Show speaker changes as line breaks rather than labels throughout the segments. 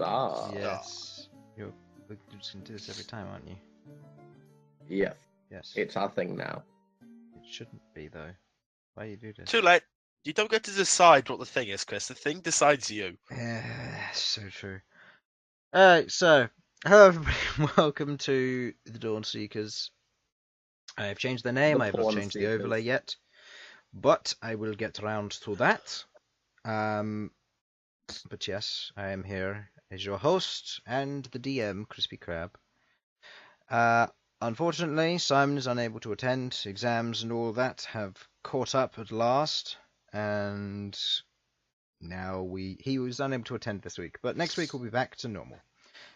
Ah.
Yes. You're just going to do this every time, aren't you?
Yeah.
Yes.
It's our thing now.
It shouldn't be, though. Why do you do this?
Too late. You don't get to decide what the thing is, Chris. The thing decides you.
Yeah, so true. Alright, so, hello everybody, welcome to the Dawn Seekers. I've changed the name,
The
I have not
Pawn
changed the
Seekers.
overlay yet, but I will get around to that. But yes, I am here as your host and the DM, ChrispyCrab. Unfortunately, Simon is unable to attend. Exams and all that have caught up at last, and now he was unable to attend this week, but next week we'll be back to normal.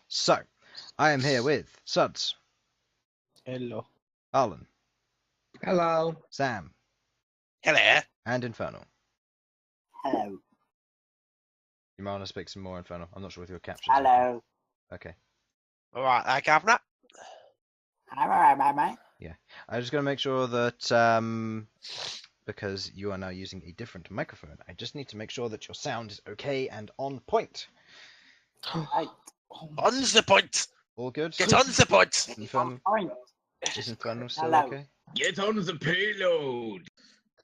So, I am here with Sudz,
Hello.
Harlan,
Hello.
Sam,
Hello.
and Infernal.
Hello.
You might want to speak some more, Infernal. I'm not sure if your captions.
Hello.
Okay.
All right, Governor.
I'm alright, mate.
Yeah. I just got to make sure that because you are now using a different microphone, I just need to make sure that your sound is okay and on point.
Right.
On the point.
All good?
Get on the point.
Infernal,
Point.
is Infernal still
Hello.
okay?
Get on the payload.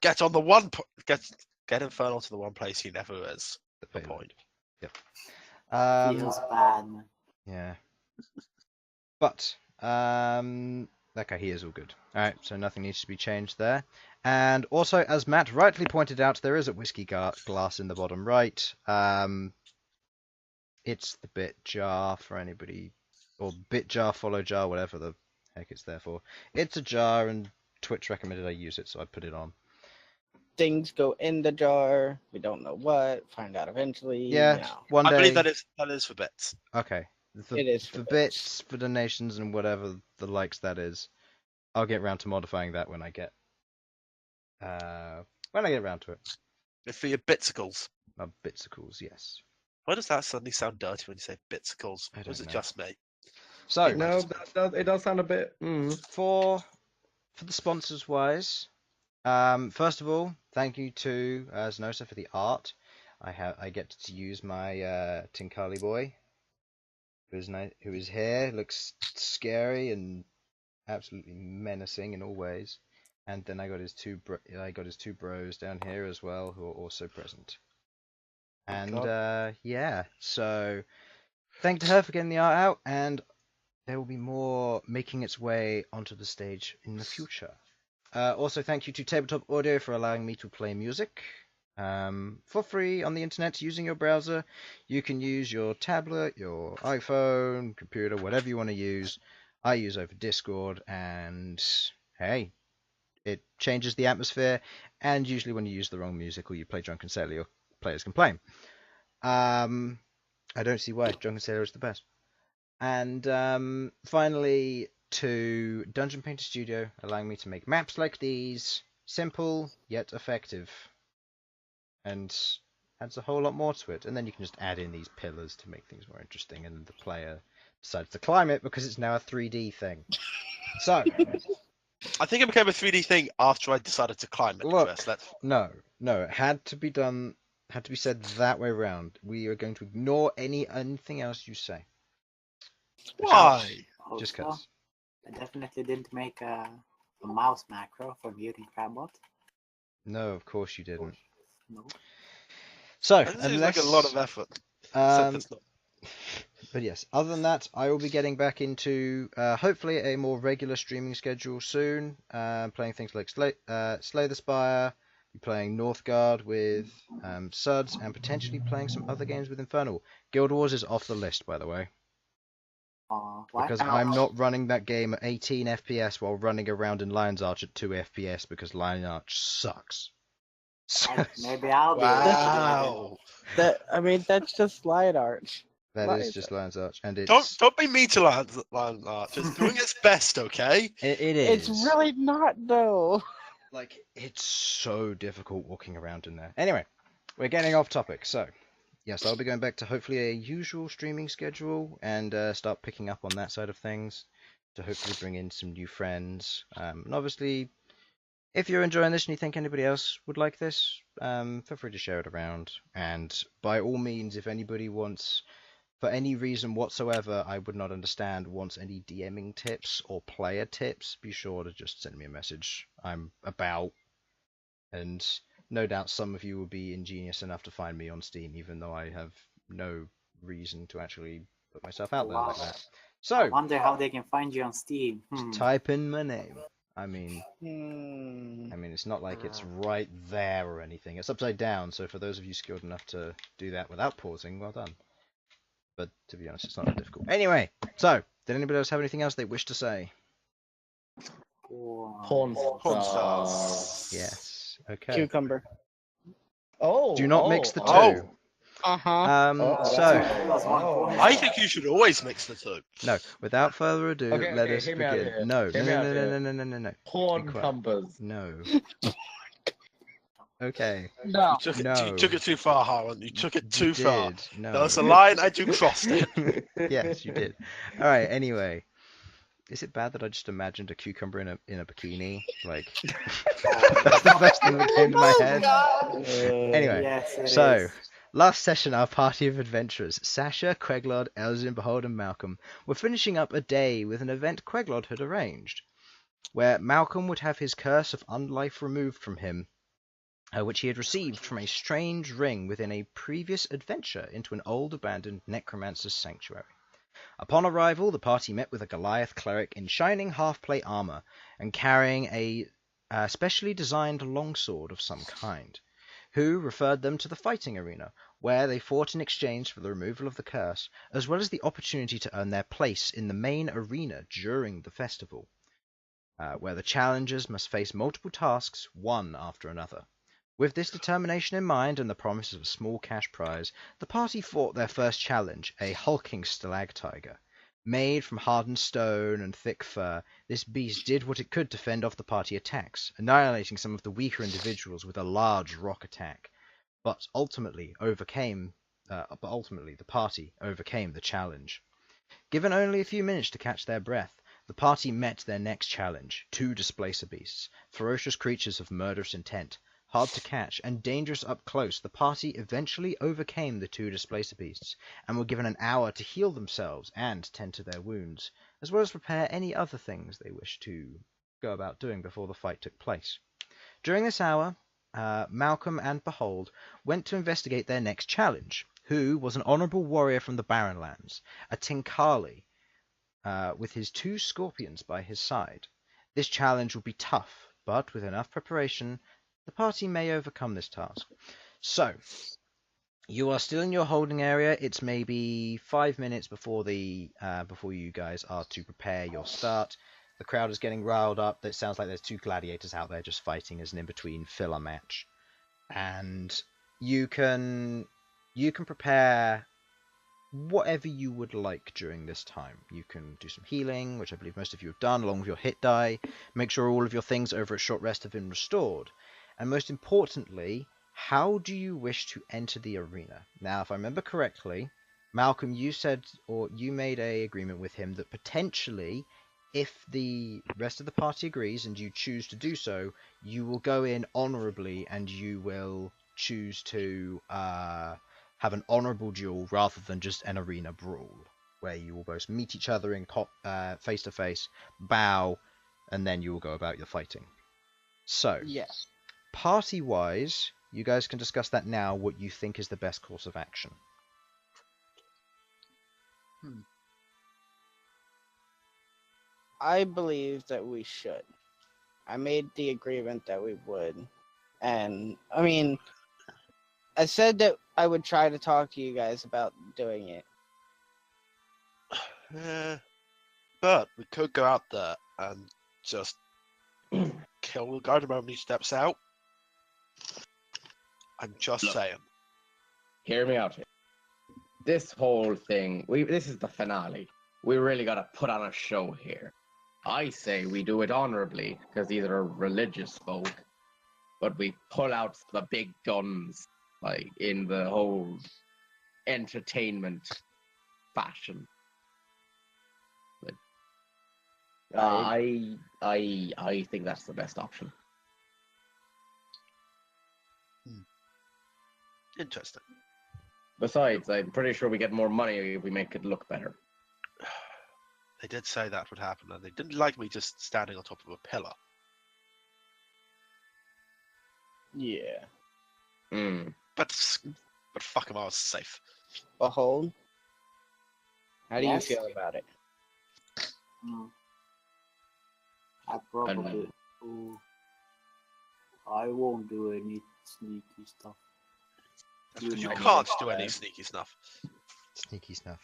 Get on the one. Get Infernal to the one place he never is.
The
The
payload.
point.
Feels bad.
Yeah. But, okay, he is all good. Alright, so nothing needs to be changed there. And also, as Matt rightly pointed out, there is a whiskey glass in the bottom right. It's the bit jar for anybody, or bit jar, follow jar, whatever the heck it's there for. It's a jar, and Twitch recommended I use it, so I put it on.
Things go in the jar. We don't know what. Find out eventually.
Yeah,
You know.
one
I
day.
believe that is for bits.
Okay.
It is
for
for
bits, for donations, and whatever the likes that is. I'll get around to modifying that when I get around to it.
For your bitsicles.
My bitsicles, yes.
Why does that suddenly sound dirty when you say bitsicles?
I
Or
don't
is it
know.
just me?
So
No, it does sound a bit.
for the sponsors wise, first of all, thank you to Zenosa for the art. I get to use my Tinkali boy, who is here, looks scary and absolutely menacing in all ways. And then I got his two bros down here as well, who are also present. And yeah, so thank to her for getting the art out, and there will be more making its way onto the stage in the future. Also, thank you to Tabletop Audio for allowing me to play music for free on the internet using your browser. You can use your tablet, your iPhone, computer, whatever you want to use. I use over Discord, and hey, it changes the atmosphere. And usually when you use the wrong music or you play Drunken Sailor, your players complain. I don't see why. Drunken Sailor is the best. And finally, to Dungeon Painter Studio, allowing me to make maps like these, simple yet effective, and adds a whole lot more to it. And then you can just add in these pillars to make things more interesting, and the player decides to climb it because it's now a 3D thing. So,
I think it became a 3D thing after I decided to climb it.
Look.
Chris.
no, it had to be done, had to be said that way around. We are going to ignore anything else you say.
Why?
Just
Also,
cause.
I definitely didn't make a mouse macro for muting Crabot.
No, of course you didn't.
No.
So,
That seems like a lot of effort. Except
Um,
it's not.
but yes, other than that, I will be getting back into hopefully a more regular streaming schedule soon. Playing things like Slay the Spire, be playing Northgard with Sudz, and potentially playing some other games with Infernal. Guild Wars is off the list, by the way,
Why?
because I'm not running that game at 18 FPS while running around in Lion's Arch at 2 FPS because Lion's Arch sucks.
Maybe I'll be
Wow.
That's just light arch.
That is just Lion's Arch, and it's
Don't be mean to Lion Arch. It's doing its best, okay?
it is.
It's really not though.
Like, it's so difficult walking around in there. Anyway, we're getting off topic, so yes, I'll be going back to hopefully a usual streaming schedule and start picking up on that side of things to hopefully bring in some new friends. And obviously, if you're enjoying this and you think anybody else would like this, feel free to share it around. And by all means, if anybody wants for any reason whatsoever I would not understand, wants any DMing tips or player tips, be sure to just send me a message. I'm about, and no doubt some of you will be ingenious enough to find me on Steam, even though I have no reason to actually put myself out there like
Wow.
that.
I
So,
wonder how they can find you on Steam.
type in my name. I mean,
Hmm.
it's not like it's right there or anything. It's upside down, so for those of you skilled enough to do that without pausing, well done. But to be honest, it's not that difficult. Anyway, so, did anybody else have anything else they wish to say?
Porn
Porn
stars.
stars.
Yes. Okay.
Cucumber.
Oh.
Do not mix the two.
Oh.
Uh-huh.
So,
I think you should always mix the two.
no, without further ado,
Okay,
let
okay,
us
hear me out
begin.
here.
No,
Hear me out here.
no.
Porn
Be quiet.
cumbers.
No. Okay.
No.
You took it too far, Harlan. You took it too far.
Did. No.
That was a line and you crossed it.
Yes, you did. All right. Anyway, is it bad that I just imagined a cucumber in a bikini? Like, that's the first thing that came to my head. Anyway,
Yes, it
so
is.
last session, our party of adventurers, Sasha, Queglod, Elsyan, Bhold, and Malcom, were finishing up a day with an event Queglod had arranged, where Malcom would have his curse of unlife removed from him, which he had received from a strange ring within a previous adventure into an old abandoned necromancer's sanctuary. Upon arrival, the party met with a Goliath cleric in shining half-plate armor and carrying a specially designed longsword of some kind, who referred them to the fighting arena, where they fought in exchange for the removal of the curse, as well as the opportunity to earn their place in the main arena during the festival, where the challengers must face multiple tasks, one after another. With this determination in mind and the promise of a small cash prize, the party fought their first challenge, a hulking stalag-tiger. Made from hardened stone and thick fur, this beast did what it could to fend off the party attacks, annihilating some of the weaker individuals with a large rock attack. But ultimately, the party overcame the challenge. Given only a few minutes to catch their breath, the party met their next challenge, two displacer beasts, ferocious creatures of murderous intent. Hard to catch and dangerous up close, the party eventually overcame the two displacer beasts, and were given an hour to heal themselves and tend to their wounds, as well as prepare any other things they wished to go about doing before the fight took place. During this hour, Malcom and Bhold went to investigate their next challenge, who was an honourable warrior from the Barren Lands, a Tinkali, with his two scorpions by his side. This challenge will be tough, but with enough preparation, the party may overcome this task. So, you are still in your holding area. It's maybe 5 minutes before before you guys are to prepare your start. The crowd is getting riled up. It sounds like there's two gladiators out there just fighting as an in-between filler match. And you can prepare whatever you would like during this time. You can do some healing, which I believe most of you have done, along with your hit die. Make sure all of your things over a short rest have been restored. And most importantly, how do you wish to enter the arena? Now, if I remember correctly, Malcom, you said, or you made an agreement with him that potentially, if the rest of the party agrees and you choose to do so, you will go in honorably and you will choose to have an honorable duel rather than just an arena brawl, where you will both meet each other in face to face, bow, and then you will go about your fighting. So,
Yes.
party-wise, you guys can discuss that now, what you think is the best course of action.
I believe that we should. I made the agreement that we would. And, I mean, I said that I would try to talk to you guys about doing it.
But we could go out there and just kill the guy the moment he steps out. I'm just
Look.
saying.
Hear me out here. This whole thing, this is the finale. We really got to put on a show here. I say we do it honorably, because these are religious folk, but we pull out the big guns, like in the whole entertainment fashion. But, I think that's the best option.
Interesting.
Besides, I'm pretty sure we get more money if we make it look better.
They did say that would happen, and they didn't like me just standing on top of a pillar.
Yeah.
But fuck 'em, I was safe.
Behold. How do
Yes.
you feel about it?
I probably. I won't do any sneaky stuff.
That's because you
know
can't
me.
do any sneaky stuff.
Sneaky stuff.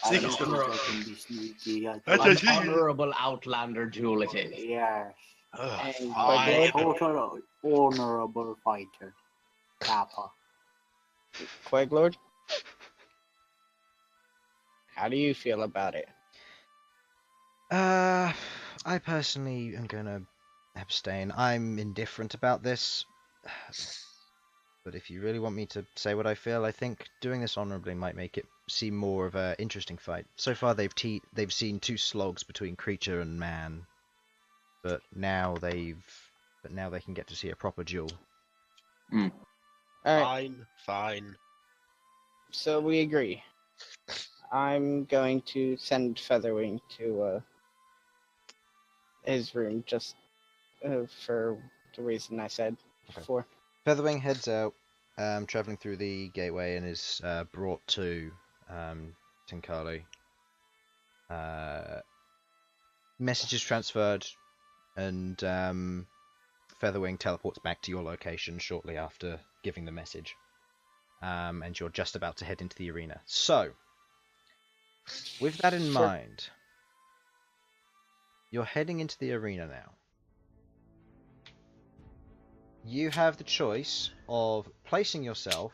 I
Sneaky
don't
stuff.
think I can be sneaky.
An honorable outlander duel it is.
Yes.
Ugh,
And
fine.
Total honorable fighter. Kappa.
Queglod? How do you feel about it?
I personally am gonna abstain. I'm indifferent about this. But if you really want me to say what I feel, I think doing this honorably might make it seem more of an interesting fight. So far, they've seen 2 slogs between creature and man, but now they can get to see a proper duel.
Alright,
Fine.
so we agree. I'm going to send Featherwing to his room just for the reason I said before.
Featherwing heads out, traveling through the gateway, and is brought to Tinkali. Message is transferred, and Featherwing teleports back to your location shortly after giving the message. And you're just about to head into the arena. So, with that in mind, you're heading into the arena now. You have the choice of placing yourself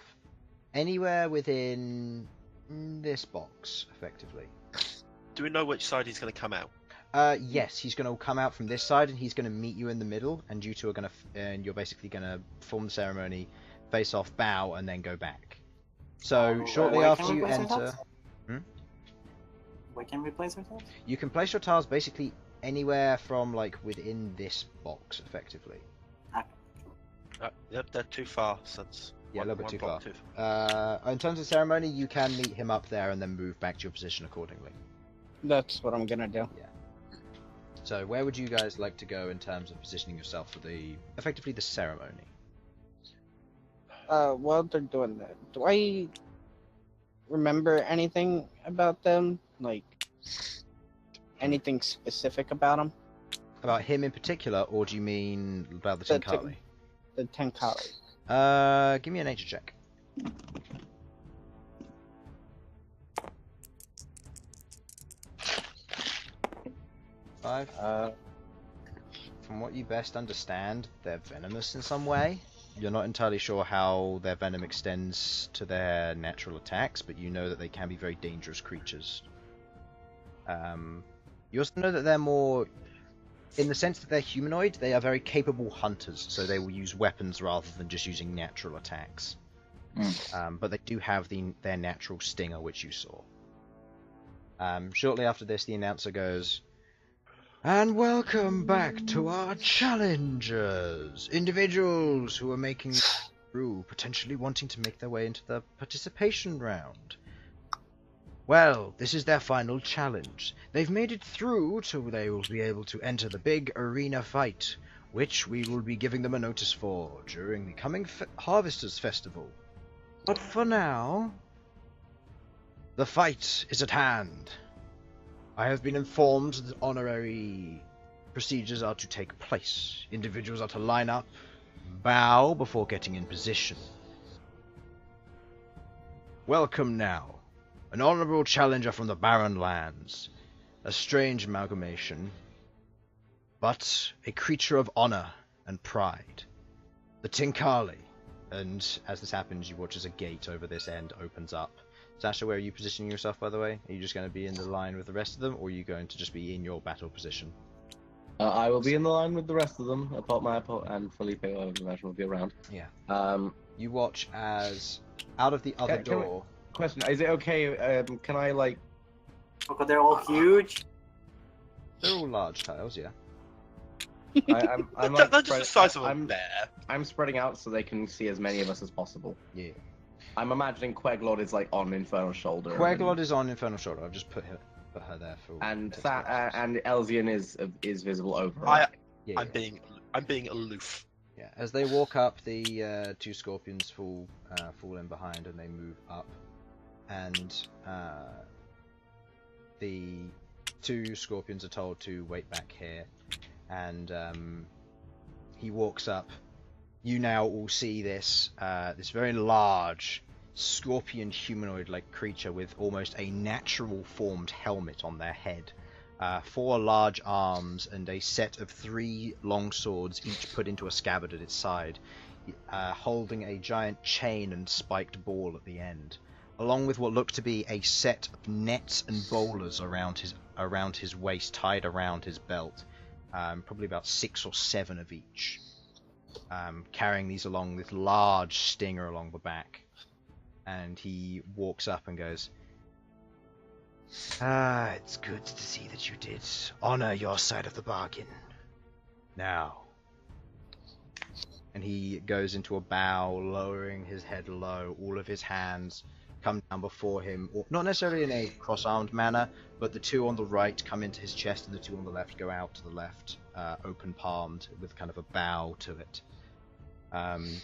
anywhere within this box, effectively.
Do we know which side he's going to come out?
Yes, he's going to come out from this side, and he's going to meet you in the middle, and you two are going to, and you're basically going to perform the ceremony, face off, bow, and then go back. So shortly
where
after
can we
you
place
enter,
ourselves? Where can we place ourselves?
you can place your tiles basically anywhere from like within this box, effectively.
Yep, they're too far, since...
Yeah, a little bit
one
too
block
far. In terms of ceremony, you can meet him up there and then move back to your position accordingly.
That's what I'm gonna do.
So where would you guys like to go in terms of positioning yourself for the effectively the ceremony?
While they're doing that, do I remember anything about them? Like, anything specific about them?
About him in particular, or do you mean about the Tinkali?
The Tinkali.
Give me a nature check. Five. From what you best understand, they're venomous in some way. You're not entirely sure how their venom extends to their natural attacks, but you know that they can be very dangerous creatures. You also know that they're more, in the sense that they're humanoid, they are very capable hunters, so they will use weapons rather than just using natural attacks. But they do have their natural stinger, which you saw. Shortly after this, the announcer goes, "And welcome back to our challengers, individuals who are making through, potentially wanting to make their way into the participation round. Well, this is their final challenge. They've made it through, so they will be able to enter the big arena fight, which we will be giving them a notice for during the coming Harvesters Festival. But for now, the fight is at hand. I have been informed that honorary procedures are to take place. Individuals are to line up, bow before getting in position. Welcome now, an honorable challenger from the Barren Lands, a strange amalgamation, but a creature of honor and pride, the Tinkali." And as this happens, you watch as a gate over this end opens up. Sasha, where are you positioning yourself, by the way? Are you just going to be in the line with the rest of them, or are you going to just be in your battle position?
I will be in the line with the rest of them. And Felipe, I would imagine, will be around.
Yeah. You watch as out of the other door.
Question: is it okay? Can I like?
Because they're all huge.
They're all large tiles, yeah.
I'm
They're
like
just the size of a bear.
I'm spreading out so they can see as many of us as possible.
Yeah.
I'm imagining Queglod is like on Infernal's shoulder.
Queglod is on Infernal shoulder. I've just put her there for.
and
purposes.
and Elsyan is visible over.
I-
her.
Yeah,
I'm being aloof.
yeah. As they walk up, the two scorpions fall in behind, and they move up, and the two scorpions are told to wait back here, and he walks up. You now all see this very large scorpion humanoid-like creature with almost a natural formed helmet on their head, 4 large arms, and a set of 3 long swords, each put into a scabbard at its side, holding a giant chain and spiked ball at the end, along with what looked to be a set of nets and bowlers around his waist, tied around his belt, probably about 6 or 7 of each. Carrying these along with large stinger along the back. And he walks up and goes, it's good to see that you did honor your side of the bargain. Now. And he goes into a bow, lowering his head low, all of his hands come down before him, or not necessarily in a cross-armed manner, but the 2 on the right come into his chest and the 2 on the left go out to the left, open-palmed, with kind of a bow to it.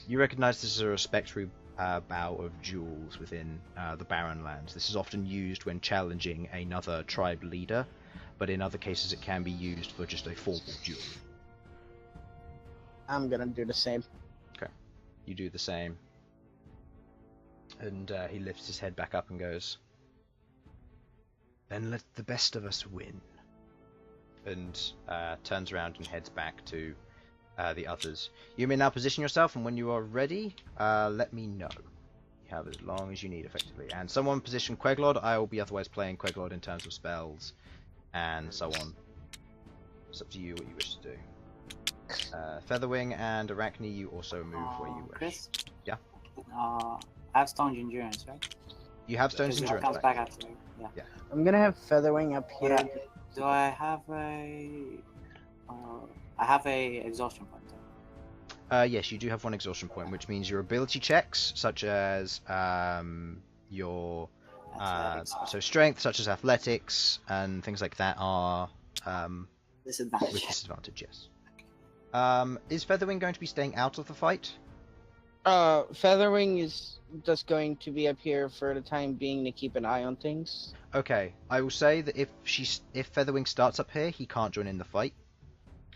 You recognize this as a respectful bow of jewels within the Barren Lands. This is often used when challenging another tribe leader, but in other cases it can be used for just a formal duel.
I'm gonna do the same.
Okay, you do the same. And he lifts his head back up and goes, "Then let the best of us win." And turns around and heads back to the others. You may now position yourself, and when you are ready, let me know. You have as long as you need, effectively. And someone position Queglod. I will be otherwise playing Queglod in terms of spells, and so on. It's up to you what you wish to do. Featherwing and Arachne, you also move where you wish.
Chris?
Yeah?
I have Stone's Endurance, right?
You have Stone's
Because it
Endurance
comes
back.
back after, yeah.
I'm gonna have Featherwing up here.
Do I have a... I have a exhaustion point, though.
Yes, you do have 1 exhaustion point, which means your ability checks, such as your so strength, such as athletics and things like that, are
Disadvantage.
with disadvantage. Yes. Is Featherwing going to be staying out of the fight?
Featherwing is just going to be up here for the time being to keep an eye on things.
Okay, I will say that if Featherwing starts up here, he can't join in the fight.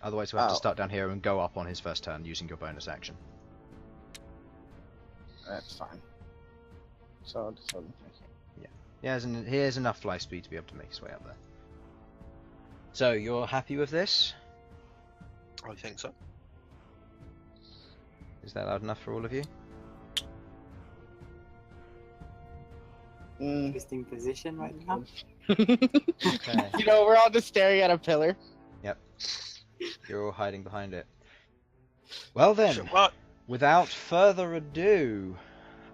Otherwise, he'll have to start down here and go up on his first turn using your bonus action.
That's fine. So I'll just hold him here.
He has enough fly speed to be able to make his way up there. So, you're happy with this?
I think so.
Is that loud enough for all of you?
Interesting position right now.
Okay.
You know, we're all just staring at a pillar.
Yep. You're all hiding behind it. Well then,
Sure, what?
without further ado,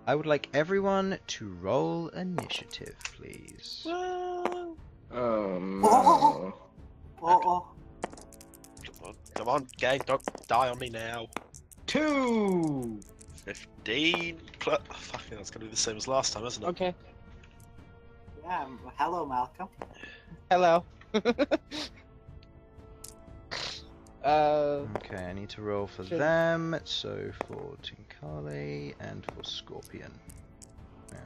I would like everyone to roll initiative, please.
Oh
Oh,
no.
oh.
Come on, gang, don't die on me now.
2.
15 plus. Oh, fucking, that's gonna be the same as last time, isn't it?
Okay.
Yeah, hello, Malcolm.
Hello.
Okay, I need to roll for
Sure.
them. So for Tinkali and for Scorpion. Yeah,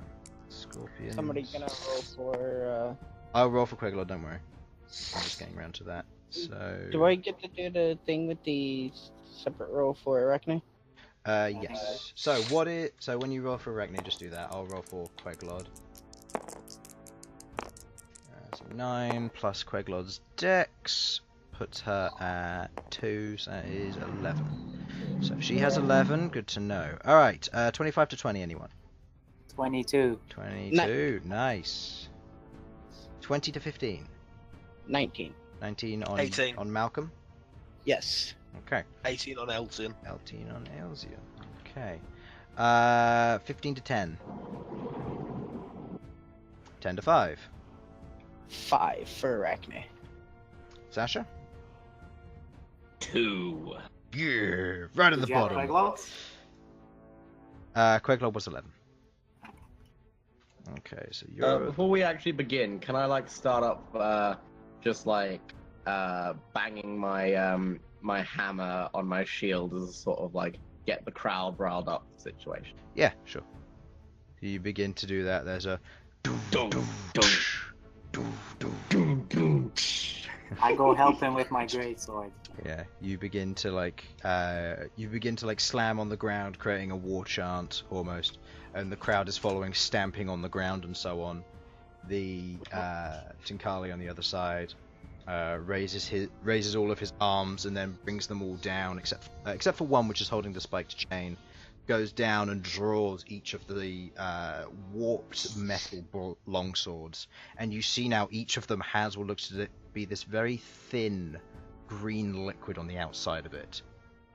Scorpion.
Somebody gonna roll for.
I'll roll for Queglod. Don't worry. I'm just getting around to that. So.
Do I get to do the thing with the separate roll for Arachne?
Yes. So when you roll for Arachne, just do that. I'll roll for Queglod. So 9 plus Queglod's Dex puts her at 2, so that is 11. So if she has 11, good to know. Alright, 25 to 20, anyone?
22.
22, nice. 20 to 15.
19.
19 on
18.
on Malcom.
Yes.
Okay.
18 on Elsyan.
18 on Elsyan. Okay. 15 to 10. 10 to 5.
5 for Arachne.
Sasha?
2.
Yeah, right at the
Did you have
bottom.
Queglod?
Queglod was 11. Okay, so you're...
Before we actually begin, can I like start up just like banging my my hammer on my shield as a sort of like get the crowd riled up situation?
Yeah, sure. You begin to do that. There's a...
I go help him with my greatsword.
Yeah, you begin to like slam on the ground, creating a war chant almost, and the crowd is following, stamping on the ground and so on. The Tinkali on the other side raises all of his arms and then brings them all down, except for one which is holding the spiked chain. Goes down and draws each of the warped metal longswords, and you see now each of them has what looks to be this very thin green liquid on the outside of it.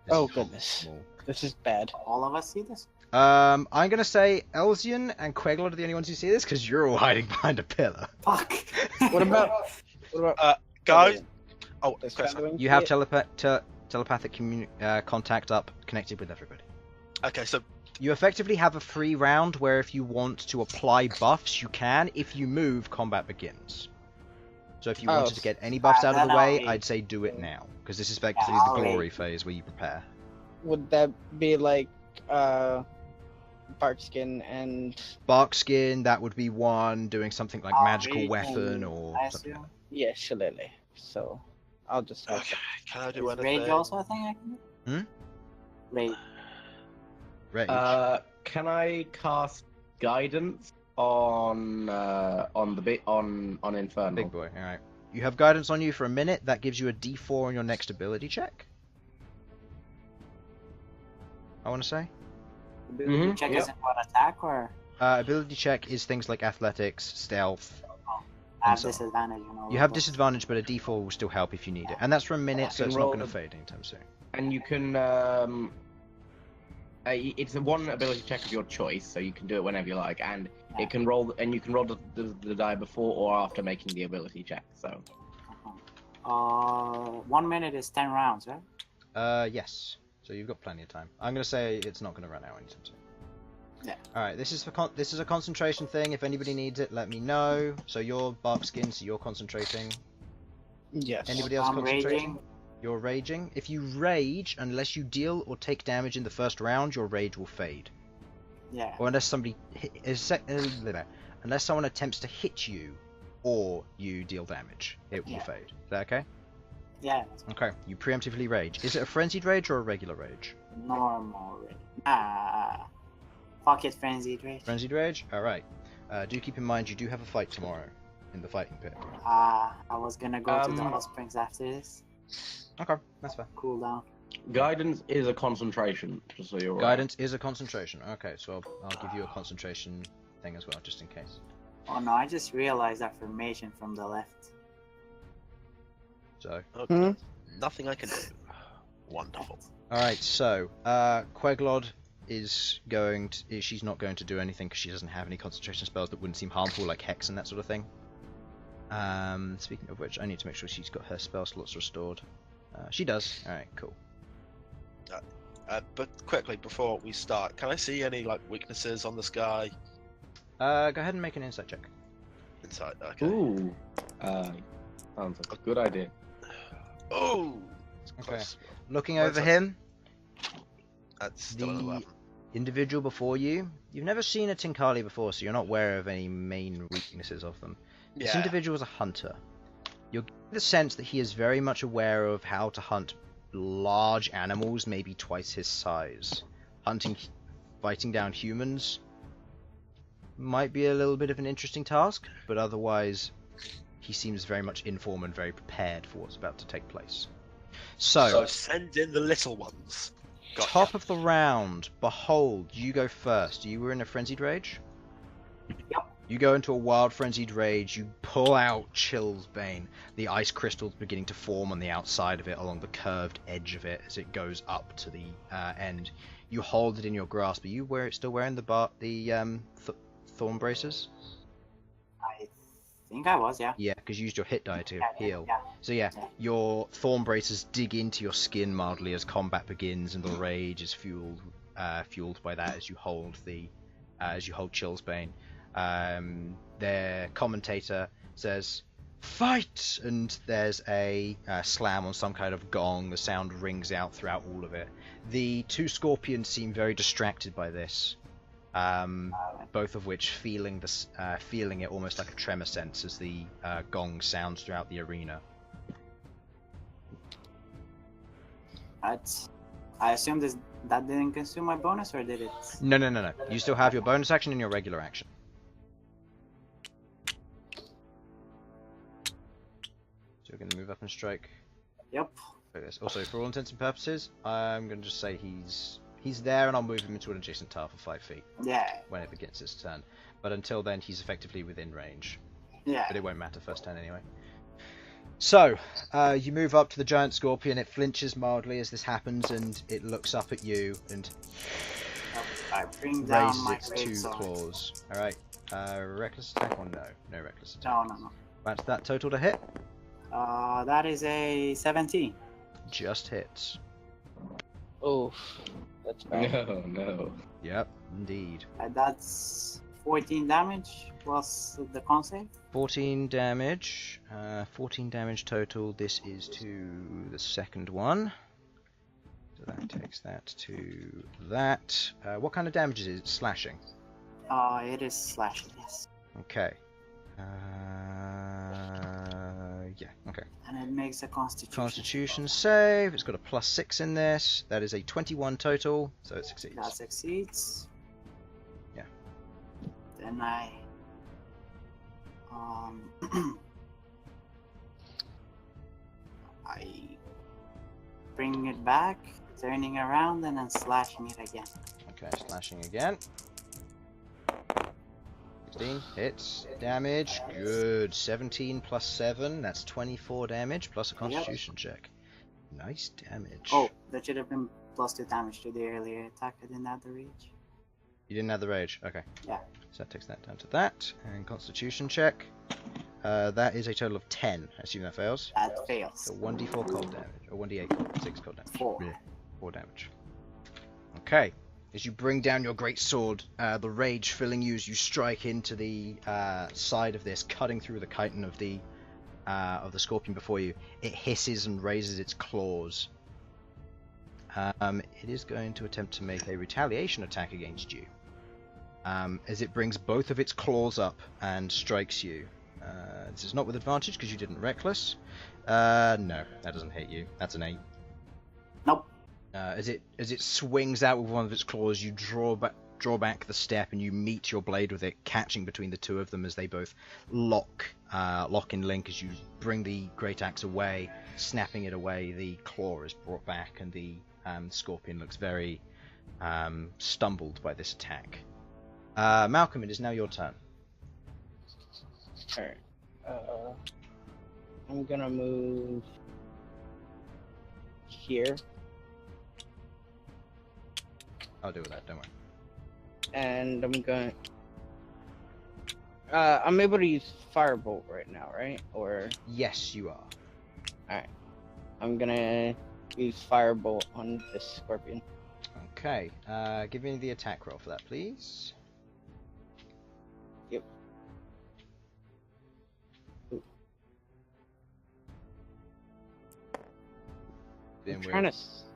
Oh goodness, this is bad.
All of us see this?
I'm gonna say Elsyan and Queglod are the only ones who see this because you're all hiding behind a pillar.
Fuck.
What about
guys? Oh,
question.
You have telepathic contact up, connected with everybody.
Okay, so
You effectively have a free round where if you want to apply buffs, you can. If you move, combat begins. So if you wanted to get any buffs out of the way, I'd say do it now. Because this is effectively the glory phase where you prepare.
Would that be like Barkskin and...
Barkskin, that would be one. Doing something like magical weapon or something.
Yeah, shillelagh. So I'll just...
Okay, can I do anything?
Rage also a thing I can do? Rage.
Rage.
Can I cast guidance on Infernal?
Big boy, alright. You have guidance on you for a minute. That gives you a D4 on your next ability check. I want to say.
Ability check is in what, attack or?
Ability check is things like athletics, stealth.
I have disadvantage.
You have disadvantage, but a D4 will still help if you need it. And that's for a minute, so it's not going to fade anytime soon.
And you can... it's a one ability check of your choice, so you can do it whenever you like, and it can roll, and you can roll the die before or after making the ability check. So,
1 minute is 10 rounds, right?
Yes. So you've got plenty of time. I'm gonna say it's not gonna run out anytime soon.
Yeah.
All right. This is a concentration thing. If anybody needs it, let me know. So you're Barkskin, so you're concentrating.
Yes.
Anybody else concentrating?
Raging.
You're raging. If you rage, unless you deal or take damage in the first round, your rage will fade.
Yeah.
Or unless unless someone attempts to hit you, or you deal damage, it will fade. Is that okay?
Yeah.
Okay. You preemptively rage. Is it a frenzied rage or a regular rage?
Normal rage. Fuck it, frenzied rage.
Frenzied rage. All right. Do keep in mind you do have a fight tomorrow in the fighting pit.
I was gonna go to the hot springs after this.
Okay, that's fair.
Cool down.
guidance is a concentration, just so you're aware.
Guidance is a concentration. Okay, so I'll give you a concentration thing as well, just in case.
Oh no, I just realized that formation from the left.
So.
Okay. Nothing I can do. Wonderful.
Alright, so, Queglod is going to... She's not going to do anything because she doesn't have any concentration spells that wouldn't seem harmful, like Hex and that sort of thing. Speaking of which, I need to make sure she's got her spell slots restored. She does. Alright, cool.
But quickly, before we start, can I see any like weaknesses on this guy?
Go ahead and make an insight check.
Insight, okay.
Ooh. Sounds like a good idea.
Oh!
Okay. Looking over him,
That's still an 11.
individual before you, you've never seen a Tinkali before, so you're not aware of any main weaknesses of them. This
Yeah.
individual is a hunter. You'll get the sense that he is very much aware of how to hunt large animals, maybe twice his size. Fighting down humans might be a little bit of an interesting task, but otherwise he seems very much informed and very prepared for what's about to take place.
So send in the little ones. Gotcha.
Top of the round, Bhold, you go first. You were in a frenzied rage?
Yep.
You go into a wild frenzied rage, you pull out Chill's Bane. The ice crystals beginning to form on the outside of it, along the curved edge of it as it goes up to the end. You hold it in your grasp. Are you still wearing the thorn braces?
I think I was, yeah.
Yeah, because you used your hit die to heal.
Yeah.
So yeah, your thorn braces dig into your skin mildly as combat begins, and the rage is fueled by that as you hold Chill's Bane. Their commentator says, "Fight!" and there's a slam on some kind of gong. The sound rings out throughout all of it. The two scorpions seem very distracted by this, both of which feeling it almost like a tremor sense as the gong sounds throughout the arena.
I assume that didn't consume my bonus, or did it?
No. You still have your bonus action and your regular action. So you're going to move up and strike.
Yep.
Like this. Also, for all intents and purposes, I'm going to just say he's there, and I'll move him into an adjacent tile for 5 feet.
Yeah.
When it begins his turn. But until then, he's effectively within range.
Yeah.
But it won't matter first turn anyway. So, you move up to the giant scorpion. It flinches mildly as this happens, and it looks up at you and
I bring down
raises
my
its
great
2
sword.
claws. Alright, reckless attack or no? No reckless attack.
No.
That's that total to hit.
That is a 17.
Just hits.
Oof. That's bad.
No.
Yep, indeed.
That's 14 damage plus the con save.
14 damage. 14 damage total. This is to the second one. So that takes that to that. What kind of damage is it? Slashing?
It is slashing, yes.
Okay. Yeah, okay.
And it makes a constitution.
Constitution save. It's got a +6 in this. That is a 21 total, so it succeeds.
That succeeds.
Yeah.
Then I I bring it back, turning around and then slashing it again.
Okay, slashing again. 16 hits. Damage. Good. 17 plus 7. That's 24 damage plus a constitution check. Nice damage.
Oh, that should have been +2 damage to the earlier attack. I didn't have the rage.
You didn't have the rage. Okay.
Yeah.
So that takes that down to that. And constitution check. That is a total of 10. I assume that fails.
That fails.
So 1d4 cold damage. Or 1d8 6 cold damage.
4.
Yeah. 4 damage. Okay. As you bring down your great sword, the rage filling you as you strike into the side of this, cutting through the chitin of the scorpion before you. It hisses and raises its claws. It is going to attempt to make a retaliation attack against you. As it brings both of its claws up and strikes you. This is not with advantage because you didn't reckless. No, that doesn't hit you. That's an 8.
Nope.
As it swings out with one of its claws, you draw back the step and you meet your blade with it, catching between the two of them as they both lock in link. As you bring the great axe away, snapping it away, the claw is brought back, and the scorpion looks very stumbled by this attack. Malcom, it is now your turn.
Alright. I'm gonna move here.
I'll deal with that, don't worry.
And I'm going. I'm able to use Firebolt right now, right? Or
Yes, you are.
alright. I'm gonna use Firebolt on this scorpion.
Okay. Give me the attack roll for that, please.
Yep.
Been
I'm
weird.
trying to.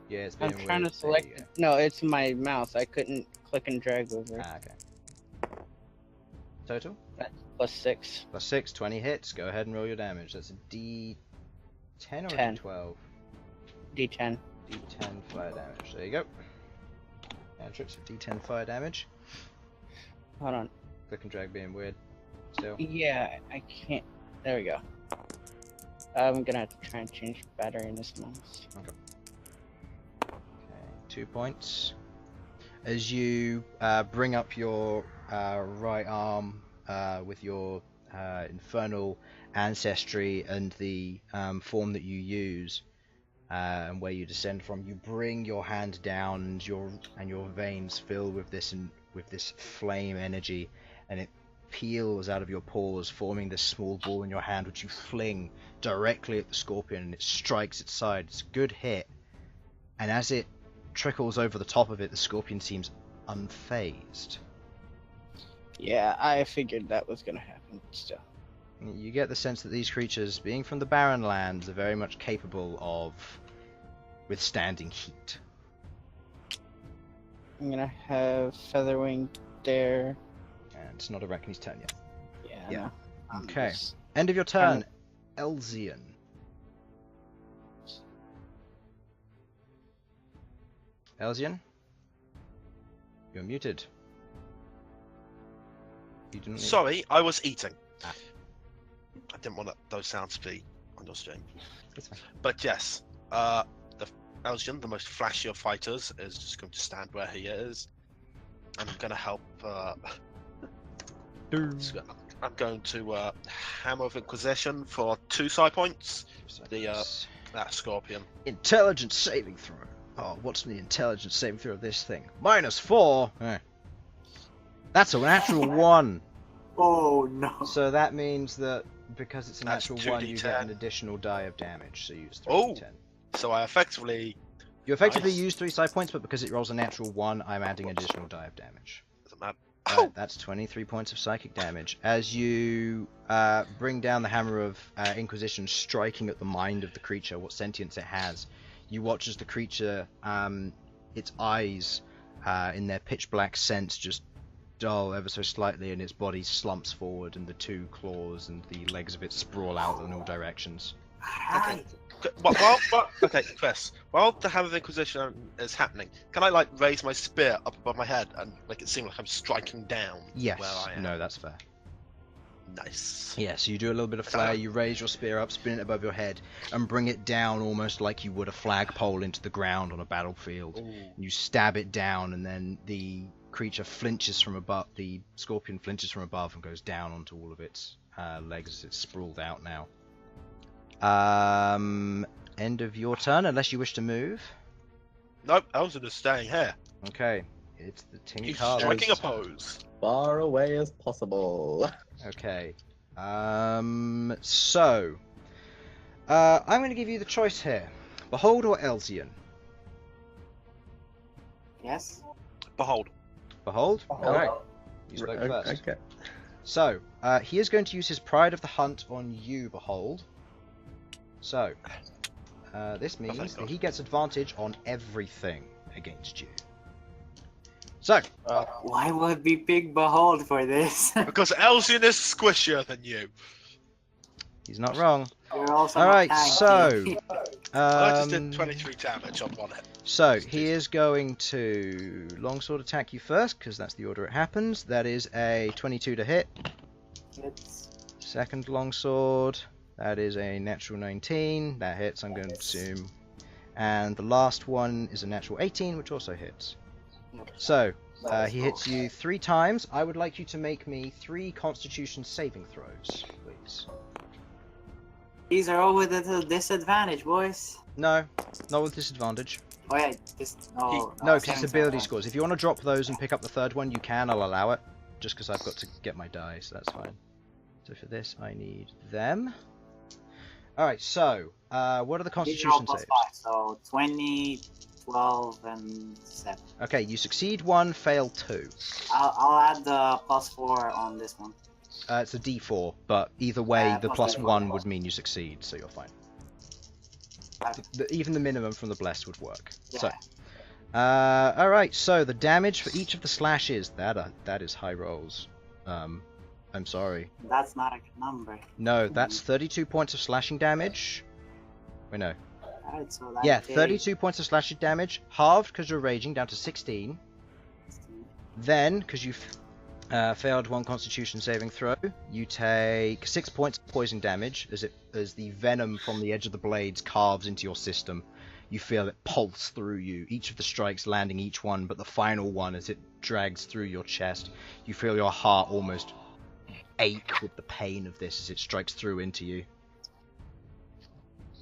Yeah, it's
I'm
been
trying
weird.
to select. No, it's my mouse. I couldn't click and drag over.
Okay. Total?
+6.
+6, 20 hits. Go ahead and roll your damage. That's a D10 or
10.
a D12?
D10.
D10 fire damage. There you go. Cantrips of D10 fire damage.
Hold on.
Click and drag being weird. Still.
Yeah, I can't. There we go. I'm gonna have to try and change the battery in this mouse.
Okay. 2 points. As you bring up your right arm with your infernal ancestry and the form that you use and where you descend from, you bring your hand down and your veins fill with this flame energy, and it peels out of your paws, forming this small ball in your hand, which you fling directly at the scorpion, and it strikes its side. It's a good hit, and as it trickles over the top of it, the scorpion seems unfazed.
Yeah, I figured that was gonna happen still.
You get the sense that these creatures, being from the Barren Lands, are very much capable of withstanding heat.
I'm gonna have Featherwing there.
And it's not Arachne's turn yet.
Yeah. No.
Okay. End of your turn, Elsyan. Elsyan? You're muted. You didn't.
Sorry, I was eating. I didn't want those sounds to be on your stream.
That's fine.
But yes, Elsyan, the most flashy of fighters, is just going to stand where he is. And I'm going to help. I'm going to Hammer of Inquisition for 2 side points. That Scorpion.
Intelligence saving throw. Oh, what's the intelligence saving throw of this thing? -4. That's a natural 1.
Oh no.
So that means that because it's a
That's
natural 1, you
2d10.
get an additional die of damage. So use 3d10.
Oh! So I effectively.
You effectively
Nice.
use 3 side points, but because it rolls a natural 1, I'm adding additional die of damage.
Doesn't matter.
That's 23 points of psychic damage. As you bring down the Hammer of Inquisition, striking at the mind of the creature, what sentience it has, you watch as the creature, its eyes in their pitch black sense just dull ever so slightly, and its body slumps forward, and the 2 claws and the legs of it sprawl out in all directions.
Hi.
Okay, Chris. While the Hammer of Inquisition is happening, can I raise my spear up above my head and make it seem like I'm striking down
Yes.
where I am?
No, that's fair.
Nice.
Yeah, so you do a little bit of flair, you raise your spear up, spin it above your head, and bring it down almost like you would a flagpole into the ground on a battlefield.
Ooh.
You stab it down, and then the creature flinches from above, the scorpion flinches from above and goes down onto all of its legs as it's sprawled out now. End of your turn, unless you wish to move.
Nope, Elsyan is staying here.
Okay, it's the
He's
Tinker's
striking a pose.
Far away as possible.
Okay. So I'm going to give you the choice here: Bhold or Elsyan.
Yes.
Behold.
Bhold. All right. You spoke first.
Okay.
So he is going to use his Pride of the Hunt on you, Bhold. So this means that he gets advantage on everything against you. So
Why would we pick Bhold for this?
Because Elsyan is squishier than you.
he's not wrong.
You're also
All
not
right,
tanky.
I just did 23 damage on 1 hit.
So he is going to longsword attack you first because that's the order it happens. That is a 22 to hit.
It's
Second longsword, that is a natural 19. That hits, I'm going to assume. And the last one is a natural 18, which also hits. So he hits you 3 times. I would like you to make me 3 Constitution saving throws, please.
These are all with a disadvantage, boys.
No, not with disadvantage.
Oh yeah, no,
No, because it's
same
ability
disadvantage.
scores. If you want to drop those and pick up the 3rd one, you can. I'll allow it. Just because I've got to get my die, so that's fine. So for this, I need them. Alright, so, what are the
These are all
Constitution
plus
saves?
5, so 20, 12, and 7.
Okay, you succeed 1, fail 2.
I'll add the plus 4 on this one.
It's a d4, but either way, the
plus
plus
the
1
plus.
would mean you succeed, so you're fine.
Okay.
Even the minimum from the blessed would work.
Yeah.
So, alright, so the damage for each of the slashes, that is high rolls. I'm sorry.
That's not a good number.
No, that's 32 points of slashing damage. Wait, no.
Alright, so that
Yeah,
takes
32 points of slashing damage, halved because you're raging, down to 16. Then, because you've failed 1 Constitution saving throw, you take 6 points of poison damage as the venom from the edge of the blades carves into your system. You feel it pulse through you, each of the strikes landing each one, but the final one, as it drags through your chest, you feel your heart almost ache with the pain of this as it strikes through into you.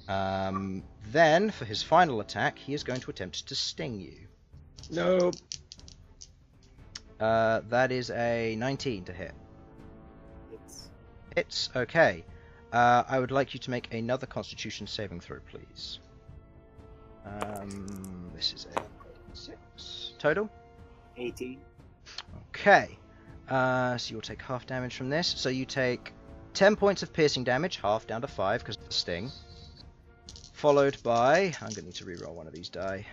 Then, for his final attack, he is going to attempt to sting you.
Nope.
That is a 19 to hit.
It's
Hits, okay. I would like you to make another Constitution saving throw, please. This is a 6 total.
18.
Okay. So you'll take half damage from this. So you take 10 points of piercing damage, half down to 5 because of the sting. Followed by... I'm going to need to reroll one of these die.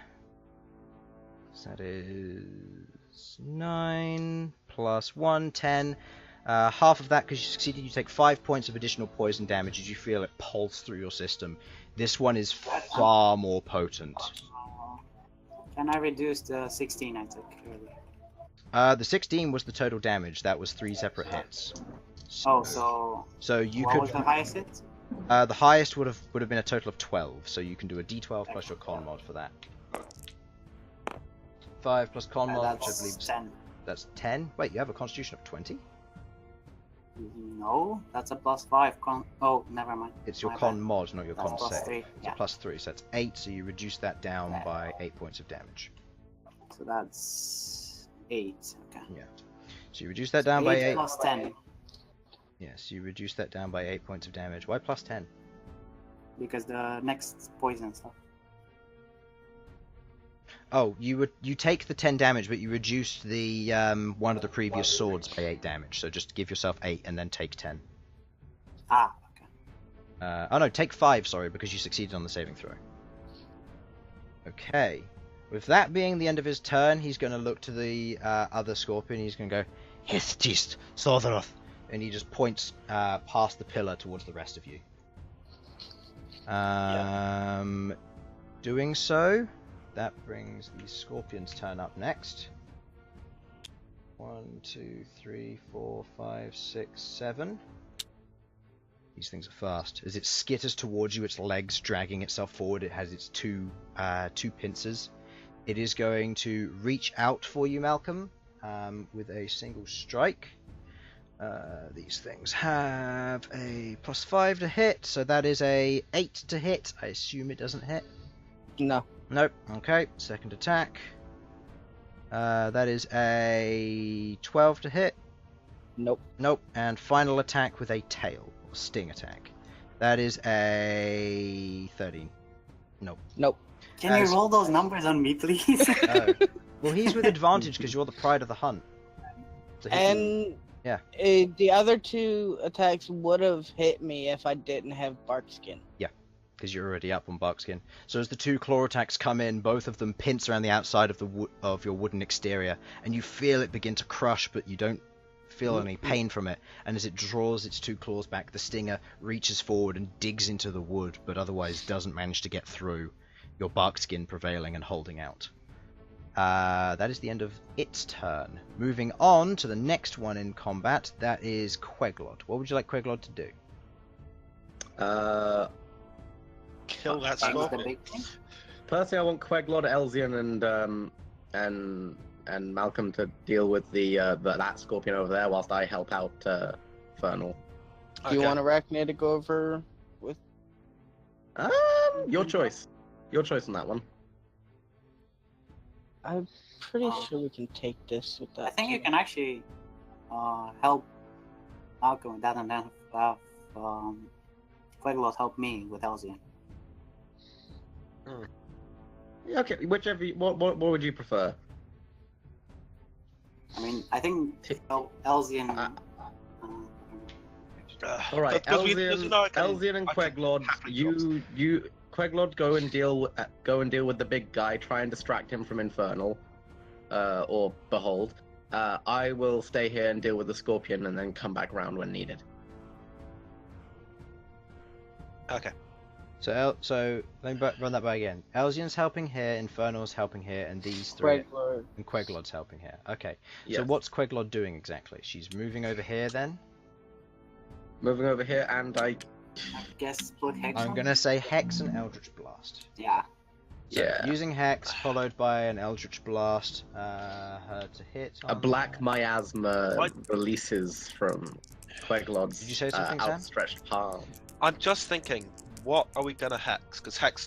So that is 9 plus 1, 10. Half of that because you succeeded, you take 5 points of additional poison damage as you feel it pulse through your system. This one is far more potent.
Can I reduce the 16 I took earlier?
The 16 was the total damage. That was 3 separate hits.
So
you
what
could.
was the highest hit?
The highest would have been a total of 12. So you can do a D12 plus your con mod for that. 5 plus con mod, which I believe is
10.
That's 10. Wait, you have a Constitution of 20?
No, that's a +5 con. Oh, never mind.
It's your
My
con
bad.
mod, not your
That's
con
plus
save.
3.
It's
Yeah.
a +3, so that's 8. So you reduce that down by 8 points of damage.
So that's 8. Okay.
Yeah. So you reduce that down by 8.
Plus 10.
Yes, you reduce that down by 8 points of damage. Why plus 10?
Because the next poison stuff.
Oh, you take the 10 damage, but you reduced the one of the previous swords by 8 damage. So just give yourself 8 and then take 10.
Ah, okay.
Oh no, take 5, sorry, because you succeeded on the saving throw. Okay. With that being the end of his turn, he's going to look to the other scorpion. He's going to go, Histist, Sotharoth, and he just points past the pillar towards the rest of you. Doing so, that brings the scorpion's turn up next. 1, 2, 3, 4, 5, 6, 7. These things are fast. As it skitters towards you, its legs dragging itself forward, it has its two pincers. It is going to reach out for you, Malcom, with a single strike. These things have a +5 to hit, so that is a 8 to hit. I assume it doesn't hit.
No.
Nope. Okay, second attack. That is a 12 to hit.
Nope.
Nope. And final attack with a tail, or sting attack. That is a 13. Nope.
Nope.
Can you roll those numbers on me, please?
Oh. Well, he's with advantage because you're the pride of the hunt. So yeah.
The other 2 attacks would have hit me if I didn't have bark skin.
Yeah, because you're already up on barkskin. So as the 2 claw attacks come in, both of them pinch around the outside of your wooden exterior, and you feel it begin to crush, but you don't feel any pain from it. And as it draws its 2 claws back, the stinger reaches forward and digs into the wood, but otherwise doesn't manage to get through. Your barkskin prevailing and holding out. That is the end of its turn. Moving on to the next one in combat, that is Queglod. What would you like Queglod to do?
Kill that
That was the
scorpion.
big thing?
Personally, I want Queglod, Elsyan, and Malcom to deal with that scorpion over there, whilst I help out Infernal.
Do you want Arachne to go over with?
Your choice. Your choice on that one.
I'm pretty sure we can take this with that.
I think you can actually help Malcolm with that, and then have Queglod help me with Elsyan.
Yeah, okay, whichever. What would you prefer?
I mean, I think Elsyan.
All right, Elsyan and Queglod. Queglod, go and deal with the big guy. Try and distract him from Infernal, or Bhold. I will stay here and deal with the scorpion, and then come back round when needed.
Okay.
So let me run that by again. Elsyan's helping here, Infernal's helping here, and these 3
Queglod.
and Queglod's helping here. Okay.
Yes.
So what's Queglod doing exactly? She's moving over here then?
Moving over here, and I
guess put Hex
I'm
on?
gonna say Hex and Eldritch Blast.
Yeah.
So
Yeah.
using Hex followed by an Eldritch Blast, her to hit.
A black miasma
What?
releases from Queglod's
Did you say something, Sam?
outstretched palm.
I'm just thinking, what are we gonna hex? Because hex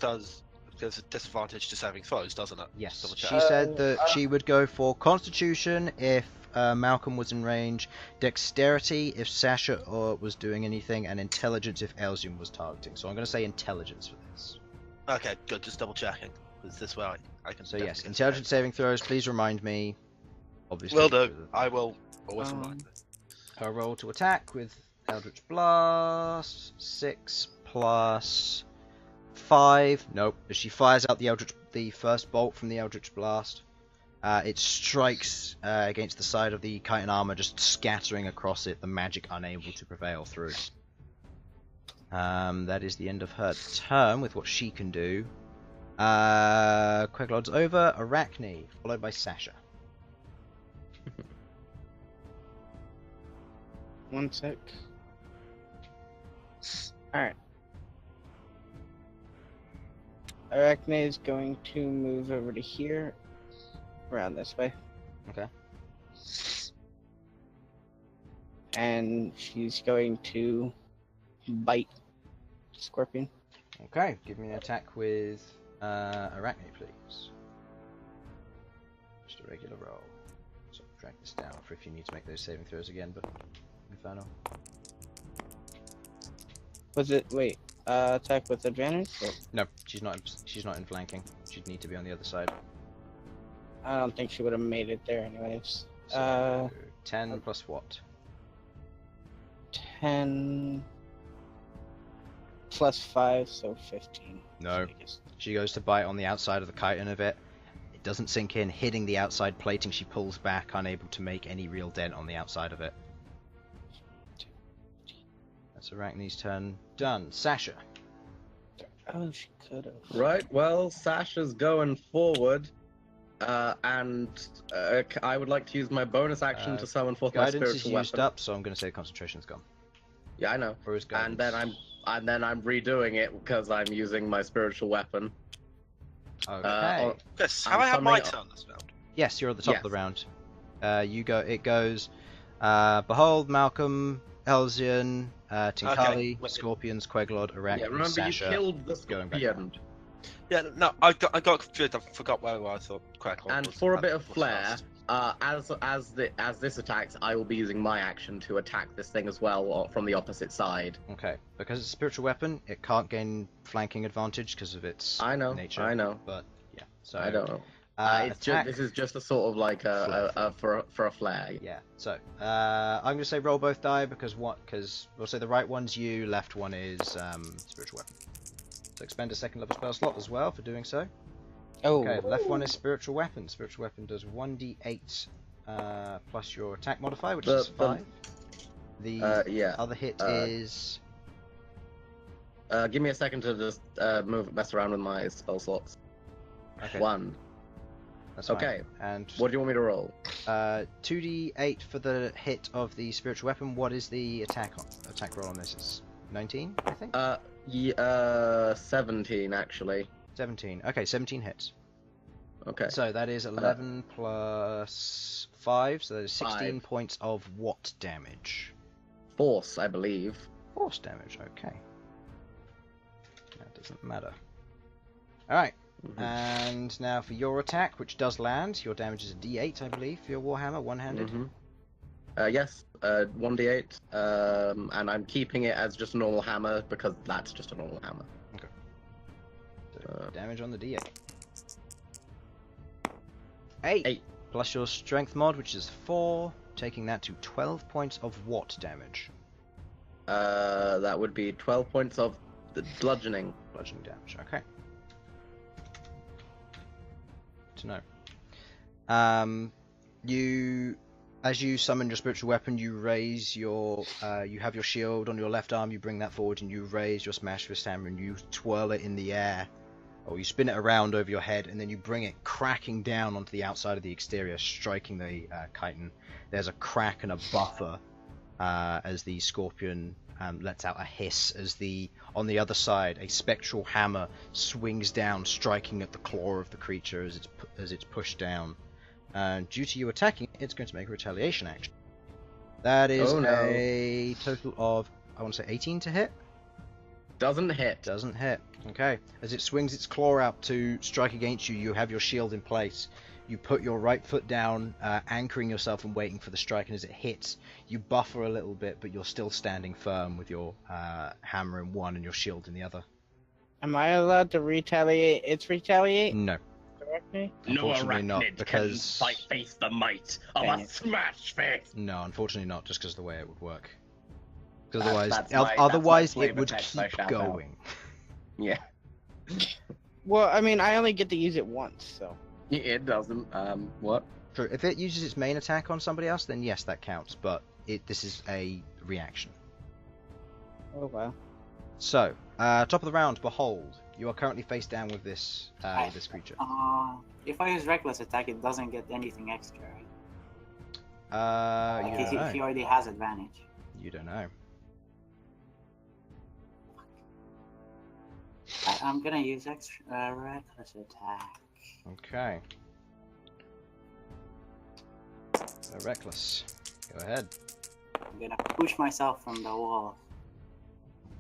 gives a disadvantage to saving throws, doesn't it?
Yes.
Double
She
check.
said that she would go for Constitution if Malcom was in range, Dexterity if Sasha was doing anything, and Intelligence if Elsyan was targeting. So I'm going to say Intelligence for this.
Okay, good. Just double checking. Because this way I can.
So yes,
definitely
Intelligence saving throws. Please remind me. Obviously.
Will do. I will always remind her.
Her roll to attack with Eldritch Blast. 6 plus 5. Nope. As she fires out the first bolt from the Eldritch Blast, it strikes against the side of the chitin armor, just scattering across it, the magic unable to prevail through. That is the end of her turn with what she can do. Queglod's over. Arachne, followed by Sasha.
1 sec. Alright. Arachne is going to move over to here. Around this way.
Okay.
And she's going to bite Scorpion.
Okay, give me an attack with Arachne, please. Just a regular roll. So drag this down for if you need to make those saving throws again, but Infernal.
Was it attack with advantage? Or?
No, she's not in flanking. She'd need to be on the other side.
I don't think she would have made it there anyways.
So 10 plus what?
10 plus 5, so 15.
No. She goes to bite on the outside of the chitin of it. It doesn't sink in, hitting the outside plating. She pulls back, unable to make any real dent on the outside of it. That's Arachne's turn. Done. Sasha.
Oh, she could have.
Right, well, Sasha's going forward, and I would like to use my bonus action to summon forth my
Guidance is
spiritual
used
weapon.
up, so I'm going to say concentration's gone.
Yeah, I know.
Or is
And
guidance?
then I'm redoing it because I'm using my spiritual weapon.
Okay.
Chris,
I'm
have I had my
summoning-
turn this round?
Yes, you're at the top of the
Yes.
round. It goes Bhold, Malcom, Elsyan, Tinkali,
Okay.
Scorpions, Queglod, Arachne,
Yeah, remember
Sasha.
you killed the
going back
scorpion.
Yeah, no, I got confused. I forgot where I thought Queglod
And
was.
for a bit of
was
flair,
first.
as this attacks, I will be using my action to attack this thing as well from the opposite side.
Okay, because it's a spiritual weapon, it can't gain flanking advantage because of its
I know,
nature.
I know.
But yeah, so
I don't know.
attack.
This is just a sort of like for a flair.
Yeah, so I'm going to say roll both die because we'll say the right one's you, left one is spiritual weapon. So expend a second level spell slot as well for doing so.
Oh.
Okay, left one is spiritual weapon. Spiritual weapon does 1d8 plus your attack modifier, which is 5. The other hit is.
Give me a second to just mess around with my spell slots.
Okay,
1.
that's fine.
Okay.
And
What do you want me to roll?
2d8 for the hit of the spiritual weapon. What is the attack roll on this? It's 19, I think.
17 actually.
17. Okay, 17 hits.
Okay.
So that is 11 plus 5, so that is 16
5.
points of what damage?
Force, I believe.
Force damage, okay. That doesn't matter. Alright,
Mhm.
and now for your attack, which does land, your damage is a d8, I believe, for your Warhammer, one-handed.
Mhm. Yes, 1d8, and I'm keeping it as just a normal hammer because that's just a normal hammer.
So damage on the d8. 8,
8.
plus your strength mod, which is 4, taking that to 12 points of what damage?
That would be 12 points of the bludgeoning.
Bludgeoning damage, okay. To know. As you summon your spiritual weapon, you raise your, you have your shield on your left arm, you bring that forward and you raise your Smashfist hammer and you twirl it in the air, or you spin it around over your head and then you bring it cracking down onto the outside of the exterior, striking the chitin. There's a crack and a buffer as the scorpion lets out a hiss as on the other side, a spectral hammer swings down, striking at the claw of the creature as it's pushed down. Due to you attacking, it's going to make a retaliation action. That is a total of, I want to say 18 to hit?
Doesn't hit.
Doesn't hit. Okay. As it swings its claw out to strike against you, you have your shield in place. You put your right foot down, anchoring yourself and waiting for the strike, and as it hits, you buffer a little bit, but you're still standing firm with your hammer in one and your shield in the other.
Am I allowed to retaliate? It's retaliate?
No.
Correct?
No
Unfortunately not,
arachnid
because-
can face the might of
Dang
a
it.
Smashfist.
No, unfortunately not, just because of the way it would work. 'Cause
That-
otherwise,
that's my
otherwise it
flavor
would
text I
keep
shout out.
going.
Yeah.
Well, I mean, I only get to use it once, so.
It doesn't. What?
True. If it uses its main attack on somebody else, then yes, that counts. But this is a reaction.
Oh wow.
So, top of the round, Behold. You are currently face down with this creature.
If I use reckless attack, it doesn't get anything extra, right?
You
Like
don't know.
he already has advantage.
You don't know.
I'm gonna use extra reckless attack.
Okay. Reckless. Go ahead.
I'm gonna push myself from the wall.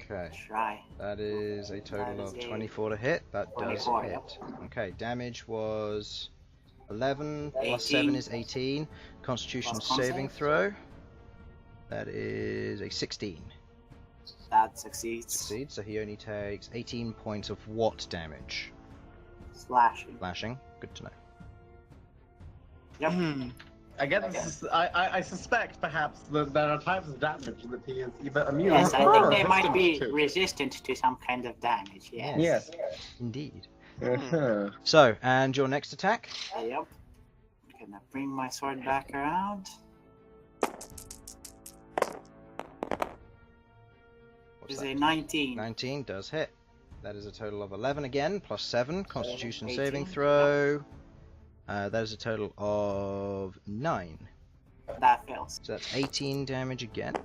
Okay.
Try.
That is a total
That is
of
a
24 to hit. That does
24,
hit.
yep.
Okay, damage was 11 plus
18.
7 is 18. Constitution
Plus con
saving
save.
throw. That is a 16.
That succeeds.
Succeeds, so he only takes 18 points of what damage?
Slashing.
Slashing. Good to know.
Yep.
I guess I suspect perhaps that there are types of damage that he is either immune
Yes, I
or
think they might
resistant
be
to.
resistant to some kind of damage. Yes.
Yes.
Indeed.
Uh-huh.
So, and your next attack?
Yep. I'm gonna bring my sword back around.
What's
Is
that?
a 19.
19 does hit. That is a total of 11 again, plus 7. Constitution
18.
saving throw. That is a total of 9.
That fails.
So that's 18 damage again.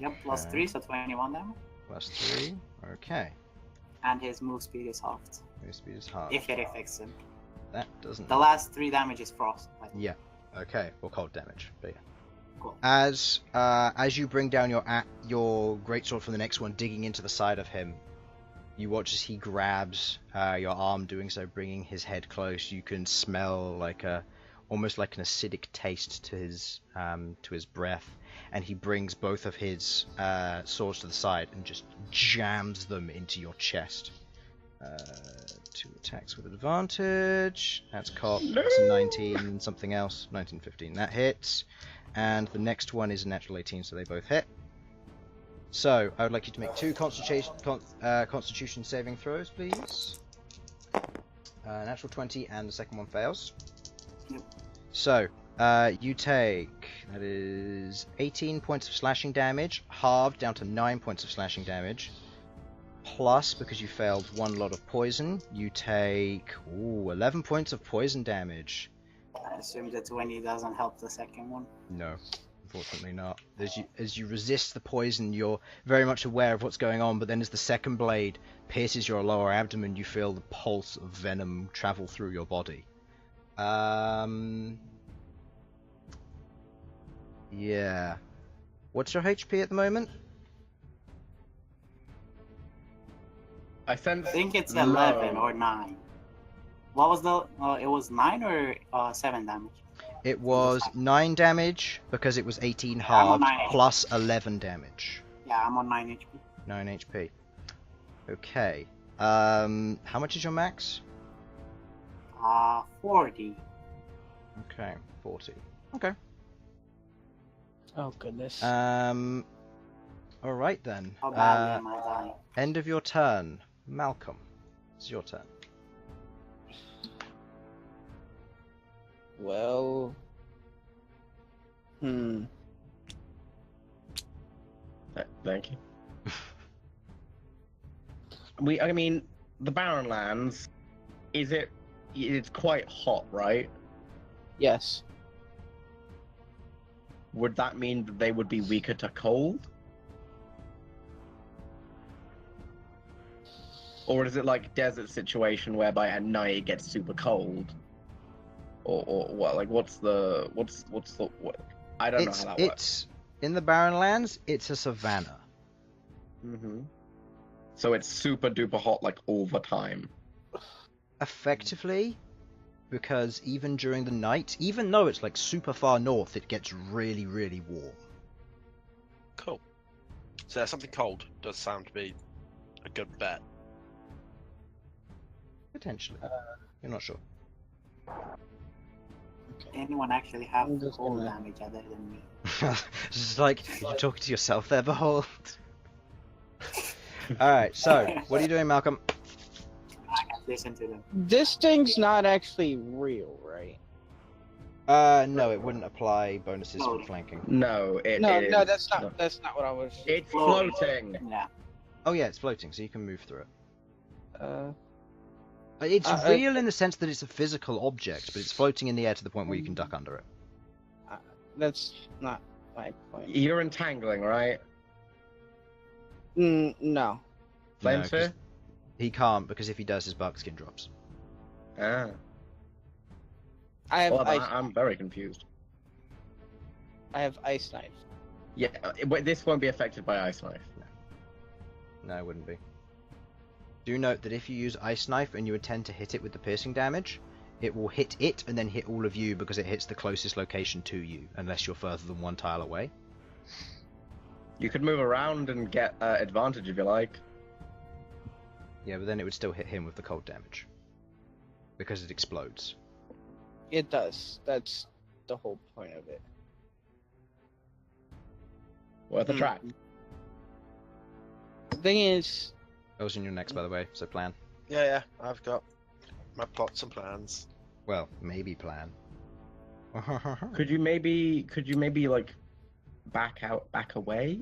Yep, plus
Okay.
3, so 21 damage.
Plus 3. Okay.
And his move speed is halved.
Move speed is hard.
If it affects him.
That doesn't.
The last 3 damage is frost.
Yeah. Okay. Well, cold damage. But yeah.
Cool.
As you bring down your greatsword from the next one, digging into the side of him, you watch as he grabs your arm, doing so, bringing his head close. You can smell almost like an acidic taste to his breath, and he brings both of his swords to the side and just jams them into your chest. 2 attacks with advantage. That's cocked. That's a 19 something else. 19, 15. That hits. And the next one is a natural 18, so they both hit. So, I would like you to make 2 Constitution saving throws, please. Natural 20, and the second one fails.
Yep.
So, you take, that is 18 points of slashing damage, halved down to 9 points of slashing damage. Plus, because you failed 1 lot of poison, you take 11 points of poison damage.
I assume that 20 doesn't help the second one.
No, unfortunately not. As you resist the poison, you're very much aware of what's going on, but then as the second blade pierces your lower abdomen, you feel the pulse of venom travel through your body. Yeah. What's your HP at the moment?
I sense
I think it's
low.
11 or 9. What was the... it was 9 or 7 damage?
It was 9 damage because it was 18
Yeah, I'm on
halved
9
plus 11 damage.
Yeah, I'm on 9 HP.
9 HP. Okay. How much is your max?
40.
Okay, 40. Okay.
Oh goodness.
Alright then.
How badly am I dying?
End of your turn. Malcom. It's your turn.
Well.
Thank you. I mean, the Barren Lands, it's quite hot, right?
Yes.
Would that mean that they would be weaker to cold? Or is it like a desert situation whereby at night it gets super cold? Or what? Like, what? I don't know how that works.
It's in the Barren Lands. It's a savanna.
Mm-hmm. So it's super duper hot like all the time.
Effectively, because even during the night, even though it's like super far north, it gets really, really warm.
Cool. So something cold does sound to be a good bet.
Potentially. You're not sure.
Anyone actually have
I'm just
cold
gonna-
damage other than me?
It's just like, you're talking to yourself there, Behold. Alright, so, what are you doing, Malcolm?
I can't listen to them.
This thing's not actually real, right?
No, it wouldn't apply bonuses for flanking.
No, it
No,
is.
no, that's not. That's not what I was.
It's floating.
Yeah.
Oh yeah, it's floating, so you can move through it.
Uh,
It's real in the sense that it's a physical object, but it's floating in the air to the point where you can duck under it.
that's not my point.
You're entangling, right?
No.
No,
Flame
'cause
sphere?
he can't, because if he does, his bark skin drops.
Ah.
I have
Well,
ice.
I'm very confused.
I have ice knife.
Yeah, this won't be affected by Ice Knife.
No, it wouldn't be. Do note that if you use Ice Knife and you intend to hit it with the piercing damage, it will hit it and then hit all of you because it hits the closest location to you, unless you're further than 1 tile away.
You could move around and get advantage if you like.
Yeah, but then it would still hit him with the cold damage. Because it explodes.
It does. That's the whole point of it.
Worth a try.
The thing is,
Elsyan, you're next, by the way, so plan.
Yeah, I've got my plots and plans.
Well, maybe plan.
Could you maybe like back away?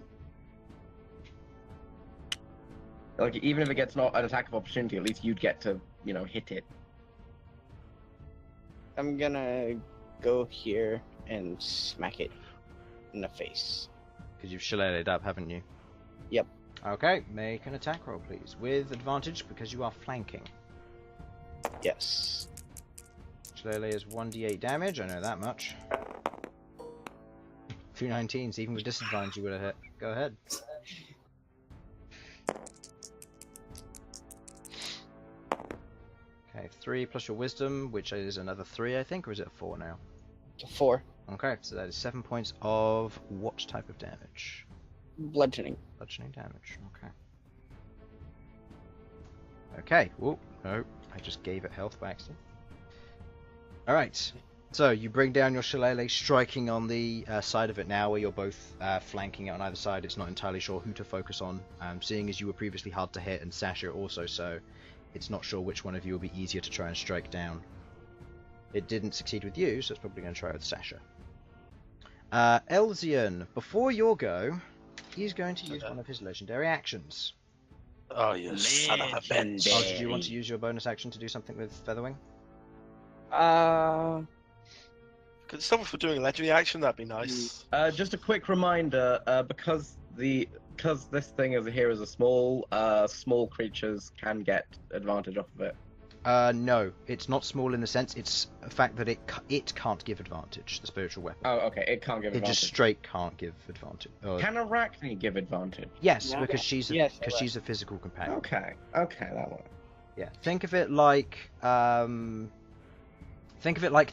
Like even if it gets not an attack of opportunity, at least you'd get to, hit it.
I'm gonna go here and smack it in the face.
Because you've shillelagh'd up, haven't you?
Yep.
Okay, make an attack roll, please. With advantage, because you are flanking.
Yes.
Shillelagh is 1d8 damage, I know that much. 2 19s, even with disadvantage you would have hit. Go ahead. Okay, 3 plus your wisdom, which is another 3, I think, or is it a 4 now?
It's a 4.
Okay, so that is 7 points of what type of damage?
Bludgeoning.
Bludgeoning damage, okay. Okay, whoop, no, I just gave it health by accident. Alright, so you bring down your shillelagh, striking on the side of it now where you're both flanking it on either side. It's not entirely sure who to focus on, seeing as you were previously hard to hit and Sasha also so. It's not sure which one of you will be easier to try and strike down. It didn't succeed with you, so it's probably going to try with Sasha. Elsyan, before your go, he's going to use one of his legendary actions.
Oh, you son of a bitch.
Oh, did you want to use your bonus action to do something with Featherwing?
Could someone for doing a legendary action? That'd be nice.
Just a quick reminder, because this thing over here is a small creatures can get advantage off of it.
No, it's not small in the sense, it's a fact that it can't give advantage, the spiritual weapon.
Oh, okay, it can't give
It
advantage.
just straight can't give advantage.
Can Arachne give advantage?
Yes,
Yeah.
because she's a,
Yes,
because she's a physical companion.
Okay, that one.
Yeah, think of it like the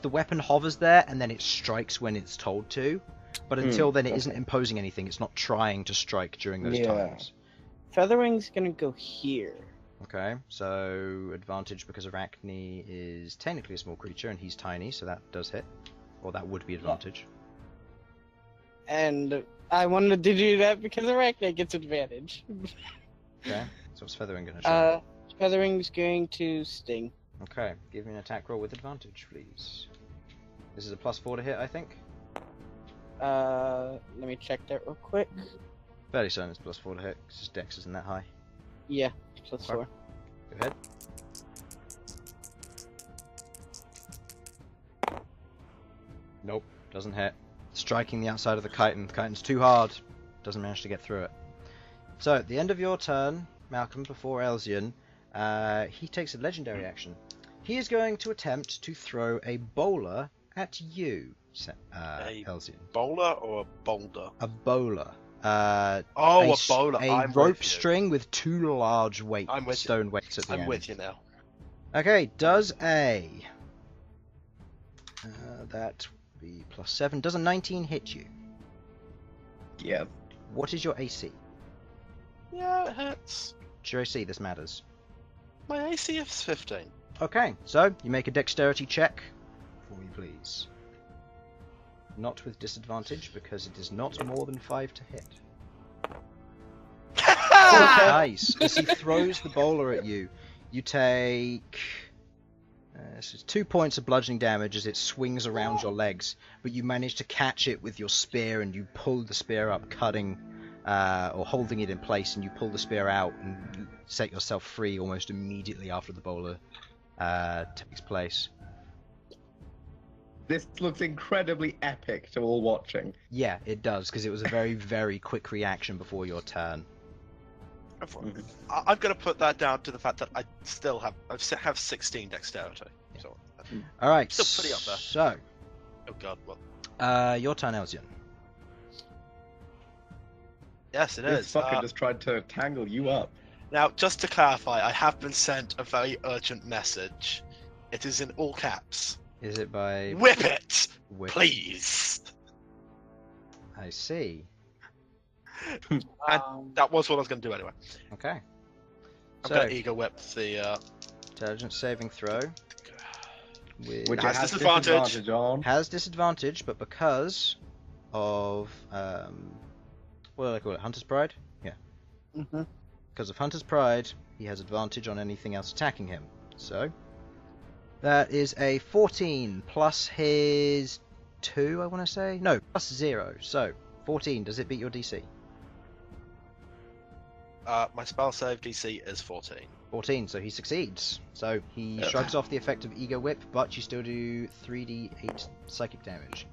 weapon hovers there and then it strikes when it's told to, but until then it isn't imposing anything. It's not trying to strike during those times.
Featherwing's gonna go here.
Okay, so advantage because Arachne is technically a small creature and he's tiny, so that does hit, or that would be advantage.
And I wanted to do that because Arachne gets advantage.
Okay, so what's Featherwing gonna try?
Featherwing's going to sting.
Okay, give me an attack roll with advantage, please. This is a +4 to hit, I think.
Let me check that real quick.
Fairly certain it's +4 to hit, because his dex isn't that high.
Yeah, +4.
Go ahead. Nope, doesn't hit. Striking the outside of the chitin. The chitin's too hard. Doesn't manage to get through it. So, at the end of your turn, Malcolm, before Elsyan, he takes a legendary action. He is going to attempt to throw a bowler at you, Elsyan.
Bowler or a boulder?
A bowler.
A bowler.
A
I'm
rope
with you.
string with 2 large
I'm with you.
stone weights at the end.
I'm with you now.
Okay, does a... that would be +7. Does a 19 hit you?
Yeah.
What is your AC?
Yeah, it hits.
It's your AC, this matters.
My AC is 15.
Okay, so you make a dexterity check for me, please. Not with disadvantage, because it is not more than 5 to hit. Nice. As he throws the bowler at you, you take 2 points of bludgeoning damage as it swings around your legs, but you manage to catch it with your spear, and you pull the spear up, cutting or holding it in place, and you pull the spear out and set yourself free almost immediately after the bowler takes place.
This looks incredibly epic to all watching.
Yeah, it does, because it was a very, very quick reaction before your turn.
I'm going to put that down to the fact that I still have 16 dexterity.
Yeah.
So,
All right,
still pretty up there.
So,
oh god, well.
your turn, Elsyan.
Yes, it
This
is.
fucker just tried to tangle you up.
Now, just to clarify, I have been sent a very urgent message. It is in all caps.
Is it by
Whip it,
whip?
please.
I see.
That was what I was going to do anyway.
Okay.
I'm going to ego whip the.
Intelligence saving throw.
Which
has
has
disadvantage.
disadvantage on.
Has disadvantage, but because of what do I call it? Hunter's Pride? Yeah.
Mm-hmm.
Because of Hunter's Pride, he has advantage on anything else attacking him. So that is a 14 plus his 2, I want to say? No, plus 0. So 14. Does it beat your DC?
My spell save DC is 14.
14, so he succeeds. So he shrugs off the effect of Ego Whip, but you still do 3d8 psychic damage.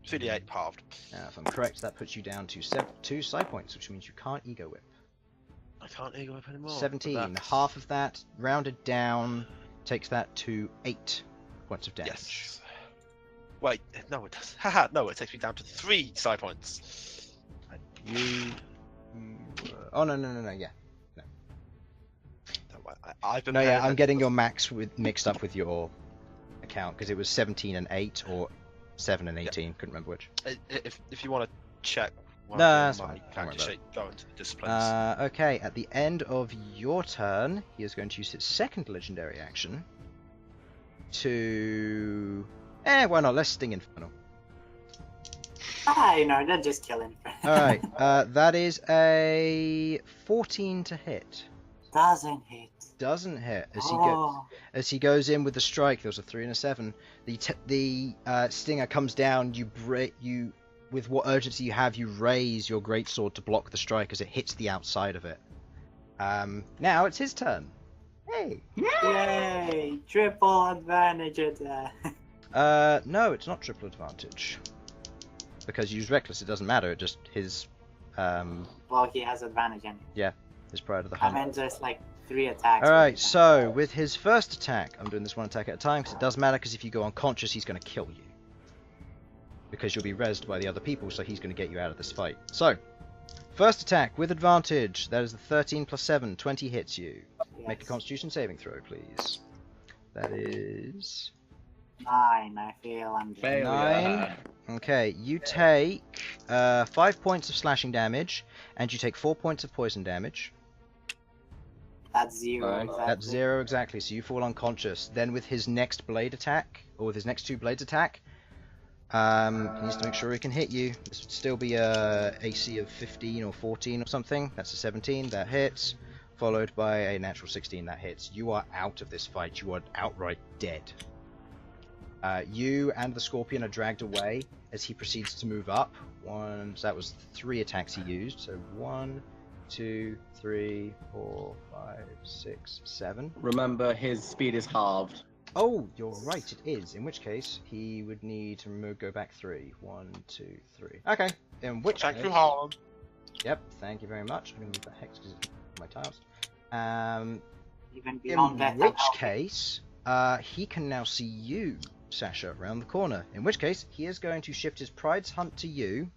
3d8 halved.
If I'm correct, that puts you down to 2 psi points, which means you can't Ego Whip.
I can't ego whip anymore.
17. Half of that, rounded down, takes that to 8 points of damage.
Yes. Wait, no it does. Haha, no, it takes me down to 3 psi points.
Oh, no, yeah.
I've been
No, yeah,
paying
I'm
attention
getting
to
your max mixed up with your account, because it was 17 and 8, or 7 and 18, couldn't remember which.
If you want to check one
No,
of
that's
my
fine. Don't
character
worry
sheet, go into the disciplines.
Okay, at the end of your turn, he is going to use his second legendary action to... why not? Let's Sting Infernal.
Don't just kill him.
Alright, that is a 14 to hit.
Doesn't hit.
Doesn't hit.
Oh.
As he goes in with the strike, there was a 3 and a 7. The stinger comes down. You with what urgency you have, you raise your greatsword to block the strike as it hits the outside of it. Now it's his turn. Hey.
Yay! Triple advantage attack.
No, it's not triple advantage. Because you use reckless, it doesn't matter. It just his.
Well, he has advantage anyway.
Yeah, his pride of the
I
hunt.
meant just like 3 attacks.
Alright, so with his first attack, I'm doing this one attack at a time because it does matter, because if you go unconscious, he's going to kill you. Because you'll be rezzed by the other people, so he's going to get you out of this fight. So, first attack with advantage. That is the 13 plus 7. 20 hits you.
Yes.
Make a constitution saving throw, please. That is...
9. I feel I'm
Failure.
9. Okay, you take 5 points of slashing damage, and you take 4 points of poison damage.
That's 0.
Alright.
Exactly.
That's 0 exactly, so you fall unconscious. Then with his next blade attack, or with his next 2 blades attack, he needs to make sure he can hit you. This would still be a AC of 15 or 14 or something. That's a 17, that hits. Followed by a natural 16, that hits. You are out of this fight. You are outright dead. You and the Scorpion are dragged away as he proceeds to move up. So that was 3 attacks he used. So 1, 2, 3, 4, 5, 6, 7.
Remember, his speed is halved.
Oh, you're right, it is. In which case, he would need to go back 3. 1, 2, 3. Okay, in which
Thank
case...
you, Harlan.
Yep, thank you very much. I'm going to move that hex because it's my tiles.
Even
In
beyond that.
which case, he can now see you, Sasha, around the corner. In which case, he is going to shift his Pride's Hunt to you,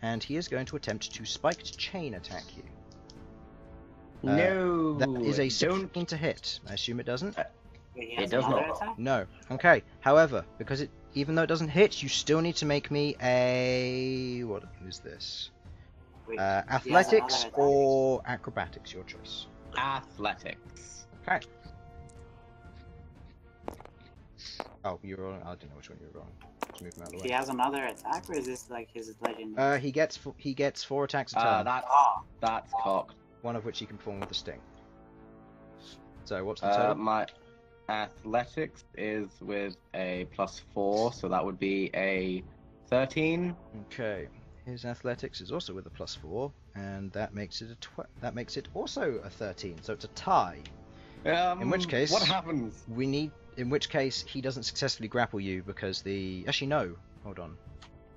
and he is going to attempt to spiked chain attack you.
No,
That is a
don't.
16 to hit. I assume it doesn't?
Wait, he has
It does
another
not.
attack?
No. Okay. However, because even though it doesn't hit, you still need to make me a... What is this?
Wait,
Athletics
attack.
or acrobatics, your choice.
Athletics.
Okay. Oh, you're rolling. I don't know which one you're rolling. Just move him out of the
He
way.
has another attack, or is this like his legend?
He gets 4 attacks a turn.
That's cocked.
One of which he can perform with a sting. So what's the total?
My athletics is with a +4, so that would be a 13.
Okay. His athletics is also with a +4, and that makes it also a 13. So it's a tie. In which case,
what happens?
In which case, he doesn't successfully grapple you because actually no. Hold on.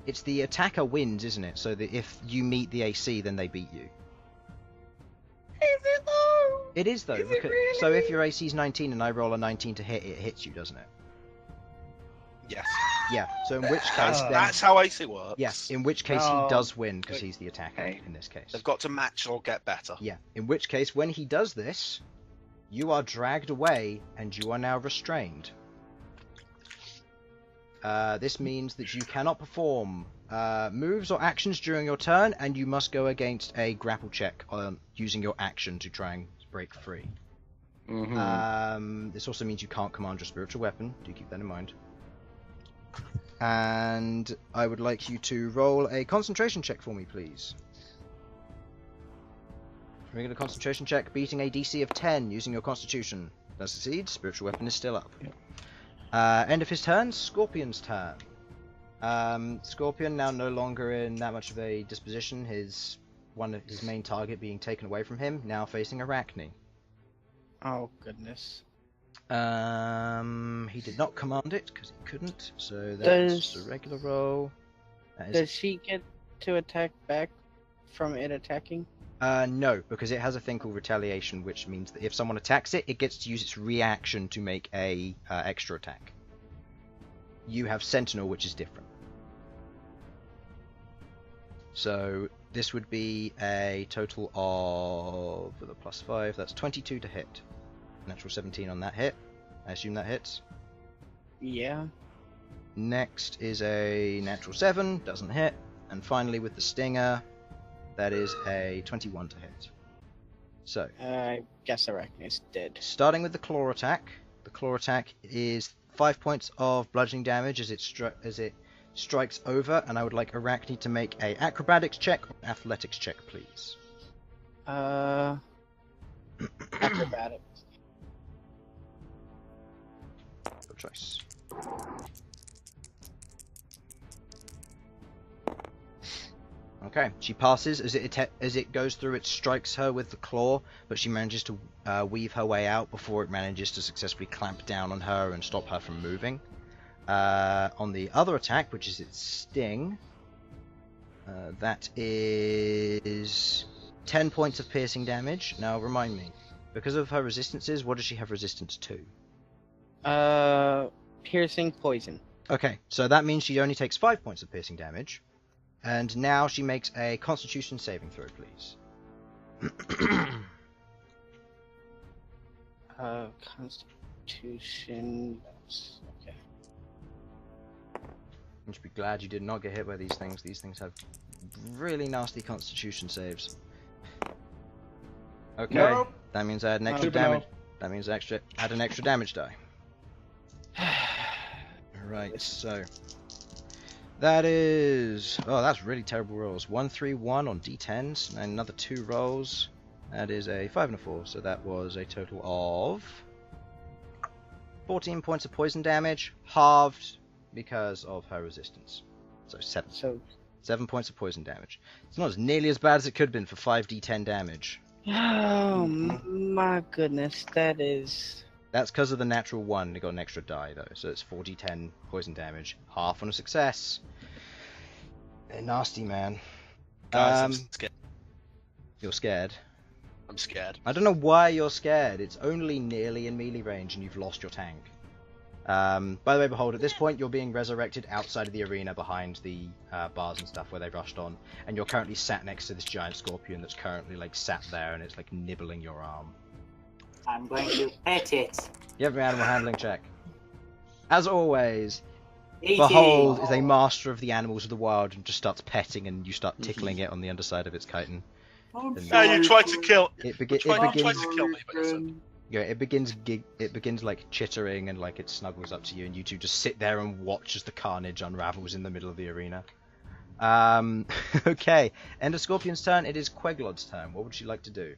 It's the attacker wins, isn't it? So that if you meet the AC, then they beat you.
Is it though?
It is though.
Is it really?
So if your AC is 19 and I roll a 19 to hit, it hits you, doesn't it?
Yes.
Yeah. So in which case, then
That's how AC works.
yes. In which case,
Oh.
he does win because he's the attacker
Okay.
in this case.
They've got to match or get better.
Yeah. In which case, when he does this, you are dragged away and you are now restrained. This means that you cannot perform moves or actions during your turn, and you must go against a grapple check using your action to try and break free.
Mm-hmm.
This also means you can't command your spiritual weapon. Do keep that in mind. And I would like you to roll a concentration check for me, please. Regular concentration check, beating a DC of 10 using your constitution. Does succeed, spiritual weapon is still up. End of his turn, Scorpion's turn. Scorpion now no longer in that much of a disposition, his main target being taken away from him, now facing Arachne.
Oh goodness.
He did not command it because he couldn't, so that's a regular roll.
Does she get to attack back from it attacking?
No, because it has a thing called retaliation, which means that if someone attacks it, it gets to use its reaction to make a extra attack. You have Sentinel, which is different. So this would be a total of, with a +5, that's 22 to hit. Natural 17 on that hit. I assume that hits.
Yeah.
Next is a natural 7, doesn't hit. And finally with the stinger, that is a 21 to hit. So,
I guess Arachne's dead.
starting with the claw attack. The claw attack is 5 points of bludgeoning damage as it strikes over, and I would like Arachne to make a acrobatics check or athletics check, please.
Acrobatics.
Good choice. Okay, she passes as it goes through. It strikes her with the claw, but she manages to weave her way out before it manages to successfully clamp down on her and stop her from moving. On the other attack, which is its sting, that is 10 points of piercing damage. Now, remind me, because of her resistances, what does she have resistance to?
Piercing poison.
Okay, so that means she only takes 5 points of piercing damage. And now she makes a Constitution saving throw, please.
Constitution. Okay.
You should be glad you did not get hit by these things. These things have really nasty Constitution saves. Okay,
Nope.
that means I add an extra
Super
damage.
no.
That means I add an extra damage die. Right, so that is... Oh, that's really terrible rolls. 1, 3, 1 on d10s, and another 2 rolls. That is a 5 and a 4, so that was a total of 14 points of poison damage, halved because of her resistance. So 7.
So.
7 points of poison damage. It's not as nearly as bad as it could have been for 5d10 damage.
Oh my goodness, that is.
That's because of the natural 1. They got an extra die though, so it's 4d10 poison damage, half on a success. They're nasty, man.
Guys, I'm scared.
You're scared.
I'm scared.
I don't know why you're scared. It's only nearly in melee range, and you've lost your tank. By the way, Bhold, at this point you're being resurrected outside of the arena behind the bars and stuff where they rushed on, and you're currently sat next to this giant scorpion that's currently like sat there and it's like nibbling your arm.
I'm going to pet it.
You have an animal handling check. As always,
18.
Behold is a master of the animals of the wild and just starts petting, and you start tickling it on the underside of its chitin.
I'm
Yeah, you tried to kill.
It
You tried to kill me, but you said.
Yeah, it begins like chittering and like it snuggles up to you, and you two just sit there and watch as the carnage unravels in the middle of the arena. Okay, end of Scorpion's turn. It is Queglod's turn. What would she like to do?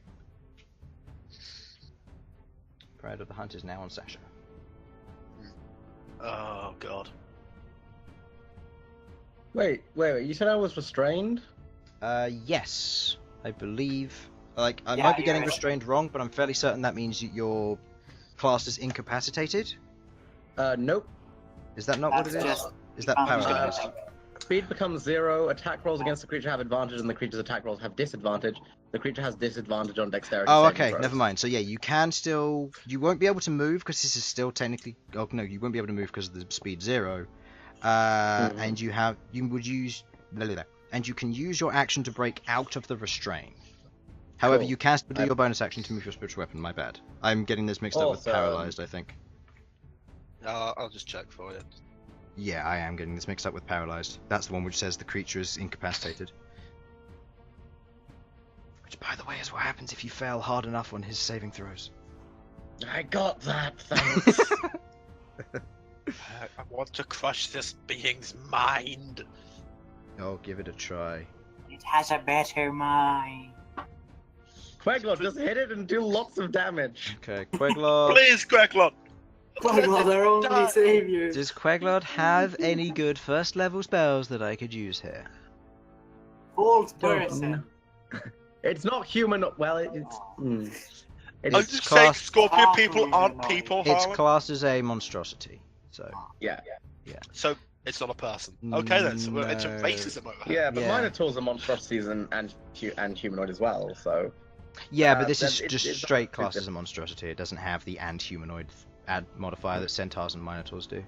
Pride of the Hunt is now on Sasha.
Oh god.
Wait. You said I was restrained?
Yes, I believe. Like, I
Yeah,
might be
you're
getting
right.
restrained wrong, but I'm fairly certain that means your class is incapacitated.
Nope.
Is that not what it
That's
is?
just-
Is that paralyzed?
Speed becomes 0. Attack rolls against the creature have advantage, and the creature's attack rolls have disadvantage. The creature has disadvantage on dexterity.
Oh,
saving
okay,
throws.
never mind. So yeah, you can still. You won't be able to move because this is still technically. Oh no, you won't be able to move because of the speed 0. And you would use. And you can use your action to break out of the restraint. However,
Cool.
you can still do your bonus action to move your spiritual weapon. My bad. I'm getting this mixed up with
Awesome.
paralyzed, I think.
I'll just check for you.
Yeah, I am getting this mixed up with paralyzed. That's the one which says the creature is incapacitated. Which, by the way, is what happens if you fail hard enough on his saving throws.
I got that. Thanks.
I want to crush this being's mind.
Oh, give it a try.
It has a better mind.
Queglod, just hit it and do lots of damage.
Okay, Queglod.
Please, Queglod.
Queglod, our only savior.
Does Queglod have any good first level spells that I could use here?
Old person.
It's not human. Well, it's.
I'm
It's
just saying,
class-
Scorpion
Halfling
people aren't
humanoid.
people,
It's
Harlan.
classed as a monstrosity, so
Yeah.
So it's not a person. Okay then, so we're into
No.
racism over here.
Yeah, but
Yeah.
Minotaurs are monstrosities and humanoid as well. So
yeah. But this is
then
just
it's
straight
not-
classed as a monstrosity. It doesn't have the and humanoid add modifier that centaurs and minotaurs do.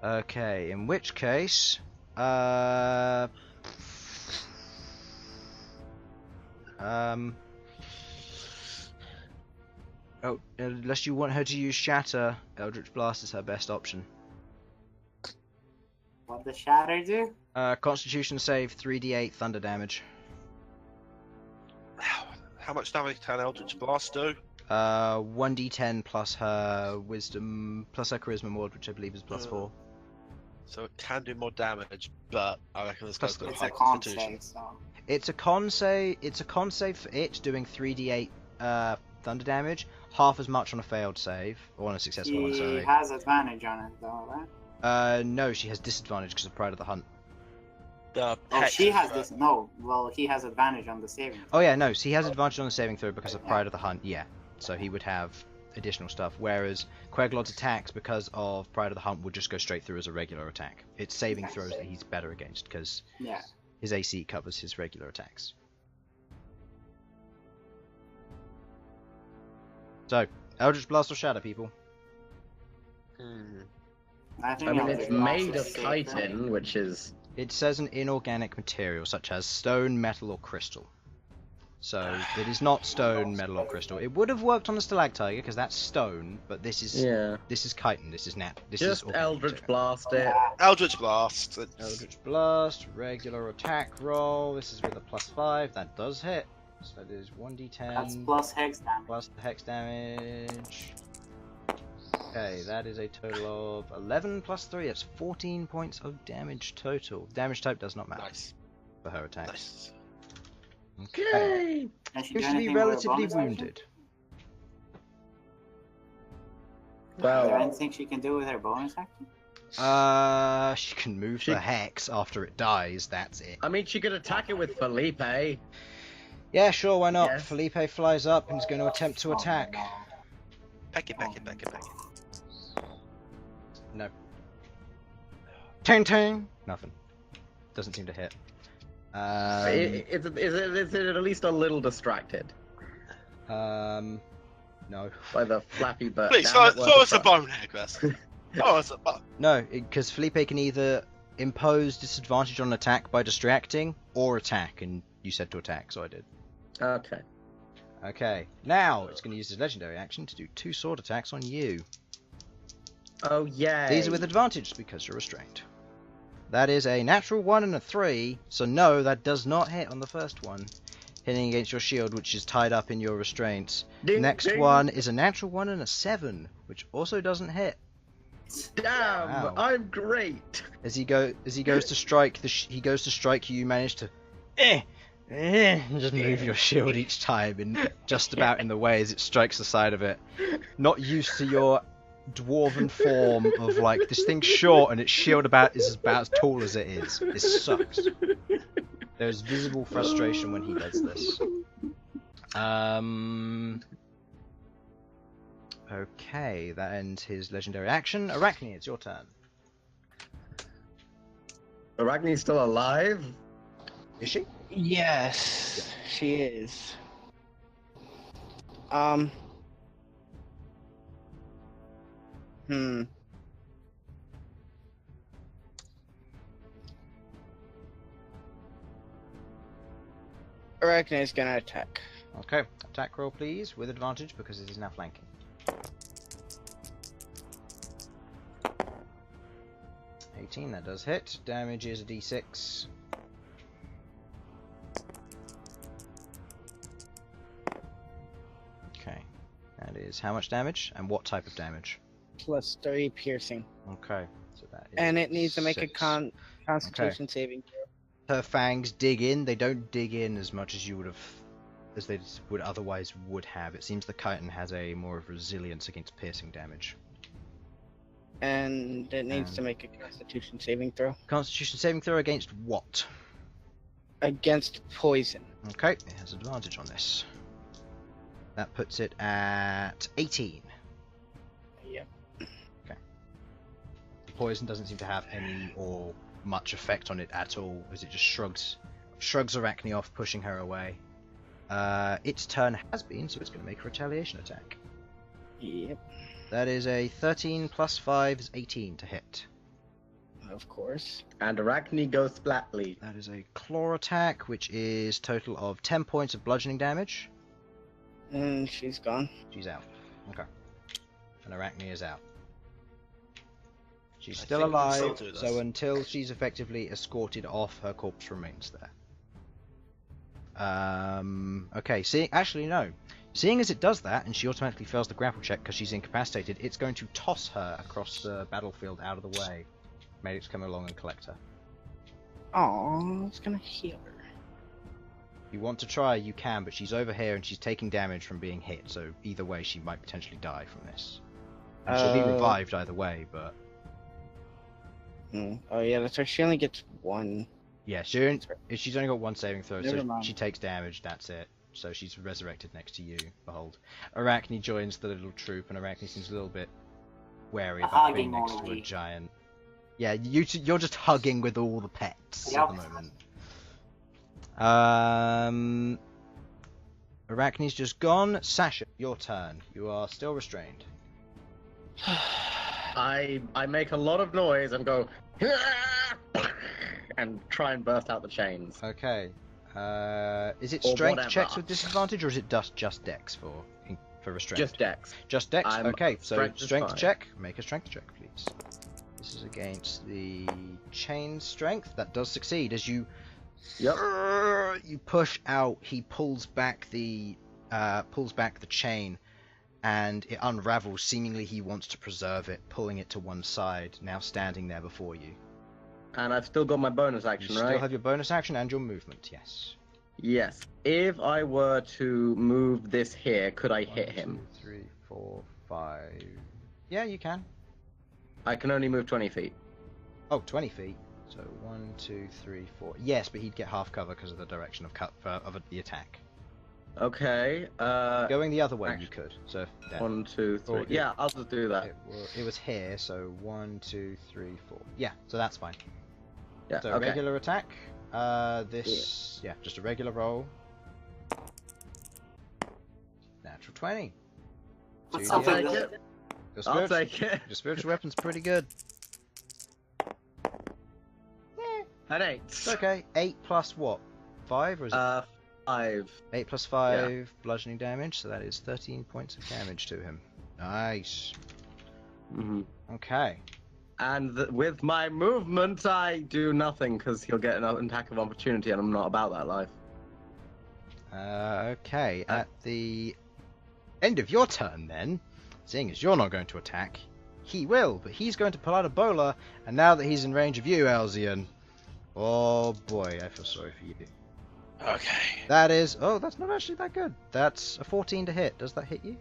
Okay, in which case, oh, unless you want her to use Shatter, Eldritch Blast is her best option.
What does Shatter do?
Constitution save, 3d8 thunder damage.
How much damage can Eldritch Blast do?
1d10 plus her wisdom, plus her charisma mod, which I believe is +4.
So it can do more damage, but I reckon this guy's got a
It's
high
a con
constitution.
save, so.
It's a con save for it, doing 3d8 thunder damage, half as much on a failed save, or on a successful one,
He
sorry.
has advantage on it, though, right?
No, she has disadvantage because of Pride of the Hunt.
Oh, she has this. No, well, he has advantage on the saving.
Oh yeah, no, so he has advantage on the saving throw because of Pride of the Hunt, yeah. So he would have additional stuff, whereas Queglod's attacks, because of Pride of the Hunt, would just go straight through as a regular attack. It's saving throws that he's better against, because
Yeah.
his AC covers his regular attacks. So, Eldritch Blast or Shatter, people?
I think
I mean,
Eldritch
it's
Blast
made
is
of
safer.
chitin, which is
It says an inorganic material, such as stone, metal, or crystal. So, it is not stone, metal, or crystal. It would have worked on the Stalactiger, because that's stone, but this is chitin, this is nat. This
just
is organic
Eldritch
material.
Blast it.
Eldritch Blast.
Eldritch Blast, regular attack roll. This is with a +5. That does hit. So that is 1d10
That's plus hex damage.
plus the hex damage. Okay, that is a total of 11 plus 3. That's 14 points of damage total. Damage type does not matter
Nice.
for her attacks.
Nice.
Okay.
Yay!
Can she
Seems
do
to be
anything with her
relatively
bonus action?
wounded.
Is there
Well,
anything she can do with her bonus action?
She can move
She-
the hex after it dies. That's it.
I mean, she could attack it with Felipe.
Yeah, sure. Why not?
Yes.
Felipe flies up and is going to attempt to
Oh,
attack.
no.
Peck it, peck it, peck it, peck it.
No. Ting ting. Nothing. Doesn't seem to hit.
Is it at least a little distracted
No.
by the flappy bird?
Please, throw us a bone here, Chris. Throw us a bone.
No, because Felipe can either impose disadvantage on attack by distracting, or attack, and you said to attack, so I did.
Okay.
Okay, now it's going to use his legendary action to do 2 sword attacks on you.
Oh yay!
These are with advantage because you're restrained. That is a natural 1 and a 3, so no, that does not hit on the first one. hitting against your shield, which is tied up in your restraints.
Ding,
Next
ding.
one is a natural 1 and a 7, which also doesn't hit.
Damn,
Wow.
I'm great.
As he goes to strike, he goes to strike you. You manage to just move your shield each time, in just about in the way as it strikes the side of it. Not used to your dwarven form of like this thing's short and its shield is about as tall as it is. This sucks. There's visible frustration when he does this. Okay, that ends his legendary action. Arachne, it's your turn.
Arachne's still alive?
Is she?
Yes, she is. Arachne is gonna attack.
Okay, attack roll please, with advantage because it is now flanking. 18, that does hit. Damage is a d6. Okay, that is how much damage and what type of damage?
Plus 3 piercing.
Okay, so that is.
And it needs to make a
6.
Constitution saving throw.
Her fangs dig in. They don't dig in as much as you would have, as they would otherwise would have. It seems the chitin has a more of resilience against piercing damage.
And it needs to make a Constitution saving throw.
Constitution saving throw against what?
Against poison.
Okay, it has advantage on this. That puts it at 18.
Yep.
Okay. The poison doesn't seem to have any or much effect on it at all, as it just shrugs Arachne off, pushing her away. Its turn has been, so it's going to make a retaliation attack.
Yep.
That is a 13 plus 5 is 18 to hit.
Of course.
And Arachne goes splatly.
That is a claw attack, which is total of 10 points of bludgeoning damage.
And she's gone.
She's out. Okay. And Arachne is out. She's still alive, so until she's effectively escorted off, her corpse remains there. Okay, actually no. Seeing as it does that, and she automatically fails the grapple check because she's incapacitated, it's going to toss her across the battlefield out of the way. Medics come along and collect her.
Oh, it's gonna heal her.
If you want to try, you can, but she's over here and she's taking damage from being hit, so either way she might potentially die from this. And she'll be revived either way, but...
Oh yeah, that's right. She only gets 1.
Yeah, she's only got 1 saving throw, so she takes damage, that's it. So she's resurrected next to you, Bhold. Arachne joins the little troop, and Arachne seems a little bit wary about being next to a giant. Yeah, you're just hugging with all the pets at the moment. Arachne's just gone. Sasha, your turn. You are still restrained.
I make a lot of noise and go and try and burst out the chains.
Okay. Is it
Or
strength
whatever.
checks with disadvantage, or is it just dex for restraint?
Just dex.
Just dex?
I'm
Okay, so
strength is
strength
fine.
check. Make a strength check, please. This is against the chain strength. That does succeed. As you you push out, he pulls back the chain, and it unravels. Seemingly he wants to preserve it, pulling it to one side, now standing there before you.
And I've still got my bonus action,
You
right?
still have your bonus action and your movement, yes.
Yes. If I were to move this here, could I hit
1,
him?
2, 3, 4, 5. Yeah, you can.
I can only move 20 feet.
Oh, 20 feet. So 1, 2, 3, 4. Yes, but he'd get half cover because of the direction of the attack.
Okay.
Going the other way, you could. So
1, 2, 3.
Or
Yeah, I'll just do that.
It was here, so 1, 2, 3, 4. Yeah, so that's fine.
Yeah.
So
Okay.
regular attack. Just a regular roll. Natural 20.
What's
2d8.
up with
Take
that?
it.
Your
I'll
spiritual,
take it.
your spiritual weapon's pretty good.
An 8.
It's okay. 8 plus what? 5 or is it?
5.
8 plus 5 bludgeoning damage, so that is 13 points of damage to him. Nice.
Mm-hmm.
Okay.
And with my movement, I do nothing because he'll get an attack of opportunity, and I'm not about that life.
Okay, at the end of your turn then, seeing as you're not going to attack, he will, but he's going to pull out a bowler, and now that he's in range of you, Elsyan, oh boy, I feel sorry for you.
Okay.
That is, oh, that's not actually that good. That's a 14 to hit. Does that hit you?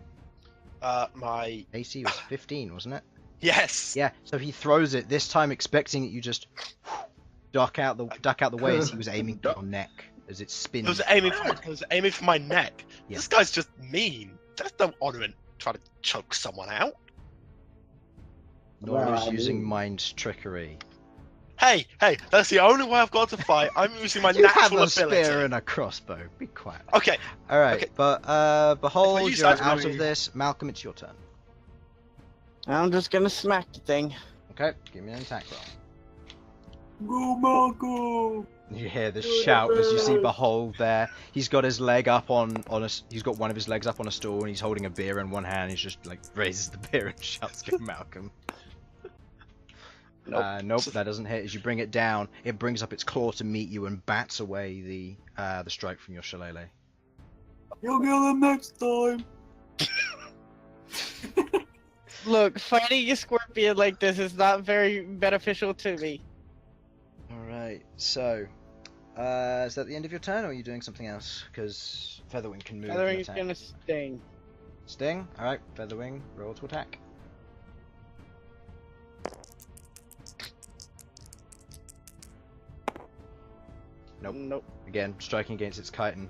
My
AC was 15, wasn't it?
yes.
Yeah, so he throws it, this time expecting that you just duck out the way as he was aiming for your neck, as it spins.
I was aiming for my neck.
Yeah.
This guy's just mean. There's no honor in trying to choke someone out.
Nor
Well,
is
I
using
mean-
mind trickery.
Hey, that's the only way I've got to fight. I'm using my
You have
natural
a
ability.
spear and a crossbow. Be quiet.
Okay,
Alright,
Okay.
but Behold,
use
you're
that
out
to-
of this. Malcom, it's your turn.
I'm just gonna smack the thing.
Okay, give me an attack roll.
Go, Malcom!
You hear the shout as you see Behold there. He's got his leg up on he's got one of his legs up on a stool and he's holding a beer in one hand. He's just like raises the beer and shouts, "Go, Malcom!" Nope, that doesn't hit. As you bring it down, it brings up its claw to meet you and bats away the strike from your shillelagh.
You'll get them next time!
Look, fighting a scorpion like this is not very beneficial to me.
Alright, so is that the end of your turn or are you doing something else? Because Featherwing can move. and
Featherwing's
attack.
gonna sting.
Sting? Alright, Featherwing, roll to attack. Nope.
Nope.
Again, striking against its chitin,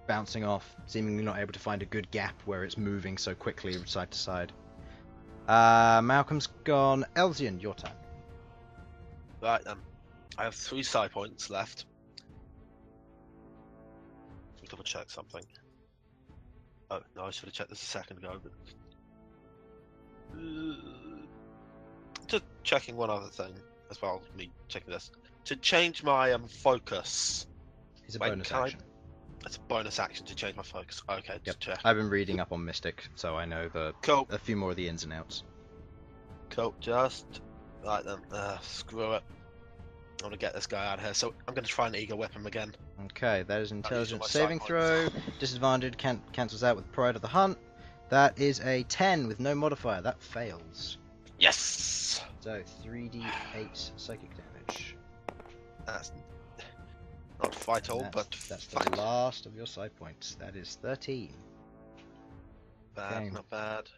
bouncing off, seemingly not able to find a good gap where it's moving so quickly side to side. Malcolm's gone. Elsyan, your turn.
right then. I have 3 side points left. Let me double check something. Oh no, I should have checked this a second ago. But... just checking one other thing as well. Me checking this to change my focus.
It's a
Wait,
bonus
can I-
action.
It's a bonus action to change my focus. Okay,
Yep.
just check.
I've been reading up on Mystic, so I know
Cool,
a few more of the ins and outs.
cool. Just right then. Screw it. I want to get this guy out of here, so I'm going to try and eagle whip him again.
Okay, that is an
I'll use all
intelligence
my
saving
side
throw.
points.
Disadvantage cancels out with Pride of the Hunt. That is a 10 with no modifier. That fails.
Yes.
So 3d8 psychic damage.
That's not vital, but
That's
fuck.
the last of your side points. That is 13.
Bad,
Okay.
not bad.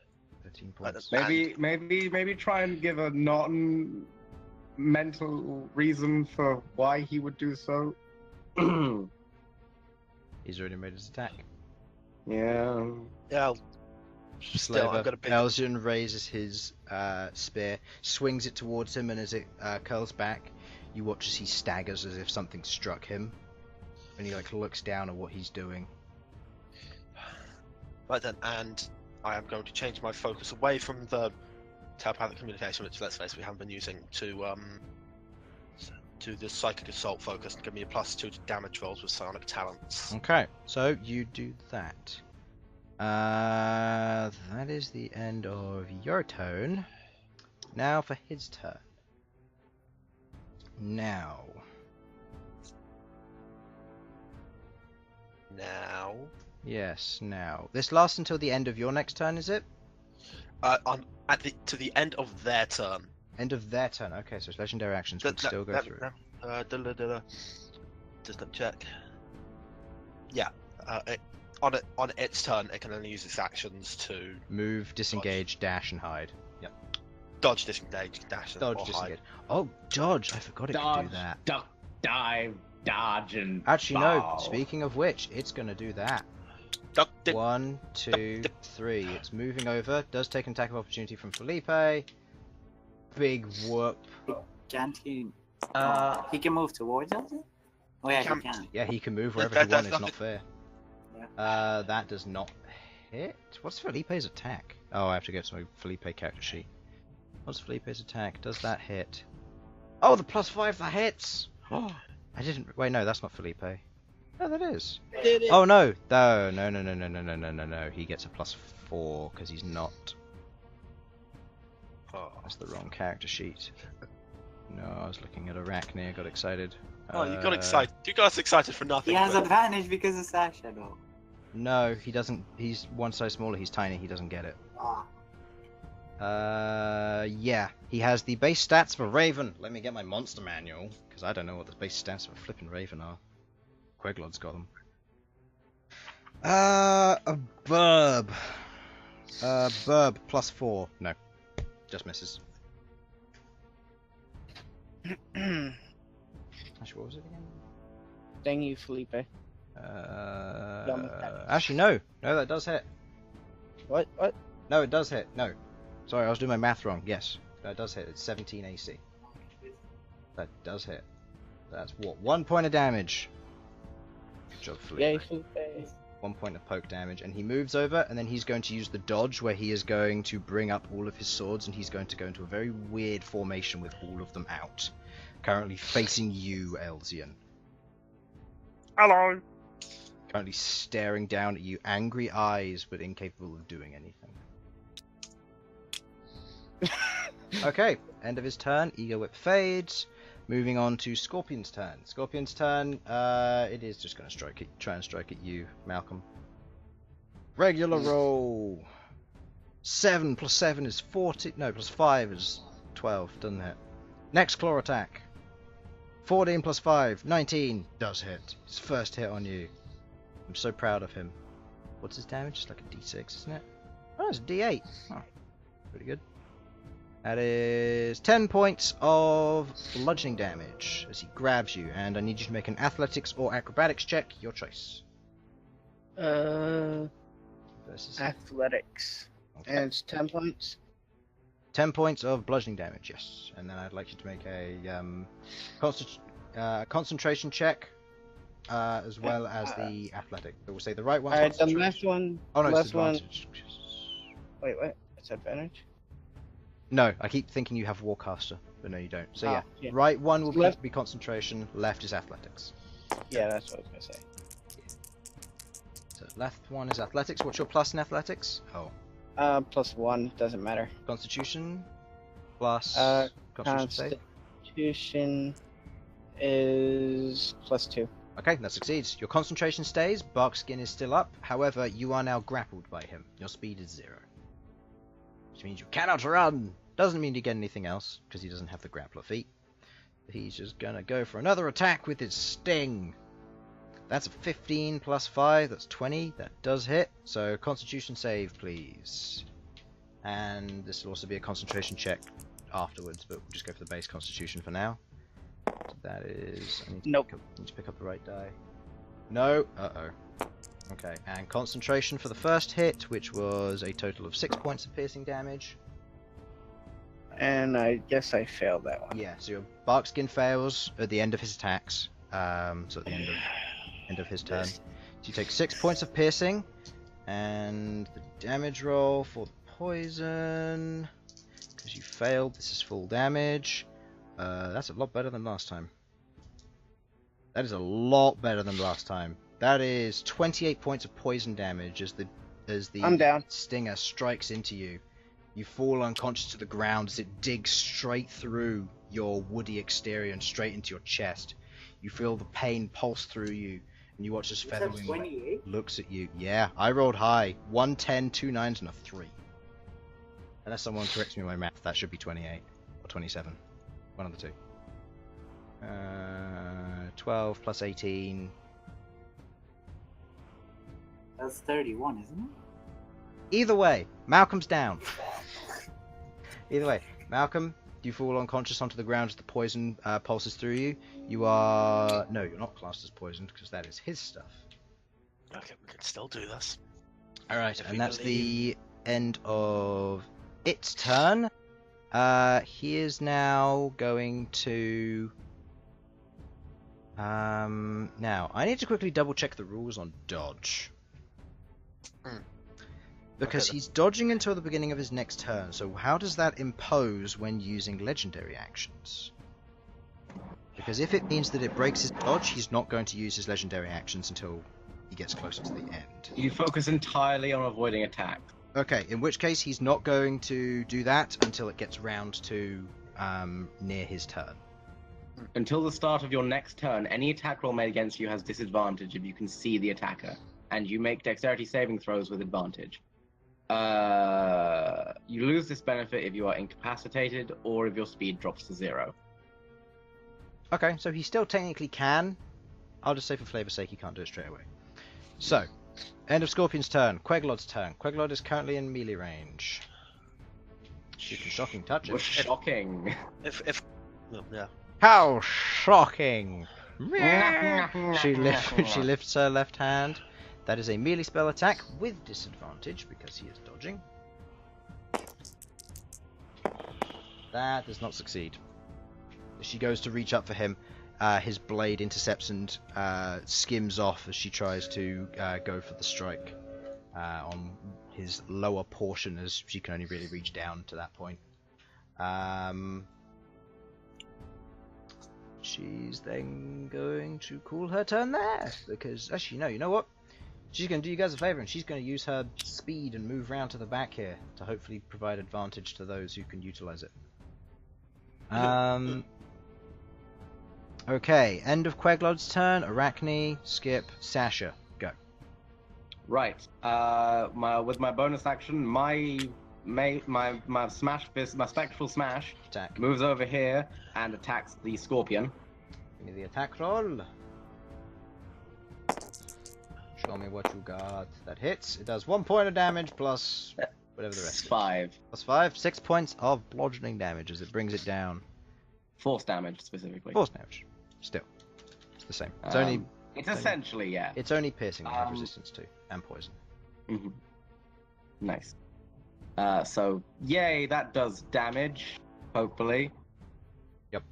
13
Right,
points.
Maybe try and give a non-mental reason for why he would do so.
He's already made his attack.
Yeah.
Yeah. Still, I'm gonna pick.
Elsyan raises his spear, swings it towards him, and as it curls back, you watch as he staggers as if something struck him. And he looks down at what he's doing.
Right then, and I am going to change my focus away from the telepathic communication, which let's face it, we haven't been using, to the psychic assault focus and give me a +2 to damage rolls with psionic talents.
Okay, so you do that. That is the end of your turn. Now for his turn. Now.
Now,
Yes, now. This lasts until the end of your next turn, is it?
to the end of their turn.
End of their turn. Okay, so legendary actions would still go through.
Just double check. Yeah. On its turn, it can only use its actions to
Move, disengage, dash, and hide. Yep.
dodge, disengage, dash,
Dodge,
or
disengage.
hide.
Oh, dodge! I forgot it could
Dodge,
do that.
duck, dive, dodge, and
Actually,
bow.
no. Speaking of which, it's gonna do that.
Duck,
1, 2, 3. It's moving over. Does take an attack of opportunity from Felipe. Big whoop.
Can't he? He can move towards us? Oh yeah, he
Can't-
can.
Yeah, he can move wherever
That
he wants.
does
It's not fair. That does not hit. What's Felipe's attack? Oh, I have to get to my Felipe character sheet. What's Felipe's attack? Does that hit? Oh, the +5 that hits. Oh, I didn't. Wait, no, that's not Felipe. No, that is.
Did it?
Oh no, no. He gets a +4 because he's not.
Oh,
That's the wrong character sheet. No, I was looking at Arachne. I got excited.
Oh, you got excited. You got us excited for nothing.
He has
but-
advantage because of Sasha, though.
No, he doesn't. He's one size smaller. He's tiny. He doesn't get it. Yeah. He has the base stats for Raven. Let me get my monster manual, because I don't know what the base stats for flipping Raven are. Queglod's got them. A burb. Burb +4. No. Just misses. Actually, what was it again?
Dang you, Felipe.
Actually, no. No, that does hit.
What?
No, it does hit. No. Sorry, I was doing my math wrong. Yes, that does hit. It's 17 AC. That does hit. That's what? 1 point of damage. Good job, Felipe.
Yay, Felipe.
1 point of poke damage, and he moves over, and then he's going to use the dodge, where he is going to bring up all of his swords, and he's going to go into a very weird formation with all of them out. Currently facing you, Elsyan.
Hello.
Currently staring down at you, angry eyes, but incapable of doing anything. Okay, end of his turn. Ego Whip fades. Moving on to Scorpion's turn. Scorpion's turn, it is just going to try and strike at you, Malcom. Regular roll. 7 plus 7 is 40. No, plus 5 is 12. Doesn't hit. Next claw attack. 14 plus 5, 19. Does hit. His first hit on you. I'm so proud of him. What's his damage? It's like a d6, isn't it? Oh, it's a d8. Oh, pretty good. That is 10 points of bludgeoning damage as he grabs you, and I need you to make an athletics or acrobatics check, your choice. Versus...
Athletics.
Okay.
And it's 10 points?
10 points of bludgeoning damage, yes. And then I'd like you to make a concentration check, as well as the athletic. But we'll say the right one.
Alright, the left one.
Oh no, it's
left one.
advantage.
Wait, what? It's advantage?
No, I keep thinking you have Warcaster, but no, you don't. So
Ah,
yeah,
yeah.
right one will
Left-
be concentration, left is athletics.
Yeah, that's what I was gonna say.
So left one is athletics. What's your plus in athletics? Oh,
+1, doesn't matter.
Constitution plus Constitution save.
Constitution is +2.
Okay, that succeeds. Your concentration stays. Barkskin is still up. However, you are now grappled by him. Your speed is 0. Which means you cannot run. Doesn't mean you get anything else, because he doesn't have the grappler feat. He's just gonna go for another attack with his sting. That's a 15 plus 5, that's 20. That does hit. So constitution save, please. And this will also be a concentration check afterwards, but we'll just go for the base constitution for now. So that is... I need to
Nope.
need to pick up the right die. No. Uh-oh. Okay, and concentration for the first hit, which was a total of 6 points of piercing damage.
And I guess I failed that one.
Yeah, so your Barkskin fails at the end of his attacks. So at the end of his turn. So you take 6 points of piercing, and the damage roll for the poison, because you failed, this is full damage. That's a lot better than last time. That is a lot better than last time. That is 28 points of poison damage as the
I'm down.
stinger strikes into you. You fall unconscious to the ground as it digs straight through your woody exterior and straight into your chest. You feel the pain pulse through you, and you watch as Featherwing
28?
looks at you. Yeah, I rolled high. 1 10, 2 9s, and a 3. Unless someone corrects me on my math, that should be 28 or 27. One of the two. 12 plus 18.
That's 31, isn't it?
Either way, Malcolm's down. Either way, Malcolm, you fall unconscious onto the ground as the poison pulses through you. You are... No, you're not classed as poisoned, because that is his stuff.
Okay, we can still do this.
Alright,
If
and
we
that's
believe.
the end of its turn. He is now going to... now, I need to quickly double check the rules on dodge. Because
Okay,
he's dodging until the beginning of his next turn, so how does that impose when using legendary actions? Because if it means that it breaks his dodge, he's not going to use his legendary actions until he gets closer to the end.
You focus entirely on avoiding attack.
Okay, in which case he's not going to do that until it gets round to near his turn.
Until the start of your next turn, any attack roll made against you has disadvantage if you can see the attacker, and you make dexterity saving throws with advantage. You lose this benefit if you are incapacitated or if your speed drops to 0.
Okay, so he still technically can. I'll just say for flavor's sake he can't do it straight away. So, end of Scorpion's turn. Queglod's turn. Queglod is currently in melee range. You can shocking touch him.
Shocking.
Yeah.
How shocking! she lifts her left hand. That is a melee spell attack with disadvantage because he is dodging. That does not succeed. She goes to reach up for him. His blade intercepts and skims off as she tries to go for the strike on his lower portion, as she can only really reach down to that point. She's then going to call her turn there, because actually no, you know what? She's going to do you guys a favour, and she's going to use her speed and move round to the back here to hopefully provide advantage to those who can utilise it. Okay, end of Queglod's turn. Arachne, Skip, Sasha, go.
Right. With my bonus action, my Smashfist, my spectral smash,
Attack.
moves over here and attacks the scorpion.
Give me the attack roll. Show me what you got. That hits. It does 1 point of damage plus whatever the rest is.
5.
Plus 5, 6 points of bludgeoning damage as it brings it down.
Force damage specifically.
Force damage. Still, it's the same. It's only.
It's essentially, yeah.
It's only piercing. It has resistance to, and poison.
Mm-hmm. Nice. So yay, that does damage. Hopefully.
Yep.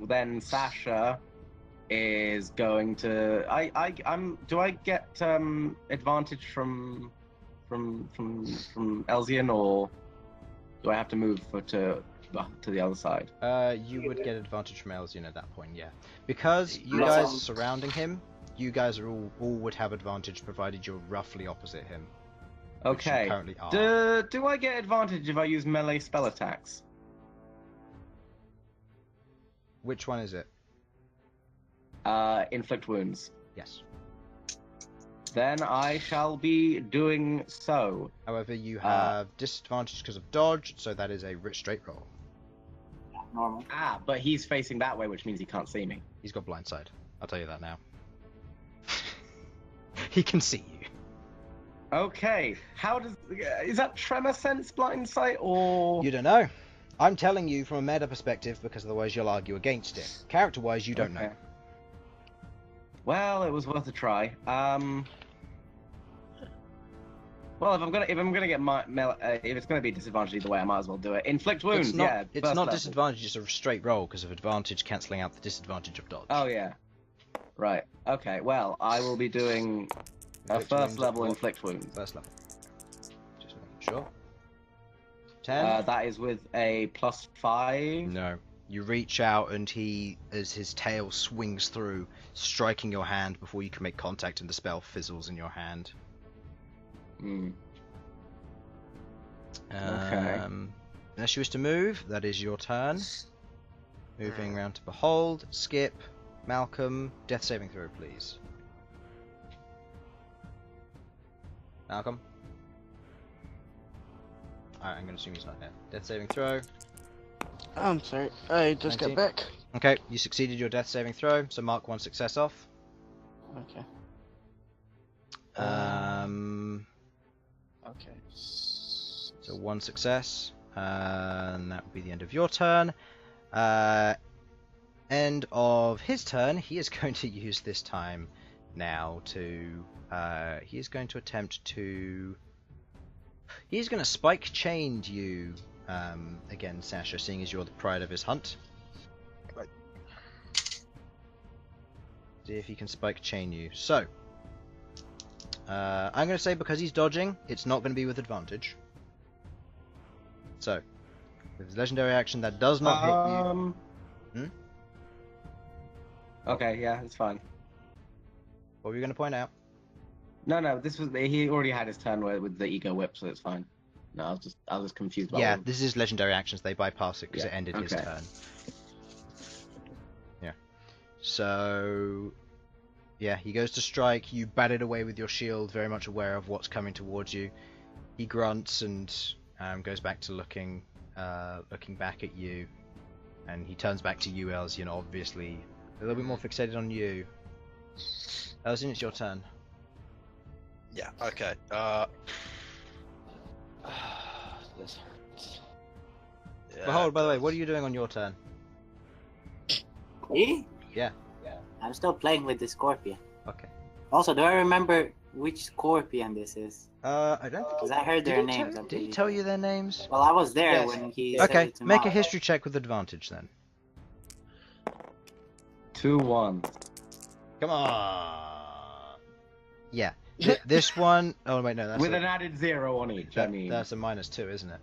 Then Sasha is going to. Do I get advantage from Elsyan, or do I have to move to the other side?
You would get advantage from Elsyan at that point, yeah. Because you guys are surrounding him, you guys are all would have advantage provided you're roughly opposite him.
Okay.
You currently are.
Do I get advantage if I use melee spell attacks?
Which one is it?
Inflict wounds.
Yes.
Then I shall be doing so.
However, you have disadvantage because of dodge, so that is a straight roll.
Normal.
But he's facing that way, which means he can't see me.
He's got blindside. I'll tell you that now. He can see you.
Okay. Is that tremor sense blind sight, or
You don't know. I'm telling you from a meta perspective because otherwise you'll argue against it. Character-wise, you don't know.
Well, it was worth a try. Well, if I'm gonna get if it's gonna be disadvantage either way, I might as well do it. Inflict wounds.
It's not,
yeah.
It's not disadvantage. It's a straight roll because of advantage cancelling out the disadvantage of dodge.
Oh yeah. Right. Okay. Well, I will be doing a first level inflict wounds.
First level. Just making sure. 10.
That is with a +5.
No. You reach out and as his tail swings through, striking your hand before you can make contact, and the spell fizzles in your hand.
Okay.
Unless you wish to move, that is your turn. Moving around to Bhold, Skip, Malcom, death saving throw, please. Malcom? Alright, I'm going to assume he's not here. Death saving throw.
I'm sorry, I just
19.
got back.
Okay, you succeeded your death saving throw, so mark 1 success off.
Okay. Okay.
So 1 success, and that will be the end of your turn. End of his turn, he is going to use this time now to... he is going to attempt to... He's going to spike chain you again, Sasha, seeing as you're the pride of his hunt.
Right.
See if he can spike chain you. So, I'm going to say because he's dodging, it's not going to be with advantage. So, with his legendary action, that does not hit you.
Okay, yeah, it's fine.
What were you going to point out?
No, he already had his turn with the ego whip, so it's fine. No, I was just confused about
Yeah, this is legendary actions. They bypass it because
Yeah,
it ended his
okay.
turn. So, yeah, he goes to strike. You bat it away with your shield, very much aware of what's coming towards you. He grunts and goes back to looking back at you, and he turns back to you, Elsyan, obviously a little bit more fixated on you. Elsyan, it's your turn.
Yeah. Okay.
This hurts.
Yeah,
Behold, by the way, what are you doing on your turn?
Me?
Yeah.
I'm still playing with the scorpion.
Okay.
Also, do I remember which scorpion this is?
I don't think.
Because I heard their names.
Did he tell you their names?
Well, I was there
Yes.
when he said
Okay,
it to
make a
Malcom.
history check with advantage then.
2-1.
Come on. Yeah. This one. Oh wait, no, that's
With an added 0 on each, I mean.
that's a -2, isn't it?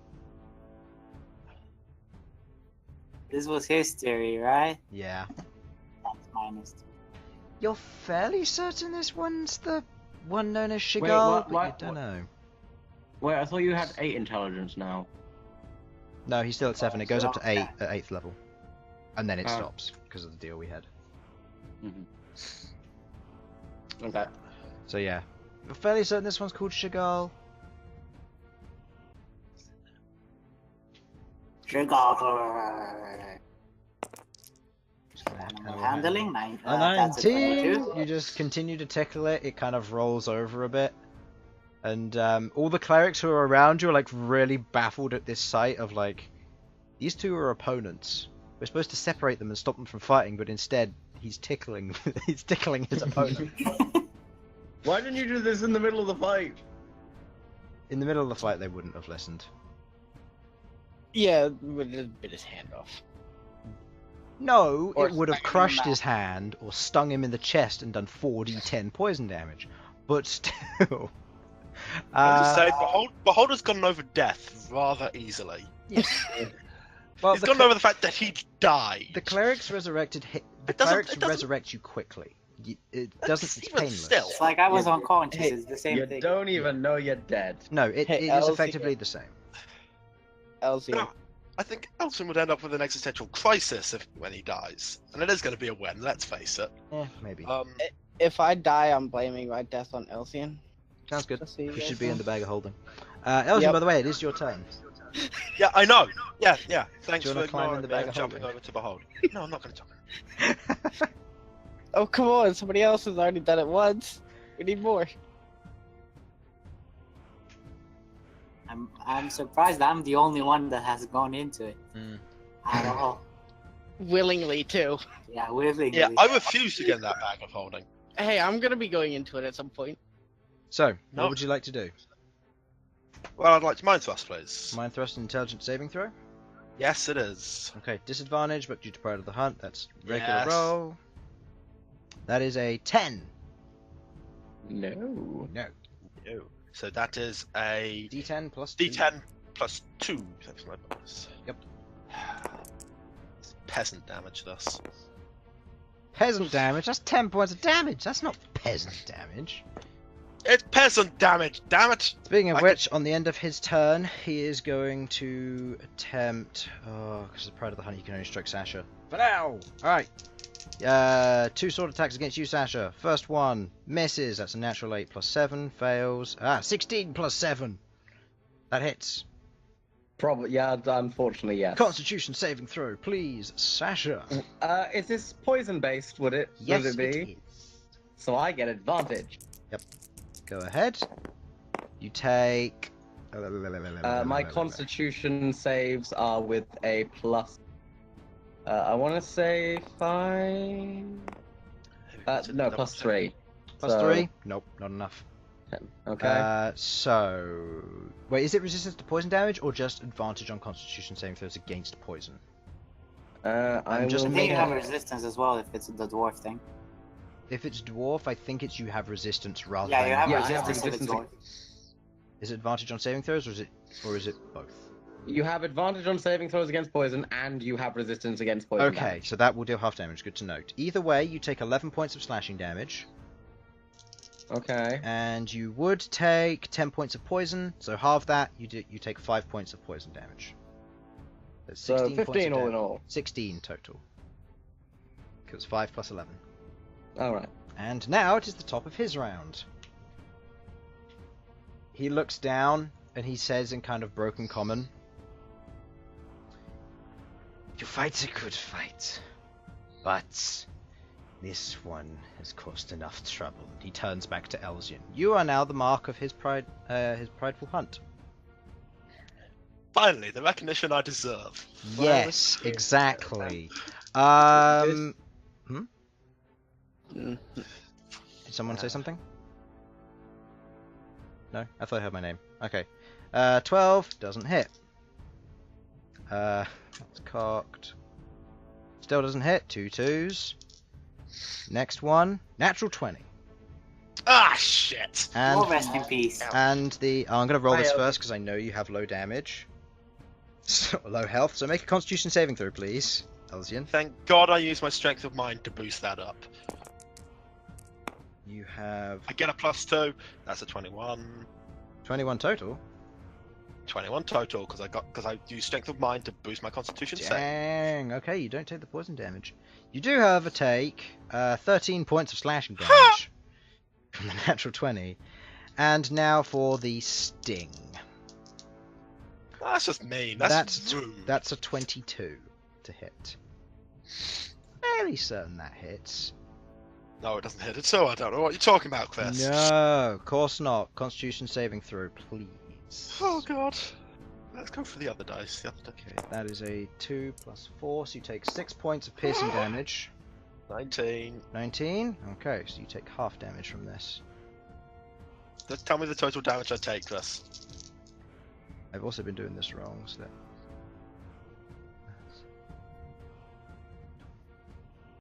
This was history, right?
Yeah.
That's -2.
You're fairly certain this one's the one known as Shigal,
what-
but
what-
you don't know.
Wait, I thought you had 8 intelligence now.
No, he's still at 7. It goes up to 8
Okay.
at 8th level, and then it
Oh.
stops because of the deal we had.
Okay.
So yeah, you're fairly certain this one's called Shigal. Just gonna have kind of a
Handling?
A
That's a
19!
22.
You just continue to tickle it, it kind of rolls over a bit. And all the clerics who are around you are like really baffled at this sight of like, these two are opponents. We're supposed to separate them and stop them from fighting, but instead he's tickling he's tickling his opponent.
Why didn't you do this in the middle of the fight?
In the middle of the fight they wouldn't have listened.
Yeah, would have bit his hand off.
No,
Or
it would have
smack him in the
crushed
mouth.
his hand or stung him in the chest and done 4d10 poison damage. But still.
I have to say, Bhold has gone over death rather easily.
Well,
He's gone over the fact that he died.
the clerics resurrected. The
It doesn't-
clerics
it doesn't-
resurrect you quickly. It doesn't. It's
Even
painless.
still.
It's like I was
Yeah.
unconscious.
Hey,
It's the same
you
thing.
don't even know you're dead.
No, it
Hey,
is
Elsyan.
effectively the same.
Elsyan.
No, I think Elsyan would end up with an existential crisis when he dies, and it is going to be a win. Let's face it.
Maybe.
If I die, I'm blaming my death on Elsyan.
Sounds good.
Just so you
You
guys
should be in
know.
the bag of holding. Elsyan,
Yep.
by the way, it is your turn.
Yeah, I know. Yeah. Thanks
Do you
for
wanna climb in
ignoring
the
me
bag
and
of
jumping
holding?
over to Behold. No, I'm not going to jump.
Oh, come on. Somebody else has already done it once. We need more.
I'm surprised I'm the only one that has gone into it.
Mm.
At all.
Willingly, too.
Yeah, willingly.
Yeah, I refuse to get in that bag of holding.
Hey, I'm going to be going into it at some point.
So,
No.
what would you like to do?
Well, I'd like to mind thrust, please.
Mind thrust and intelligence saving throw?
Yes, it is.
Okay, disadvantage, but due to pride of the hunt, that's regular
Yes.
roll. That is a 10.
No.
No.
Ew. So that is a
D10 plus 2.
D10 plus 2. That's my bonus.
Yep.
It's peasant damage, thus.
Peasant damage? That's 10 points of damage. That's not peasant damage.
It's peasant damage, damn it!
Speaking of
I
which, on the end of his turn, he is going to attempt. Oh, because of the pride of the hunt, he can only strike Sasha. For now! Alright. 2 sword attacks against you, Sasha. First one misses. That's a natural 8 plus 7. Fails. 16 plus 7. That hits.
Probably, yeah, unfortunately, yes.
Constitution saving throw, please, Sasha.
Is this poison based, would it?
Yes,
Would it be?
it is.
So I get advantage.
Go ahead. You take.
My constitution saves are with a plus. I want to say 5. No, plus 3.
Plus
So,
3? Nope, not enough.
10. Okay.
So. Wait, is it resistance to poison damage or just advantage on constitution saving throws against poison?
I'm
just
I
will
think you
making-
have resistance as well if it's the dwarf thing.
If it's dwarf, I think it's you have resistance rather
Yeah,
than.
you have
Yeah, I have
resistance if it's dwarf.
Is it advantage on saving throws or is it both?
You have advantage on saving throws against poison, and you have resistance against poison.
Okay,
damage.
so that will deal half damage. Good to note. Either way, you take 11 points of slashing damage,
Okay.
and you would take 10 points of poison. So half that, you take 5 points of poison damage. That's
So
16 points
15
of
all in
damage.
all.
16 total. It was 5 plus 11.
Alright.
And now it is the top of his round. He looks down and he says in kind of broken common, "Your fight's a good fight, but this one has caused enough trouble." He turns back to Elsyan. You are now the mark of his prideful hunt.
Finally, the recognition I deserve.
Yes, exactly.
Mm.
Did someone say something? No? I thought I heard my name. Okay. 12 doesn't hit. It's cocked. Still doesn't hit. 2 2s. Next one. Natural 20.
Ah, shit!
And,
Well, rest in peace.
and the... Oh, I'm going to roll this
Hi,
first because I know you have low damage. So, low health. So make a constitution saving throw, please, Elsyan.
Thank God I used my strength of mind to boost that up.
You have
I get a +2. That's a 21.
21 total.
21 total because I used strength of mind to boost my constitution save.
Dang. Okay, you don't take the poison damage. You do, however, take 13 points of slashing damage from the natural 20. And now for the sting.
That's just mean. That's rude.
That's a 22 to hit. Fairly certain that hits.
No, it doesn't hit it, so I don't know what you're talking about, Chris.
No, of course not. Constitution saving throw, please.
Oh God. Let's go for the other dice. The other dice.
Okay, that is a 2 plus 4, so you take 6 points of piercing damage.
19.
19? Okay, so you take half damage from this.
Just tell me the total damage I take, Chris.
I've also been doing this wrong, so that...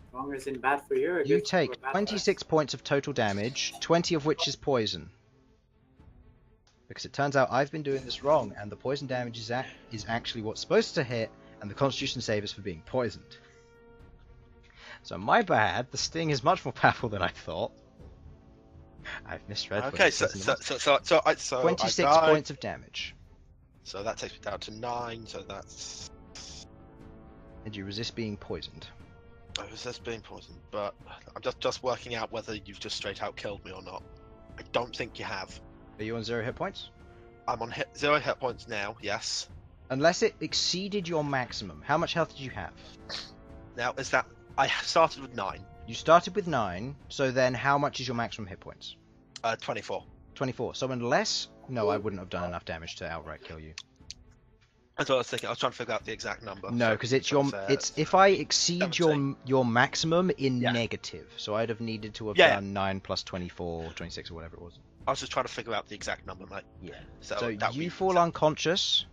As long as it's bad for you. or
You
good
take
for bad
26 points of total damage, 20 of which is poison. Because it turns out I've been doing this wrong, and the poison damage is actually what's supposed to hit, and the constitution save is for being poisoned. So my bad, the sting is much more powerful than I thought. I've misread.
Okay, so
26
I die.
points of damage.
So that takes me down to 9. So that's.
And you resist being poisoned.
I resist being poisoned, but I'm just working out whether you've just straight out killed me or not. I don't think you have.
Are you on 0 hit points?
I'm on 0 hit points now. Yes.
Unless it exceeded your maximum. How much health did you have?
Now is that I started with 9.
You started with 9, so then how much is your maximum hit points?
24.
24. So unless... No, I wouldn't have done enough damage to outright kill you.
That's what I was thinking. I was trying to figure out the exact number.
No,
so
because it's your... It's if I exceed your maximum in negative. So I'd have needed to have done 9 plus 24, 26 or whatever it was.
I was just trying to figure out the exact number, mate.
Yeah.
So
So you fall unconscious.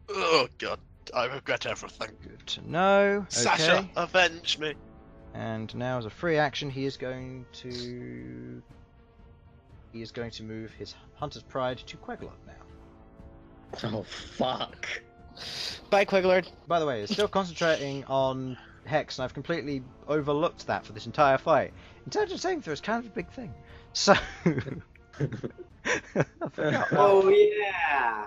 Oh God, I regret everything.
Good to know. Okay.
Sasha, avenge me.
And now as a free action, he is going to move his Hunter's Pride to Queglod now.
Oh, fuck.
Bye, Queglod.
By the way, it's still concentrating on Hex, and I've completely overlooked that for this entire fight. Intelligence saving throw is kind of a big thing. So... I forgot.
Oh yeah.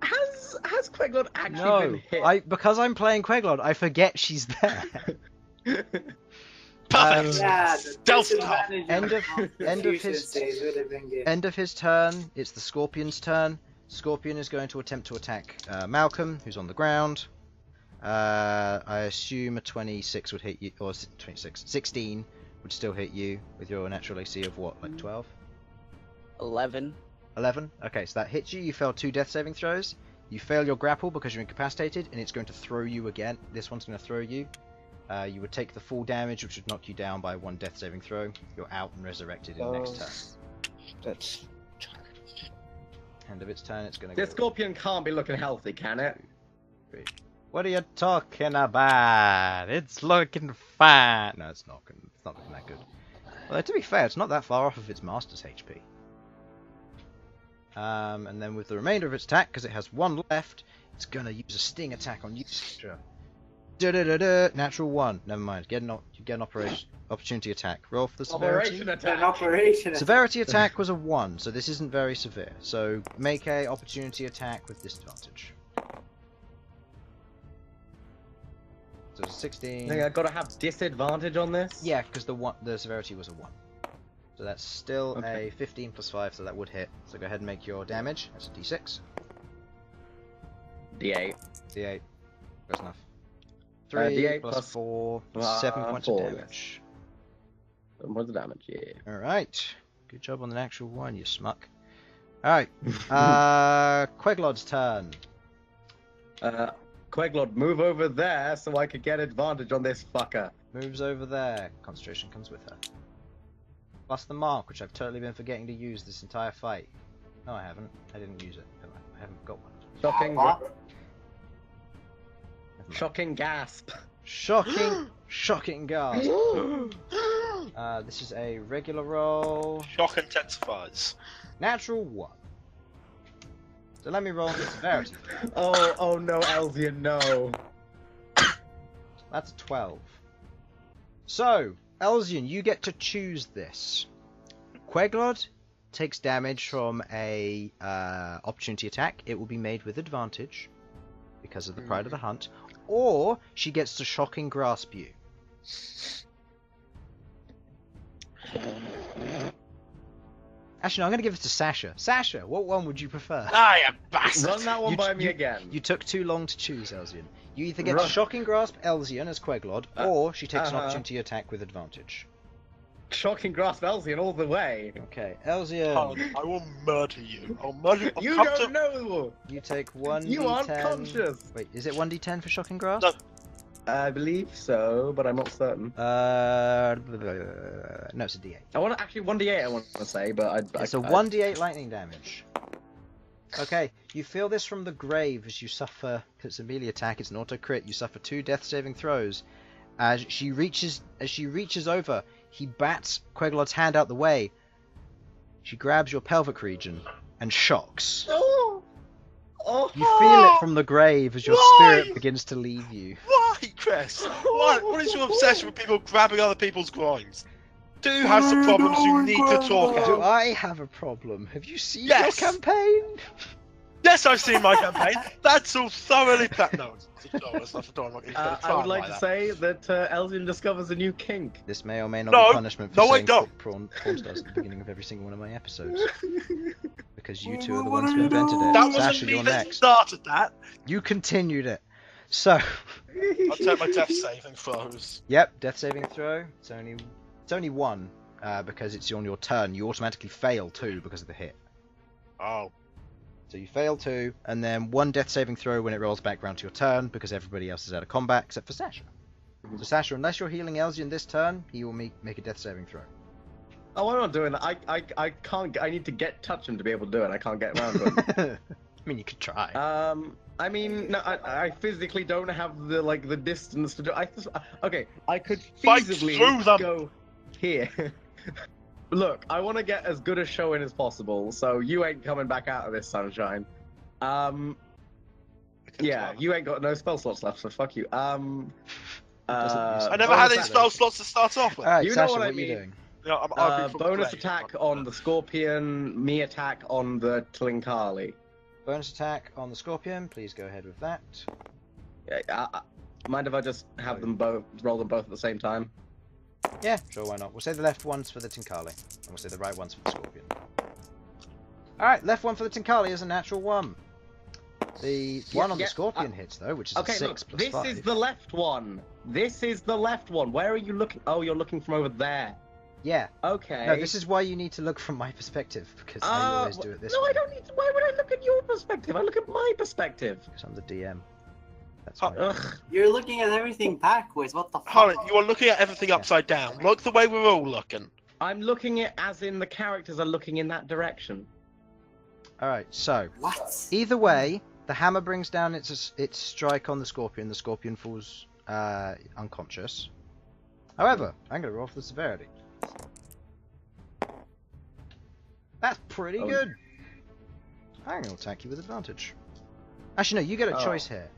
Has Queglod actually been hit?
Because I'm playing Queglod, I forget she's there.
Perfect.
Yeah.
Stealth
End of his end of his turn. It's the Scorpion's turn. Scorpion is going to attempt to attack Malcom, who's on the ground. I assume a 26 would hit you, or 16 would still hit you with your natural AC of what, like 12?
11.
11? Okay, so that hits you. You fail 2 death saving throws. You fail your grapple because you're incapacitated, and it's going to throw you again. This one's going to throw you. You would take the full damage, which would knock you down by 1 death saving throw. You're out and resurrected in the next turn.
That's...
End of its turn, it's going to
This Scorpion can't be looking healthy, can it?
What are you talking about? It's looking fine. No, it's not looking that good. Although, to be fair, it's not that far off of its master's HP. And then with the remainder of its attack, because it has 1 left, it's going to use a sting attack on you, Sasha. Natural 1. Never mind. You get an opportunity attack. Roll for the severity. Severity attack was a 1, so this isn't very severe. So make a opportunity attack with disadvantage. So it's a 16.
I gotta have disadvantage on this?
Yeah, because the severity was a 1. So that's still
Okay.
a 15 plus 5, so that would hit. So go ahead and make your damage. That's a d6.
D8.
D8. Close enough. 3
D8
plus
plus
4, 7 points
4,
of
yes.
damage.
7 points of damage, yeah.
Alright. Good job on the natural 1, you smuck. Alright. Queglod's turn.
Queglod, move over there so I could get advantage on this fucker.
Moves over there. Concentration comes with her. Plus the mark, which I've totally been forgetting to use this entire fight. No, I haven't. I didn't use it. I haven't got one.
Shocking gasp.
Shocking gasp. This is a regular roll.
Shock intensifies.
Natural 1. So let me roll the severity.
Oh no, Elsyan, no.
That's a 12. So, Elsyan, you get to choose this. Queglod takes damage from a opportunity attack. It will be made with advantage because of the pride of the hunt, or she gets to shocking grasp you. Actually, no, I'm going to give it to Sasha. Sasha, what one would you prefer?
Ah, you bastard!
Run that one by me again.
You took too long to choose, Elsyan. You either get to shocking grasp Elsyan as Queglod, or she takes an opportunity attack with advantage.
Shocking grasp Elsyan all the way.
Okay, Elsyan.
Harlan, I will murder you. I'll murder you. I'll
You
come
don't
to...
know.
You take 1d10.
You aren't conscious.
Wait, is it 1d10 for shocking grasp?
No.
I believe so, but I'm not certain.
No, it's a d8.
I want to actually 1d8. I want to say, but
It's a 1d8 lightning damage. Okay, you feel this from the grave as you suffer. It's a melee attack. It's an auto crit. You suffer 2 death-saving throws. As she reaches over, he bats Queglod's hand out the way. She grabs your pelvic region and shocks.
Oh,
You feel it from the grave as your spirit begins to leave you.
Why, Chris? What is your obsession with people grabbing other people's groins? Do you have some problems you need to talk
Do
about?
I have a problem? Have you seen
Yes.
your campaign?
Yes, I've seen my campaign. That's all thoroughly no, it's not
I would like to say that Elsyan discovers a new kink.
This may or may not
No,
be punishment for
no, I
saying
don't.
prawn stars at the beginning of every single one of my episodes. Because you two are the ones who invented it.
That wasn't
Sasha,
me
you're
that
next.
started that.
You continued it. So,
I'll take my death saving throws.
yep, death saving throw. It's only 1 because it's on your turn. You automatically fail 2 because of the hit.
Oh.
So you fail 2, and then 1 death saving throw when it rolls back round to your turn because everybody else is out of combat except for Sasha. So Sasha, unless you're healing Elsyan this turn, he will make a death saving throw.
Oh, I'm not doing that. I can't. I need to touch him to be able to do it. I can't get around to him.
I mean, you could try.
I mean, no, I physically don't have the distance to do. Okay, I could
Fight
feasibly
through them.
go here. Look, I want to get as good a show in as possible, so you ain't coming back out of this, sunshine. Yeah, you ain't got no spell slots left, so fuck you.
I never had any spell slots to start off with.
Alright,
you know
Sasha,
what I
are you
mean.
doing?
Yeah, I'm arguing for
Bonus
play.
attack on the scorpion, me attack on the Tlinkali.
Bonus attack on the scorpion. Please go ahead with that.
Mind if I just have them both, roll them both at the same time?
Yeah, sure, why not? We'll say the left one's for the Tinkali, and we'll say the right one's for the scorpion. Alright, left one for the Tinkali is a natural 1. The one on the scorpion hits, though, which is a 6 plus
this
5.
is the left one. This is the left one. Where are you looking? Oh, you're looking from over there.
Yeah.
Okay.
No, this is why you need to look from my perspective, because I always do it this way.
No, I don't need to. Why would I look at your perspective? I look at my perspective.
Because I'm the DM. That's
Oh,
why.
Ugh.
You're looking at everything backwards. What the fuck?
Harlan, you are looking at everything upside down. Look the way we're all looking.
I'm looking at as in the characters are looking in that direction.
Alright, so,
What?
either way, the hammer brings down its strike on the scorpion falls unconscious. However, I'm going to roll for the severity. That's pretty good. I'm going to attack you with advantage. Actually, no, you get a choice here.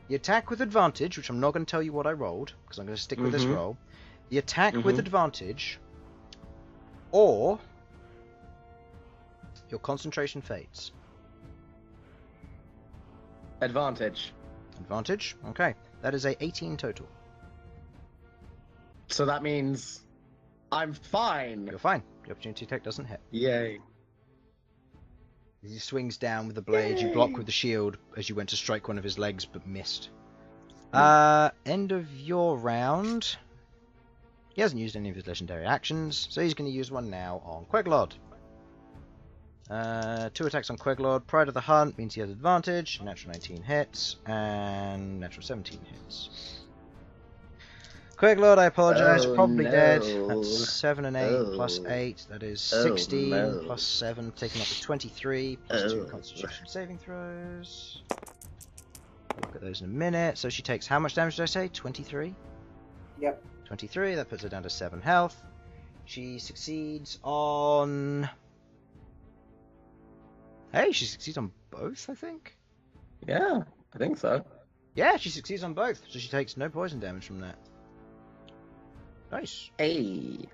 You attack with advantage, which I'm not going to tell you what I rolled, because I'm going to stick with this roll. You attack with advantage, or your concentration fades.
Advantage.
Advantage? Okay. That is a 18 total.
So that means I'm fine.
You're fine. The opportunity attack doesn't hit.
Yay.
He swings down with the blade. You block with the shield as you went to strike one of his legs, but missed. End of your round. He hasn't used any of his legendary actions, so he's going to use one now on Queglod. 2 attacks on Queglod. Pride of the Hunt means he has advantage. Natural 19 hits, and natural 17 hits. Queglod, I apologize, probably dead. That's 7 and 8 plus 8. That is 16 plus 7, taking up to 23 plus 2 Constitution saving throws. We'll look at those in a minute. So she takes how much damage did I say? 23?
Yep.
23, that puts her down to 7 health. She succeeds on... Hey, she succeeds on both, I think?
Yeah, I think so.
Yeah, she succeeds on both, so she takes no poison damage from that. Nice.
Hey.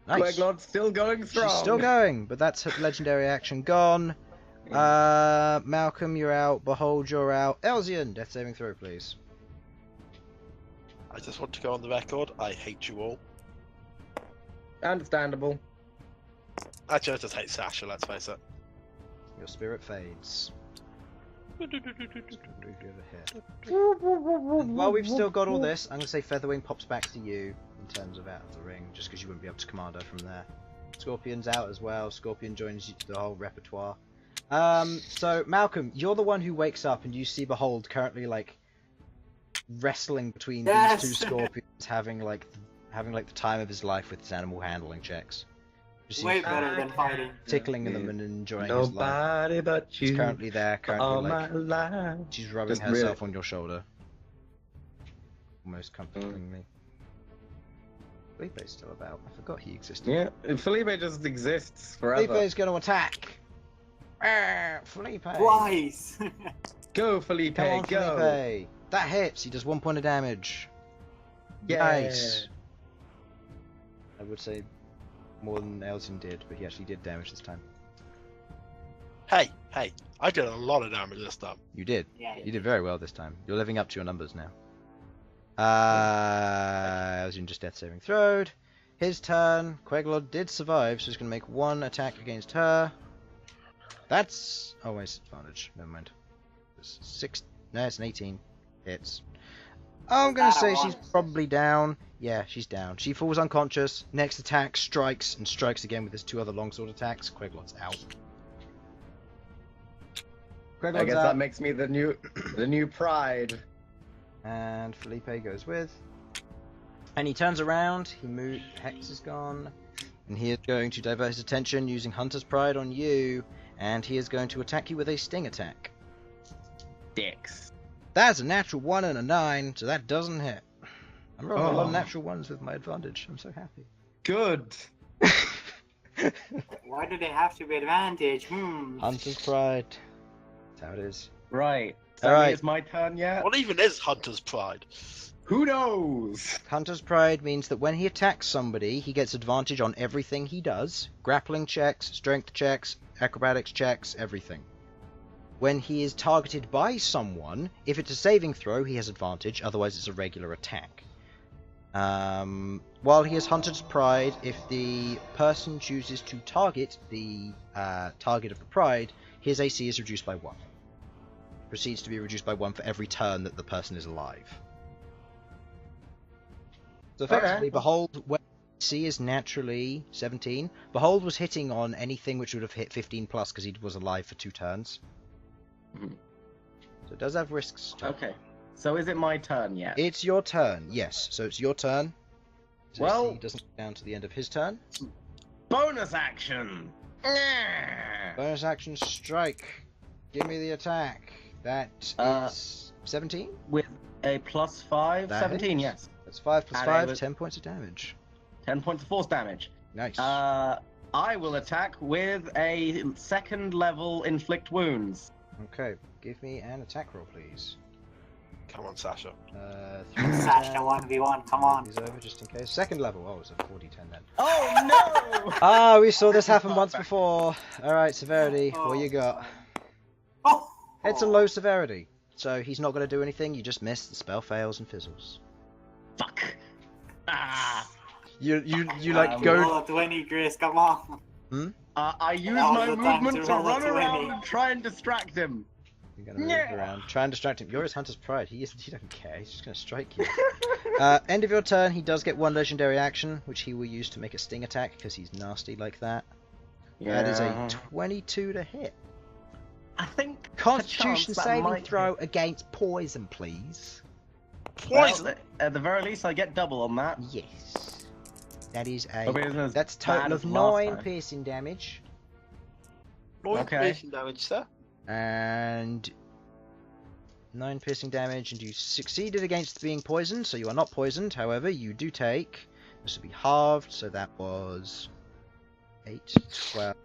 Nice.
Queglod's still going strong.
She's still going, but that's her legendary action gone. Malcom, you're out. Bhold, you're out. Elsyan, death saving throw, please.
I just want to go on the record. I hate you all.
Understandable.
Actually, I just hate Sasha, let's face it.
Your spirit fades. And while we've still got all this, I'm going to say Featherwing pops back to you in terms of out of the ring, just because you wouldn't be able to command her from there. Scorpion's out as well. Scorpion joins you to the whole repertoire. So Malcom, you're the one who wakes up and you see Bhold currently like wrestling between these two scorpions, having like the time of his life with his animal handling checks.
Way better than fighting.
Tickling them and enjoying
Nobody
his life.
but you.
She's currently there,
all
like,
my life.
she's rubbing
Just
herself on your shoulder. Almost comfortingly. Felipe's still about. I forgot he existed.
Yeah, Felipe just exists forever.
Felipe's going to attack! Felipe!
Twice!
Go, Felipe,
Come on,
go!
Felipe! That hits! He does 1 point of damage.
Yeah.
Nice! I would say more than Elsyan did, but he actually did damage this time.
Hey, I did a lot of damage this time.
You did.
Yeah.
You did very well this time. You're living up to your numbers now. Elsyan just death saving throwed. His turn. Queglod did survive, so he's going to make 1 attack against her. That's... oh, wait, it's advantage. Never mind. It's 6... no, it's an 18. Hits. I'm going to say she's probably down. Yeah, she's down. She falls unconscious. Next attack strikes, and strikes again with his 2 other longsword attacks. Queglod's out. Queglod's
I guess
out.
that makes me the new pride.
And Felipe goes with. And he turns around. He moves. Hex is gone. And he is going to divert his attention using Hunter's Pride on you. And he is going to attack you with a sting attack.
Dicks.
That's a natural 1 and a 9, so that doesn't hit. I'm rolling a lot of natural 1s with my advantage. I'm so happy.
Good.
Why do they have to be advantage?
Hunter's Pride. That's how it is.
Right. So
Alright.
it's my turn yet?
What even is Hunter's Pride?
Who knows?
Hunter's Pride means that when he attacks somebody, he gets advantage on everything he does. Grappling checks, strength checks, acrobatics checks, everything. When he is targeted by someone, if it's a saving throw, he has advantage, otherwise it's a regular attack. While he has Hunter's Pride, if the person chooses to target the target of the Pride, his AC is reduced by 1. Proceeds to be reduced by 1 for every turn that the person is alive. So effectively, Bhold, when AC is naturally 17, Bhold was hitting on anything which would have hit 15 plus because he was alive for 2 turns. So it does have risks.
Okay. So is it my turn yet?
It's your turn, yes. So it's your turn. So
Well-
he doesn't go down to the end of his turn.
Bonus action!
Bonus action strike. Give me the attack. That is 17?
With a +5?
That
17,
hits.
yes.
That's 5 plus
And
5,
I was-
10 points of damage.
10 points of force damage.
Nice.
I will attack with a 2nd level inflict wounds.
Okay, give me an attack roll, please.
Come on, Sasha.
3
Sasha
down.
1v1, come on.
He's over just in case. 2nd level. Oh, it's a 40-10 then.
Oh no!
Ah, we saw this happen once before. Alright, severity. What you got?
Oh!
It's a low severity. so he's not going to do anything. You just miss. The spell fails and fizzles.
Fuck. Ah.
You like go.
Roll a 20, Chris. Come on.
I use
That was
my
the time
movement
to
to
roll a
run around
20.
and try and distract him.
You're gonna move
Yeah.
around, try and distract him. You're his hunter's pride. He doesn't care. He's just gonna strike you. End of your turn. He does get one legendary action, which he will use to make a sting attack because he's nasty like that. That is a 22 to hit.
I think
Constitution
perchance that
saving
might
throw against poison, please.
Poison.
Well, at the very least, I get double on that.
Yes. That is a.
Hope it isn't as
That's
bad
total
as
of
last
9
time.
piercing damage.
9
Okay.
piercing damage, sir.
And 9 piercing damage, and you succeeded against being poisoned, so you are not poisoned. However, you do take. This will be halved, so that was 8, 12,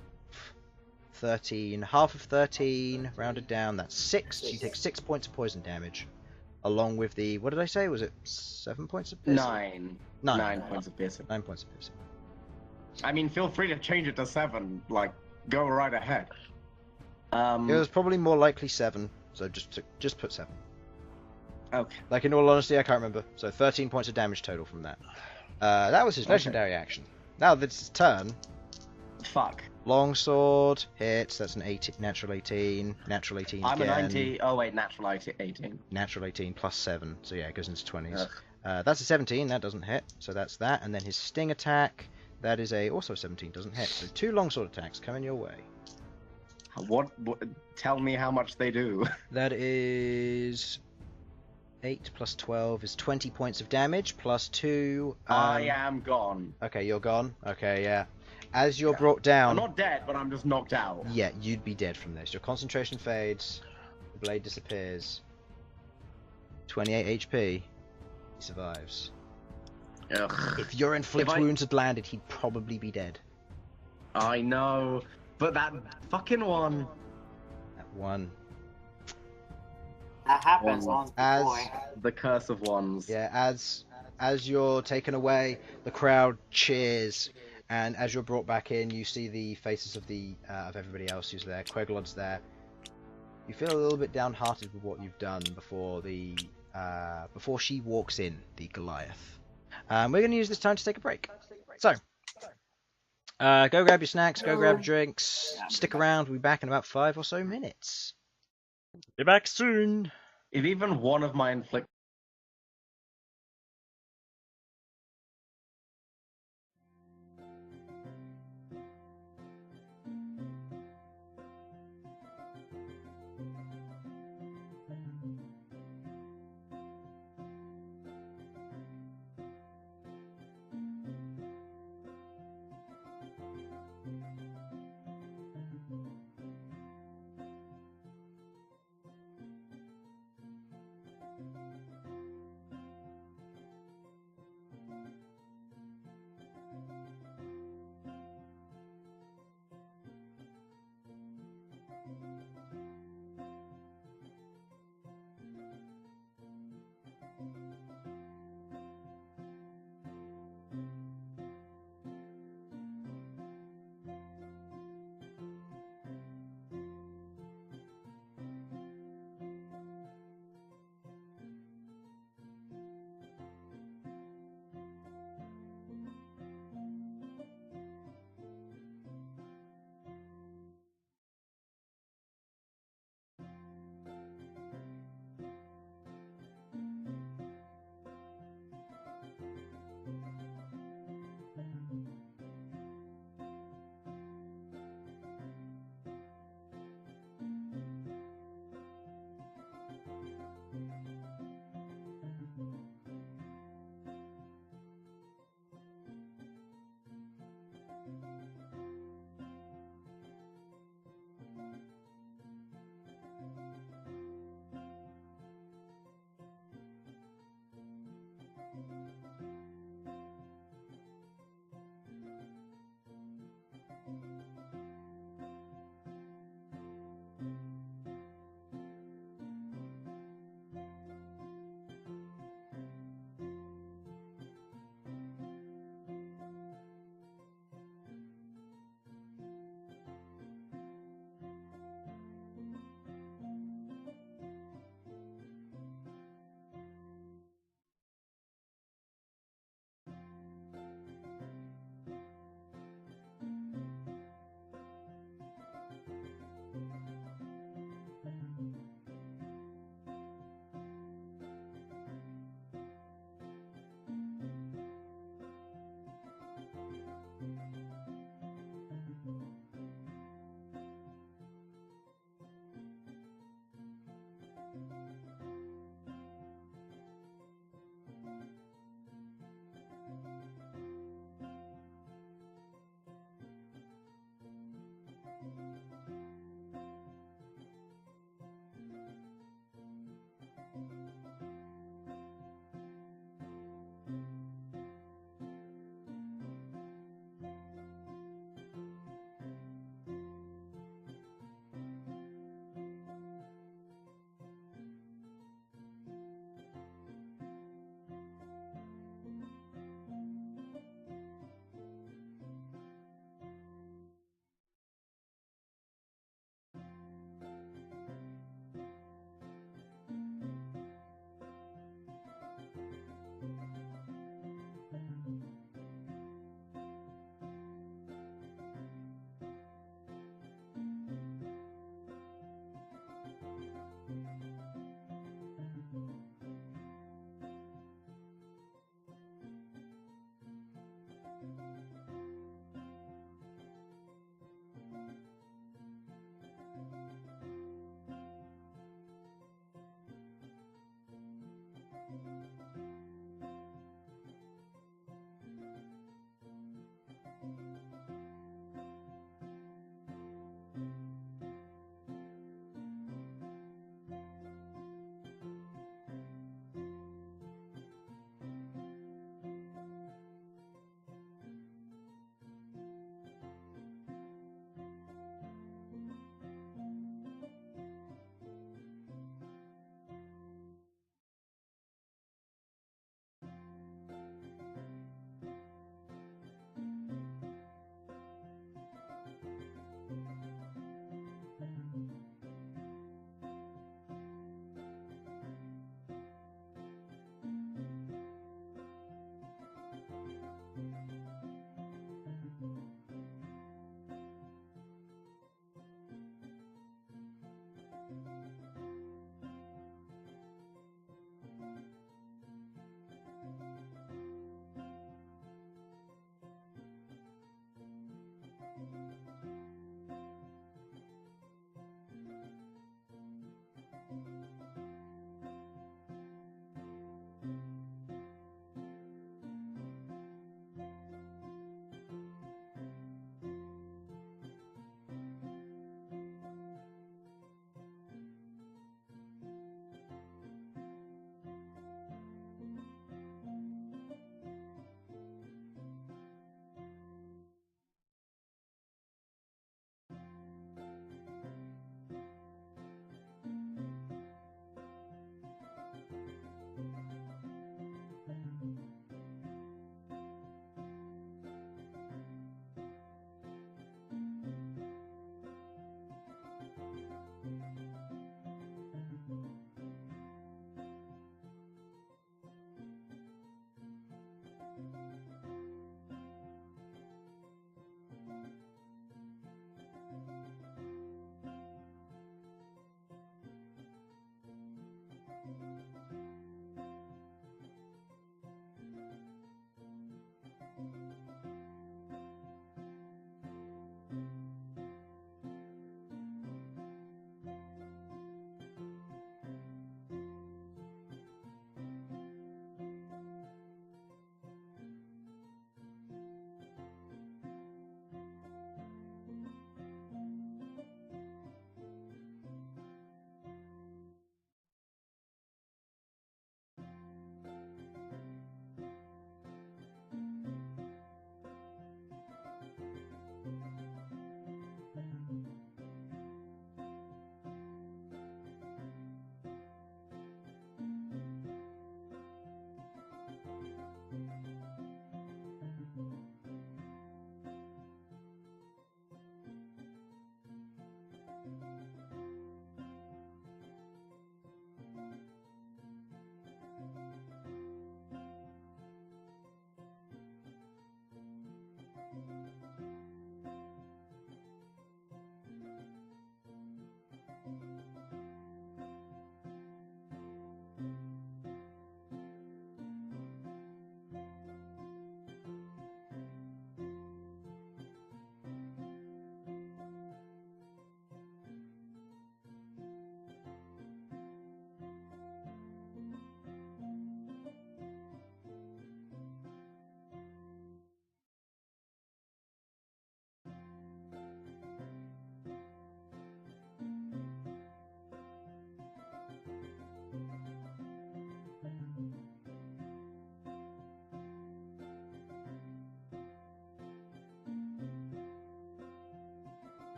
13. Half of 13, rounded down, that's 6. So you take 6 points of poison damage. Along with the. What did I say? Was it 7 points of piercing?
9.
9.
9 points of piercing.
9 points of piercing.
I mean, feel free to change it to 7. Like, go right ahead.
It was probably more likely 7, so just put 7.
Okay.
Like, in all honesty, I can't remember. So 13 points of damage total from that. That was his
Okay.
legendary action. Now that it's his turn,
Fuck.
longsword hits. That's an 18, natural 18, natural 18
I'm
again.
a 90. Oh wait, natural 18.
Natural 18 plus 7, so yeah, it goes into 20s.
Ugh.
That's a 17, that doesn't hit, so that's that. And then his sting attack, that is also 17, doesn't hit. So 2 longsword attacks coming your way.
What? Tell me how much they do.
That is 8 plus 12 is 20 points of damage, plus 2...
I am gone.
Okay, you're gone. Okay, yeah. As you're
Yeah.
brought down...
I'm not dead, but I'm just knocked out.
Yeah, you'd be dead from this. Your concentration fades, the blade disappears. 28 HP. He survives.
Ugh.
If your inflict
If I-
wounds had landed, he'd probably be dead.
I know, but that fucking one.
That one.
That happens
One
once
As
before.
The curse of ones.
yeah, as you're taken away, the crowd cheers, and as you're brought back in, you see the faces of of everybody else who's there. Queglod's there. You feel a little bit downhearted with what you've done before she walks in, the Goliath. We're going to use this time to take a break. So, go grab your snacks, go grab your drinks, stick around. We'll be back in about 5 or so minutes. Be back soon.
If even one of my inflict.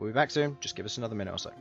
We'll be back soon. Just give us another minute or so.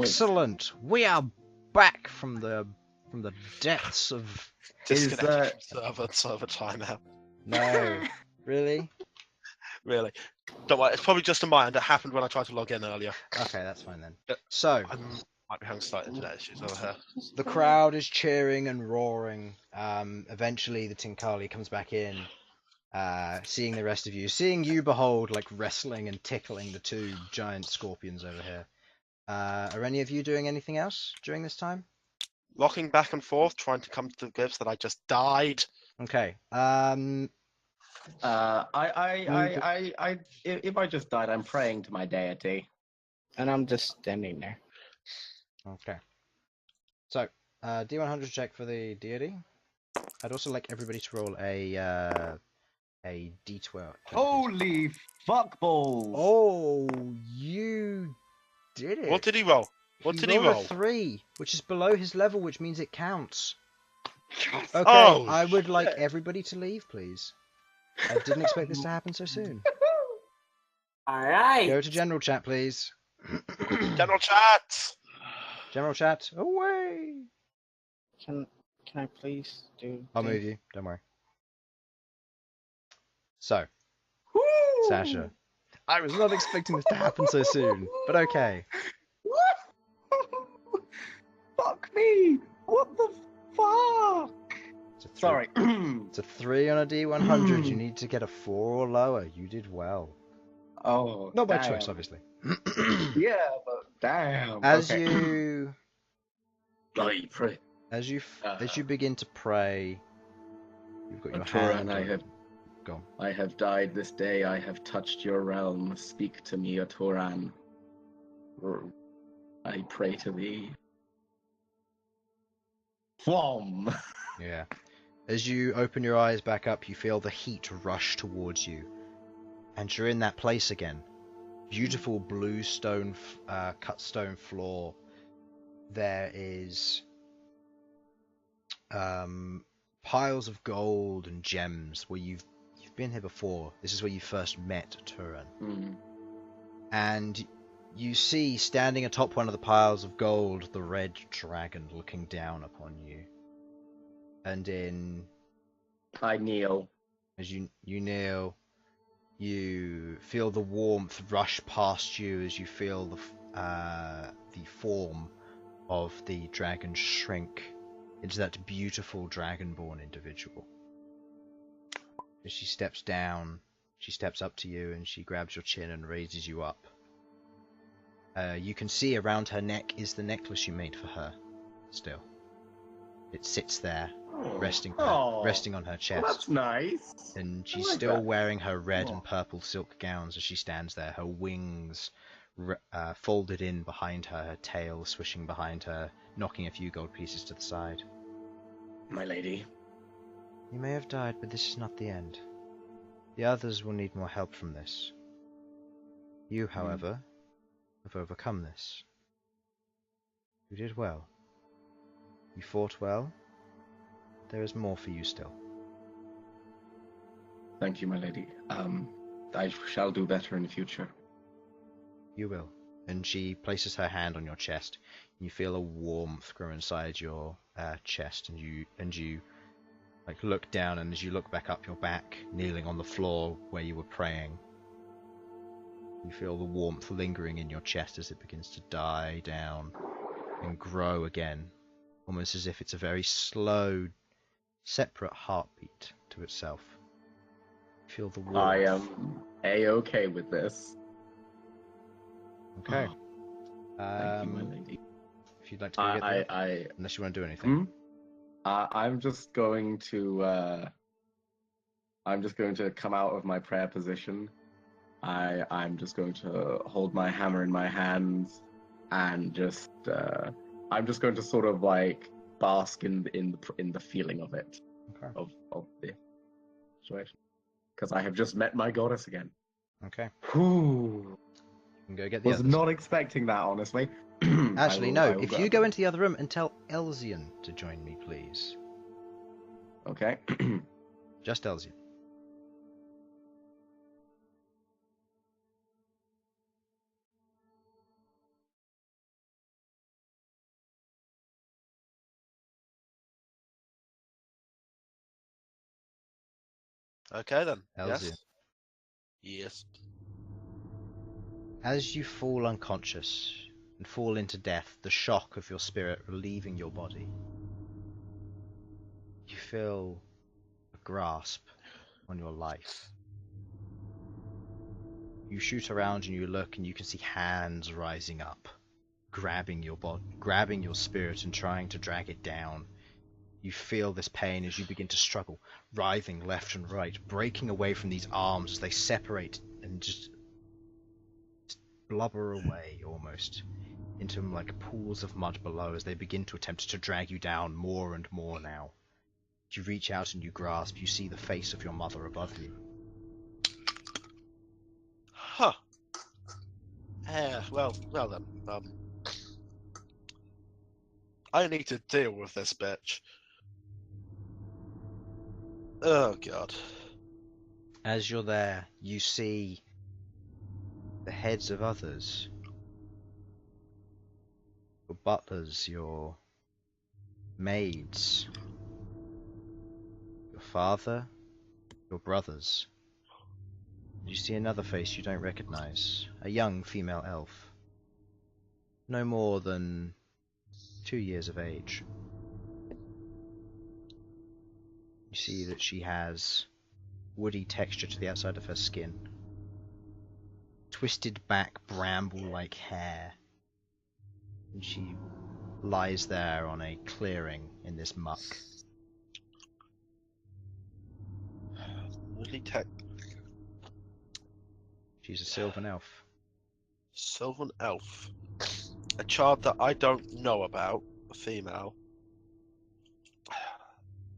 Excellent. We are back from the depths of.
Disconnected from server timeout.
No, really?
Really. Don't worry, it's probably just a mind. It happened when I tried to log in earlier.
Okay, that's fine then. So
I might be having slight internet issues over here.
the crowd is cheering and roaring. Eventually, the Tinkali comes back in, seeing the rest of you, seeing you, Behold, like wrestling and tickling the two giant scorpions over here. Are any of you doing anything else during this time?
Rocking back and forth, trying to come to grips that I just died.
Okay.
If I just died, I'm praying to my deity.
And I'm just standing there.
Okay. So, D100 check for the deity. I'd also like everybody to roll a D12.
Holy fuck balls!
Oh, you did it.
What did he roll? What did he
rolled
roll?
A 3, which is below his level, which means it counts. Okay,
Oh,
I would like
shit.
everybody to leave, please. I didn't expect this to happen so soon.
Alright.
Go to general chat, please.
General chat!
General chat, away!
Can I please do?
I'll move you, don't worry. So, Sasha, I was not expecting this to happen so soon, but okay.
Fuck me! What the fuck?
It's a three.
Sorry.
It's a 3 on a D100. You need to get a 4 or lower. You did well.
Oh,
Not by
damn.
choice, obviously.
Yeah, but damn.
As
okay.
you
Bloody pray.
as you begin to pray, you've got your
Turan,
hand.
I have
Go on.
I have died this day. I have touched your realm. Speak to me, Turan. I pray to thee. Flom.
Yeah. As you open your eyes back up, you feel the heat rush towards you, and you're in that place again. Beautiful blue stone, cut stone floor. There is piles of gold and gems where you've been here before. This is where you first met Turan.
Mm.
And you see, standing atop one of the piles of gold, the red dragon looking down upon you. And
I kneel.
as you kneel, you feel the warmth rush past you as you feel the form of the dragon shrink into that beautiful dragonborn individual. As she steps down, she steps up to you and she grabs your chin and raises you up. You can see around her neck is the necklace you made for her. Still, it sits there, resting on her chest.
Well, that's nice.
And she's
like
still
that.
wearing her red and purple silk gowns as she stands there, her wings folded in behind her, her tail swishing behind her, knocking a few gold pieces to the side.
My lady.
You may have died, but this is not the end. The others will need more help from this. You, however, have overcome this. You did well. You fought well. There is more for you still.
Thank you, my lady. I shall do better in the future.
You will. And she places her hand on your chest. You feel a warmth grow inside your chest, and you like look down, and as you look back up your back, kneeling on the floor where you were praying, you feel the warmth lingering in your chest as it begins to die down and grow again, almost as if it's a very slow, separate heartbeat to itself. You feel the warmth.
I am A-okay with this.
Okay.
Thank you, my lady.
If you'd like to go get the unless you want to do anything.
I'm just going to come out of my prayer position. I'm just going to hold my hammer in my hands and I'm just going to sort of like bask in the feeling of it.
Okay.
Of the situation. Because I have just met my goddess again.
Okay.
Whew.
You can go get the
Was
others.
not expecting that, honestly.
Actually, no. If you go into the other room and tell Elsyan to join me, please.
Okay.
Just Elsyan.
Okay then.
Elsyan.
Yes. Yes.
As you fall unconscious and fall into death, the shock of your spirit leaving your body, you feel a grasp on your life. You shoot around and you look and you can see hands rising up, grabbing your body, grabbing your spirit and trying to drag it down. You feel this pain as you begin to struggle, writhing left and right, breaking away from these arms as they separate and just blubber away almost into like pools of mud below as they begin to attempt to drag you down more and more now. You reach out and you grasp, you see the face of your mother above you.
Huh. Yeah, well then. I need to deal with this bitch. Oh god.
As you're there, you see the heads of others. Your butlers, your maids, your father, your brothers. You see another face you don't recognize, a young female elf. No more than 2 years of age. You see that she has woody texture to the outside of her skin, twisted back bramble-like hair, and she lies there on a clearing in this muck.
Woody tech.
She's a sylvan elf.
Sylvan elf. A child that I don't know about, a female.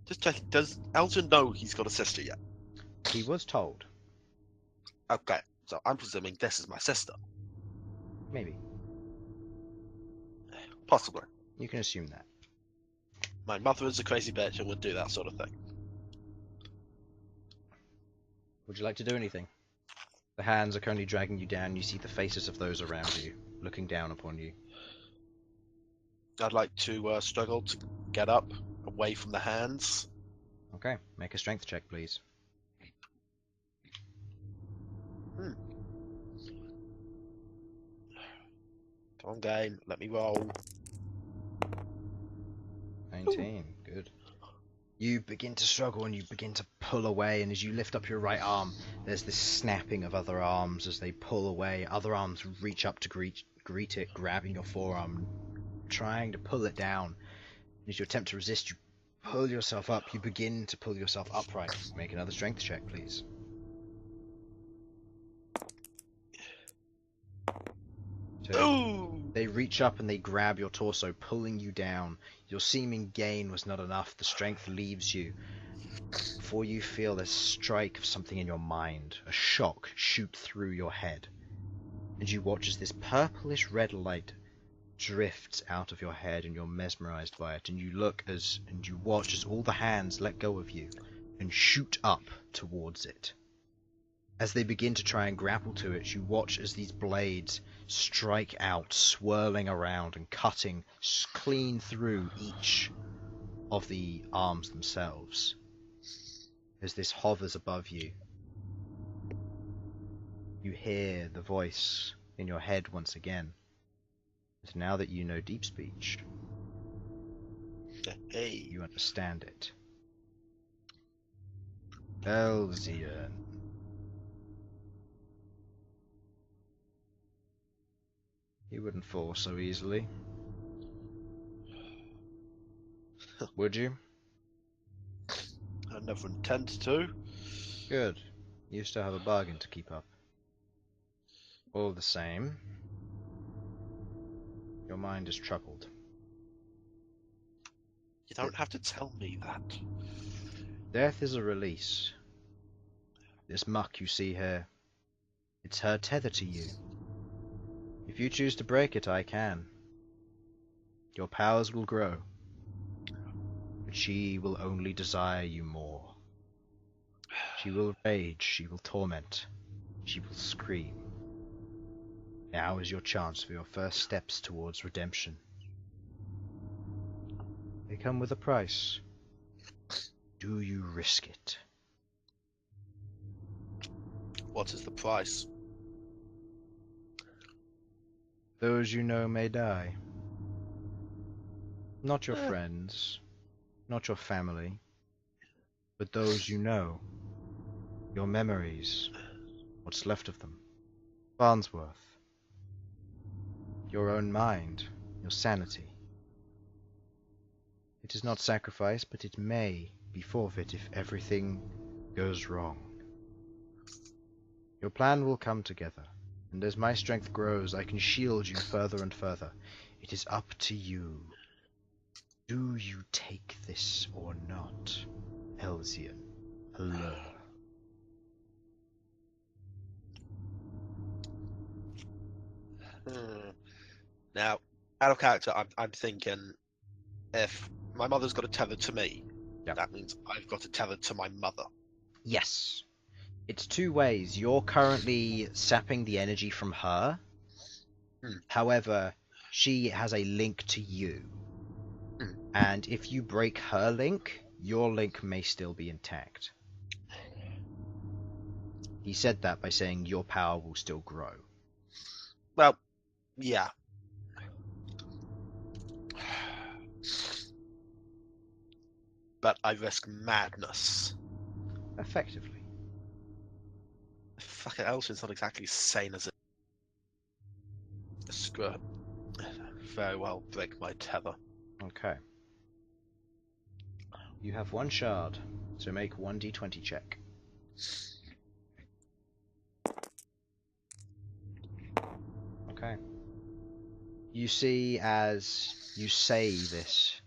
Just checking, does Elsyan know he's got a sister yet?
He was told.
Okay, so I'm presuming this is my sister.
Maybe.
Possibly.
You can assume that.
My mother is a crazy bitch and would do that sort of thing.
Would you like to do anything? The hands are currently dragging you down. You see the faces of those around you, looking down upon you.
I'd like to struggle to get up, away from the hands.
Okay, make a strength check, please.
Come on, game. Let me roll.
19, good. You begin to struggle and you begin to pull away, and as you lift up your right arm, there's this snapping of other arms as they pull away. Other arms reach up to greet it, grabbing your forearm, trying to pull it down. And as you attempt to resist, you pull yourself up. You begin to pull yourself upright. Make another strength check, please. They reach up and they grab your torso, pulling you down. Your seeming gain was not enough. The strength leaves you. Before you feel a strike of something in your mind, a shock shoot through your head. And you watch as this purplish red light drifts out of your head and you're mesmerized by it. And you watch as all the hands let go of you and shoot up towards it. As they begin to try and grapple to it, you watch as these blades strike out, swirling around and cutting clean through each of the arms themselves. As this hovers above you, you hear the voice in your head once again. And now that you know deep speech, you understand it. Elsyan. You wouldn't fall so easily. Would you?
I never intend to.
Good. You still have a bargain to keep up. All the same, your mind is troubled.
You don't have to tell me that.
Death is a release. This muck you see here, it's her tether to you. If you choose to break it, I can. Your powers will grow, but she will only desire you more. She will rage, she will torment, she will scream. Now is your chance for your first steps towards redemption. They come with a price. Do you risk it?
What is the price?
Those you know may die. Not your friends, not your family, but those you know. Your memories, what's left of them. Farnsworth. Your own mind, your sanity. It is not sacrifice, but it may be forfeit if everything goes wrong. Your plan will come together, and as my strength grows, I can shield you further and further. It is up to you. Do you take this or not, Elsyan? Aleuir.
Now, out of character, I'm thinking if my mother's got a tether to me,
Yep.
that means I've got a tether to my mother.
Yes. It's two ways. You're currently sapping the energy from her. However, she has a link to you. And if you break her link, your link may still be intact. He said that by saying your power will still grow.
Well, yeah. But I risk madness.
Effectively.
Fucking Elsyan's not exactly sane as it. Screw it. Very well, break my tether.
Okay. You have one shard, so make 1d20 check. Okay. You see as you say this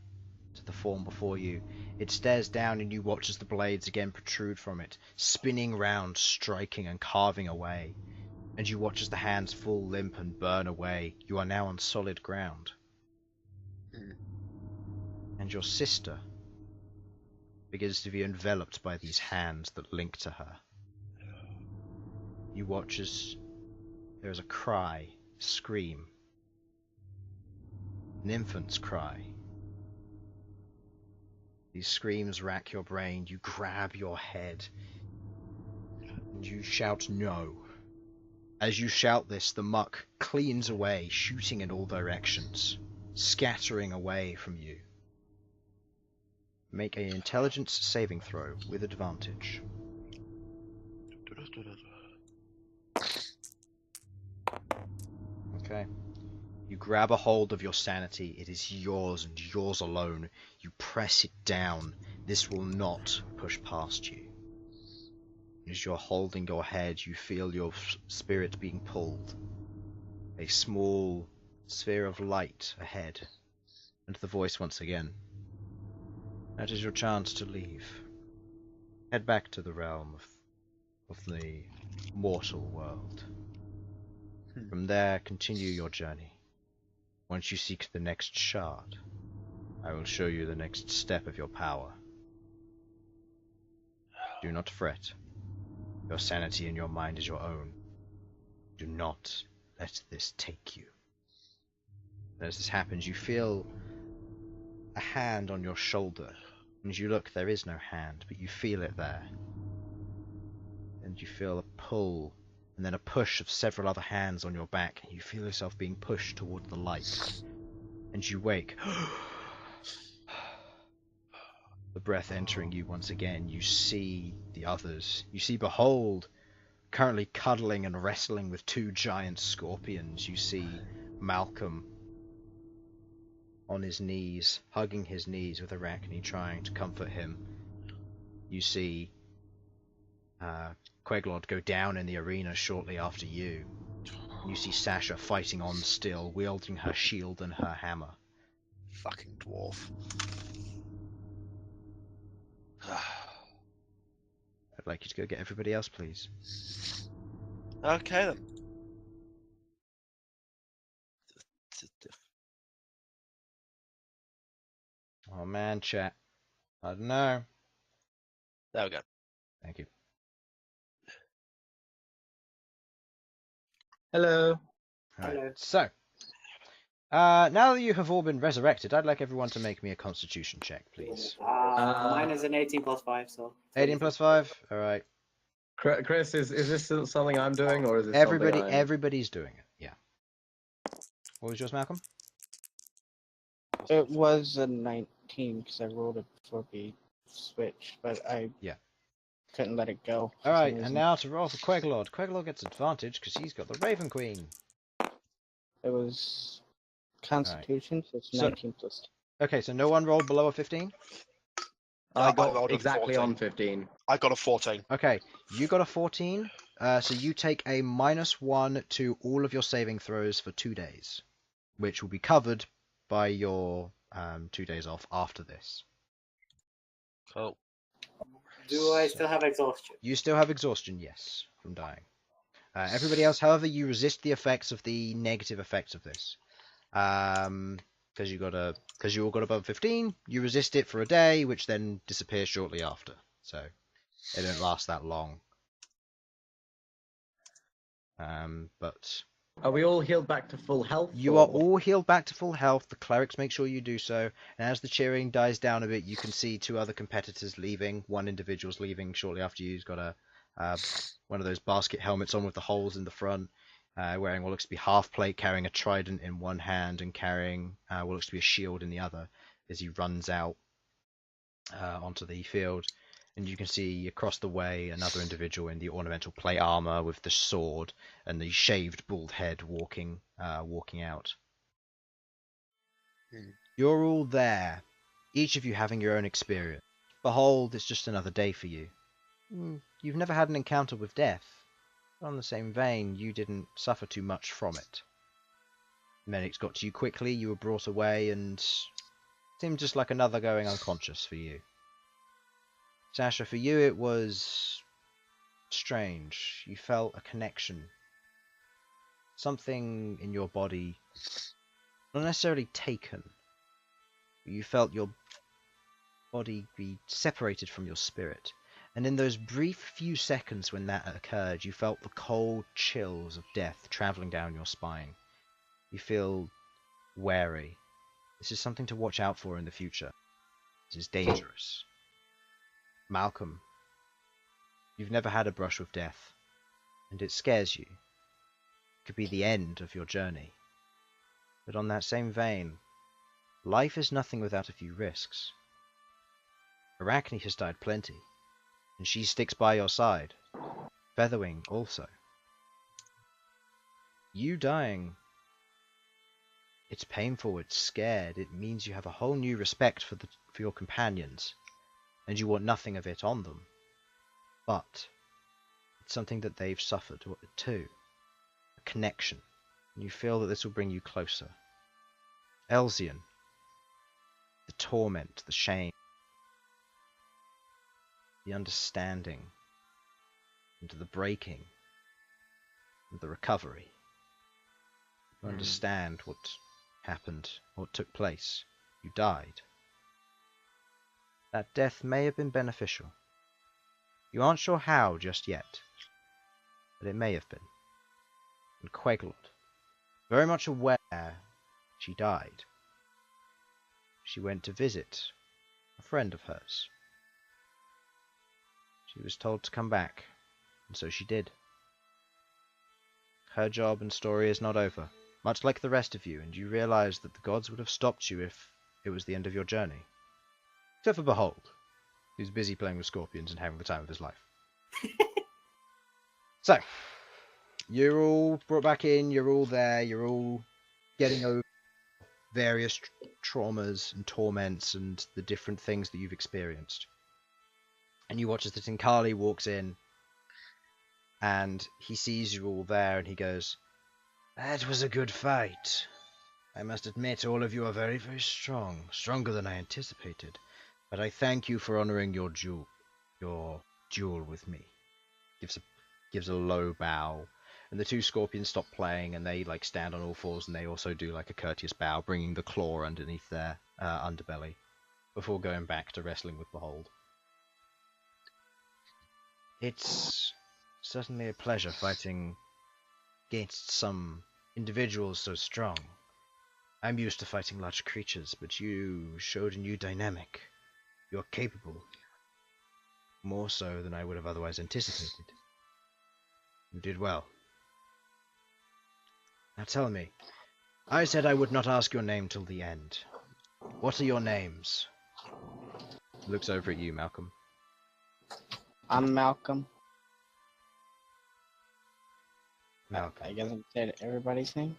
to the form before you, it stares down and you watch as the blades again protrude from it, spinning round, striking and carving away. And you watch as the hands fall limp and burn away. You are now on solid ground. And your sister begins to be enveloped by these hands that link to her. You watch as there is a cry, scream. An infant's cry. These screams rack your brain. You grab your head. And you shout no. As you shout this, the muck cleans away, shooting in all directions, scattering away from you. Make an intelligence saving throw with advantage. Okay. You grab a hold of your sanity. It is yours and yours alone. You press it down. This will not push past you. As you're holding your head, you feel your spirit being pulled. A small sphere of light ahead. And the voice once again. That is your chance to leave. Head back to the realm of the mortal world. From there, continue your journey. Once you seek the next shard, I will show you the next step of your power. Do not fret. Your sanity and your mind is your own. Do not let this take you. And as this happens, you feel a hand on your shoulder. And as you look, there is no hand, but you feel it there. And you feel a pull, and then a push of several other hands on your back, and you feel yourself being pushed toward the light. And you wake. The breath entering you once again. You see the others. You see Bhold currently cuddling and wrestling with two giant scorpions. You see Malcom on his knees, hugging his knees with Arachne, trying to comfort him. You see Queglod go down in the arena shortly after you. You see Sasha fighting on still, wielding her shield and her hammer.
Fucking dwarf.
I'd like you to go get everybody else, please.
Okay then.
Oh man, chat. I don't know.
There we go.
Thank you.
Hello.
Alright,
Hello.
so. Now that you have all been resurrected, I'd like everyone to make me a constitution check, please.
Mine is an 18 plus 5, so.
18 plus 5? Alright.
Chris, is this still something I'm doing, or is this
Everybody,
something I'm...
everybody's doing it. Yeah. What was yours, Malcolm?
It was a 19 because I rolled it before we switched, but I couldn't let it go.
All right, and now to roll for Queglod. Queglod gets advantage because he's got the Raven Queen.
It was Constitution, so it's
So-
19 plus 2.
Okay, so no one rolled below a 15?
I
I
got
rolled a
exactly
14.
on 15.
I got a 14.
Okay, you got a 14, so you take a -1 to all of your saving throws for 2 days, which will be covered by your 2 days off after this.
Cool.
Do I still have exhaustion?
You still have exhaustion, yes, from dying. Everybody else, however, you resist the effects of the negative effects of this. Because you all got above 15, you resist it for a day, which then disappears shortly after. So it don't last that long. But
Are we all healed back to full health?
you are all healed back to full health. The clerics make sure you do so. And as the cheering dies down a bit, you can see 2 other competitors leaving. One individual's leaving shortly after you. He's got one of those basket helmets on with the holes in the front, wearing what looks to be half plate, carrying a trident in one hand and carrying what looks to be a shield in the other as he runs out onto the field. And you can see across the way another individual in the ornamental plate armor with the sword and the shaved bald head walking out. You're all there, each of you having your own experience. Behold, it's just another day for you. You've never had an encounter with death. On the same vein, you didn't suffer too much from it. Medics got to you quickly, you were brought away, and seemed just like another going unconscious for you. Sasha, for you it was strange. You felt a connection. Something in your body, not necessarily taken, but you felt your body be separated from your spirit. And in those brief few seconds when that occurred, you felt the cold chills of death traveling down your spine. You feel wary. This is something to watch out for in the future. This is dangerous. Malcom, you've never had a brush with death, and it scares you. It could be the end of your journey. But on that same vein, life is nothing without a few risks. Arachne has died plenty, and she sticks by your side. Featherwing also. You dying, it's painful, it's scared, it means you have a whole new respect for your companions, and you want nothing of it on them. But it's something that they've suffered too. A connection, and you feel that this will bring you closer. Elsyan, the torment, the shame, the understanding, and the breaking, and the recovery. You understand what happened, what took place. You died. That death may have been beneficial. You aren't sure how just yet, but it may have been. And Queglod, very much aware she died, she went to visit a friend of hers. She was told to come back, and so she did. Her job and story is not over, much like the rest of you, and you realize that the gods would have stopped you if it was the end of your journey. Except for Bhold, who's busy playing with scorpions and having the time of his life. So, you're all brought back in, you're all there, you're all getting over various traumas and torments and the different things that you've experienced. And you watch as the Tinkali walks in, and he sees you all there, and he goes, "That was a good fight. I must admit, all of you are very, very strong. Stronger than I anticipated. But I thank you for honoring your duel with me." Gives a low bow, and the 2 scorpions stop playing, and they stand on all fours, and they also do a courteous bow, bringing the claw underneath their underbelly, before going back to wrestling with Bhold. It's certainly a pleasure fighting against some individuals so strong. I'm used to fighting large creatures, but you showed a new dynamic. You're capable. More so than I would have otherwise anticipated. You did well. Now tell me, I said I would not ask your name till the end. What are your names? Looks over at you, Malcom.
I'm Malcom.
Malcom.
I guess I said everybody's name.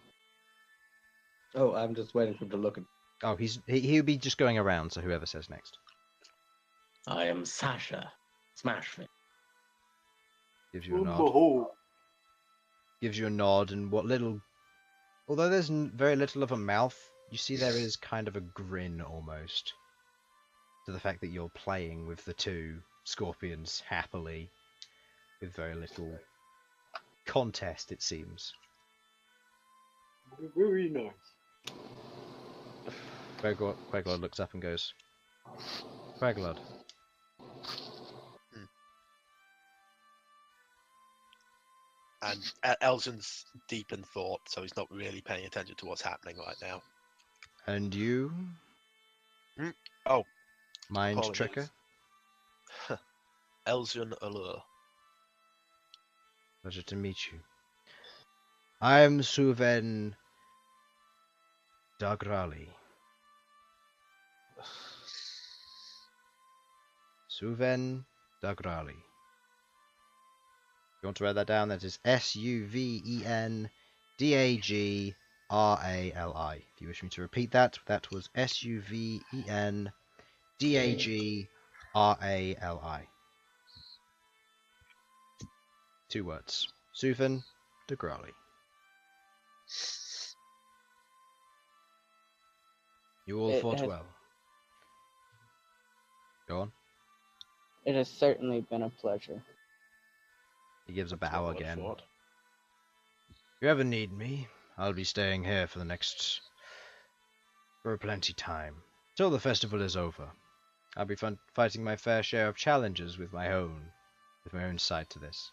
Oh, I'm just waiting for him to look at.
Oh, he'll be just going around, so whoever says next.
I am Sasha. Smashfist.
Gives you a nod.
Bhold.
Gives you a nod, and what little... Although there's very little of a mouth, you see there is kind of a grin, almost. To the fact that you're playing with the two scorpions happily, with very little contest, it seems.
Very nice.
Queglod looks up and goes, Queglod.
And Elsyan's deep in thought, so he's not really paying attention to what's happening right now.
And you?
Oh.
Mind
Apologies.
Tricker?
Elsyan Aleuir.
Pleasure to meet you. I'm Suven Dagrali. Suven Dagrali. You want to write that down? That is Suven Dagrali. If you wish me to repeat that, that was Suven Dagrali. 2 words. Suven Dagrali. You all fought well. Go on.
It has certainly been a pleasure.
He gives a bow again. If you ever need me, I'll be staying here for plenty time. Till the festival is over. I'll be fighting my fair share of challenges with my own side to this.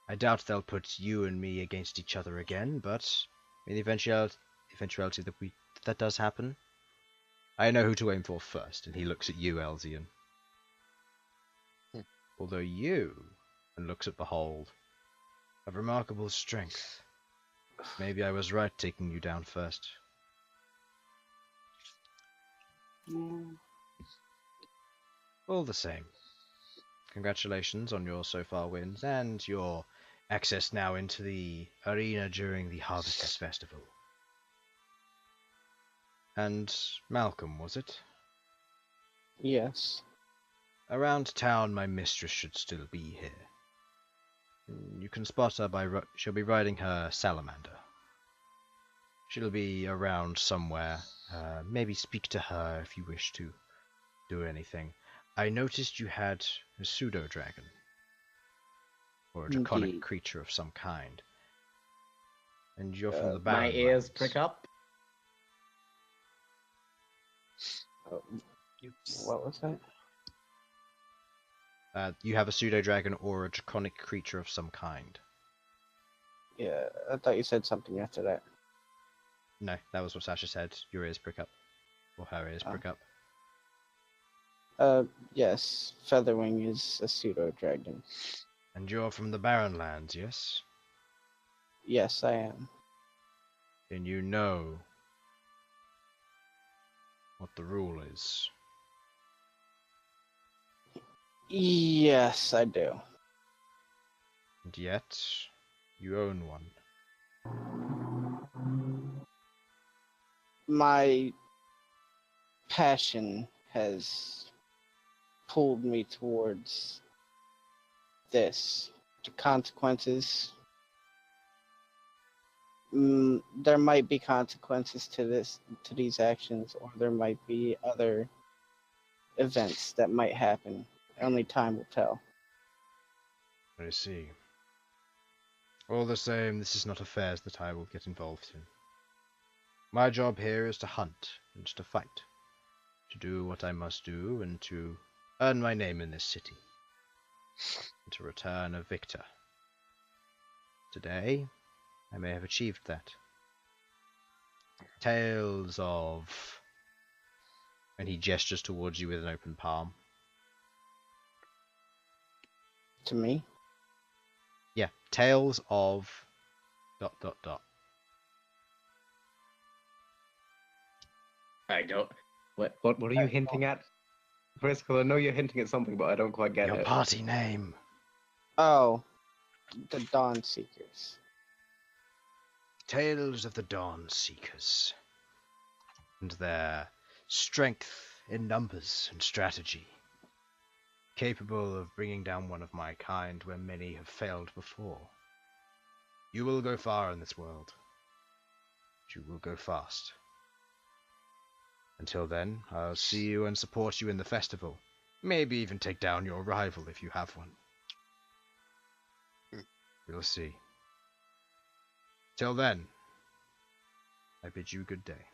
I doubt they'll put you and me against each other again, but in the eventuality that does happen, I know who to aim for first, and he looks at you, Elsyan. Although you, and looks at Bhold, have remarkable strength. Maybe I was right taking you down first. All the same, congratulations on your so far wins and your access now into the arena during the Harvesters Festival. And Malcom, was it?
Yes.
Around town, my mistress should still be here. You can spot her she'll be riding her salamander. She'll be around somewhere. Maybe speak to her if you wish to do anything. I noticed you had a pseudo-dragon. Or a draconic
Indeed.
creature of some kind. And you're from the
My
Barren
ears
lands.
prick up.
What was that?
You have a pseudo-dragon or a draconic creature of some kind.
Yeah, I thought you said something after that.
No, that was what Sasha said. Your ears prick up. Or her ears prick up.
Yes, Featherwing is a pseudo-dragon.
And you're from the Barren lands, yes?
Yes, I am.
Then you know what the rule is.
Yes, I do.
And yet, you own one.
My passion has pulled me towards this. The consequences. There might be consequences to these actions, or there might be other events that might happen. Only time will tell.
I see. All the same, this is not affairs that I will get involved in. My job here is to hunt and to fight. To do what I must do and to earn my name in this city. And to return a victor. Today, I may have achieved that. Tales of... And he gestures towards you with an open palm.
To me?
Yeah, Tales of... ...
I don't. What are you hinting at, Chris? Because I know you're hinting at something, but I don't quite get
Your
it.
party name.
Oh, the Dawn Seekers.
Tales of the Dawn Seekers. And their strength in numbers and strategy. Capable of bringing down one of my kind where many have failed before. You will go far in this world. But you will go fast. Until then, I'll see you and support you in the festival. Maybe even take down your rival if you have one. We'll see. Till then, I bid you good day.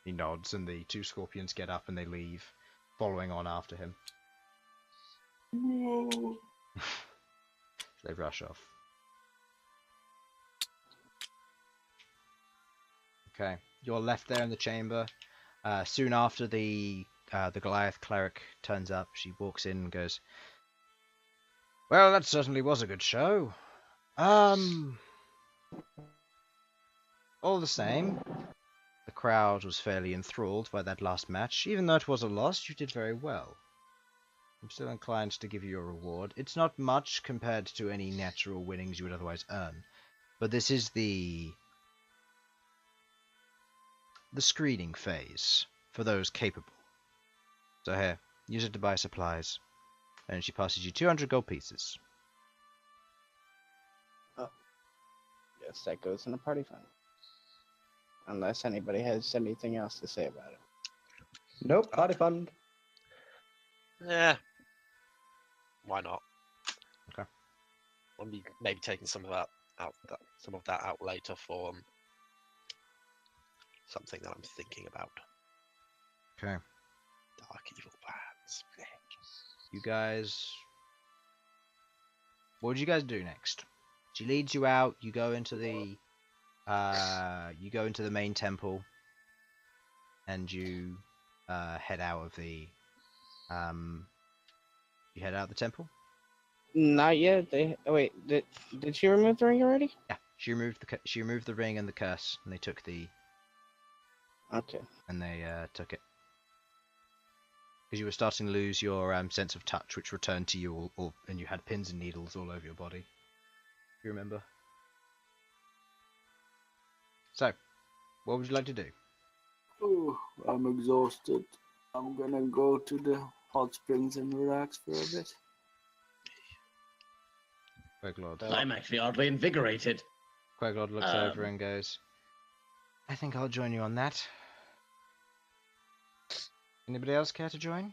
He nods and the two scorpions get up and they leave, following on after him. They rush off. Okay, you're left there in the chamber. Soon after the Goliath cleric turns up, she walks in and goes, "Well, that certainly was a good show. All the same, the crowd was fairly enthralled by that last match. Even though it was a loss, you did very well. I'm still inclined to give you a reward. It's not much compared to any natural winnings you would otherwise earn, but this is the screening phase for those capable. So here, use it to buy supplies." And she passes you 200 gold pieces.
Yes, that goes in the party fund. Unless anybody has anything else to say about it.
Nope, party fund.
Yeah. Why not?
Okay.
I'll be maybe taking some of that out later for something that I'm thinking about.
Okay.
Dark evil plans.
You guys... What would you guys do next? She leads you out, you go into the main temple, and you head out of the you head out of the temple?
Not yet. Wait. Did she remove the ring already?
Yeah, she removed the ring and the curse, and they took the
Okay.
and they took it. Because you were starting to lose your sense of touch, which returned to you, and you had pins and needles all over your body. You remember? So, what would you like to do?
Oh, I'm exhausted. I'm gonna go to the hot springs and relax for a bit.
Queglod.
I'm actually oddly invigorated.
Queglod looks over and goes, "I think I'll join you on that. Anybody else care to join?"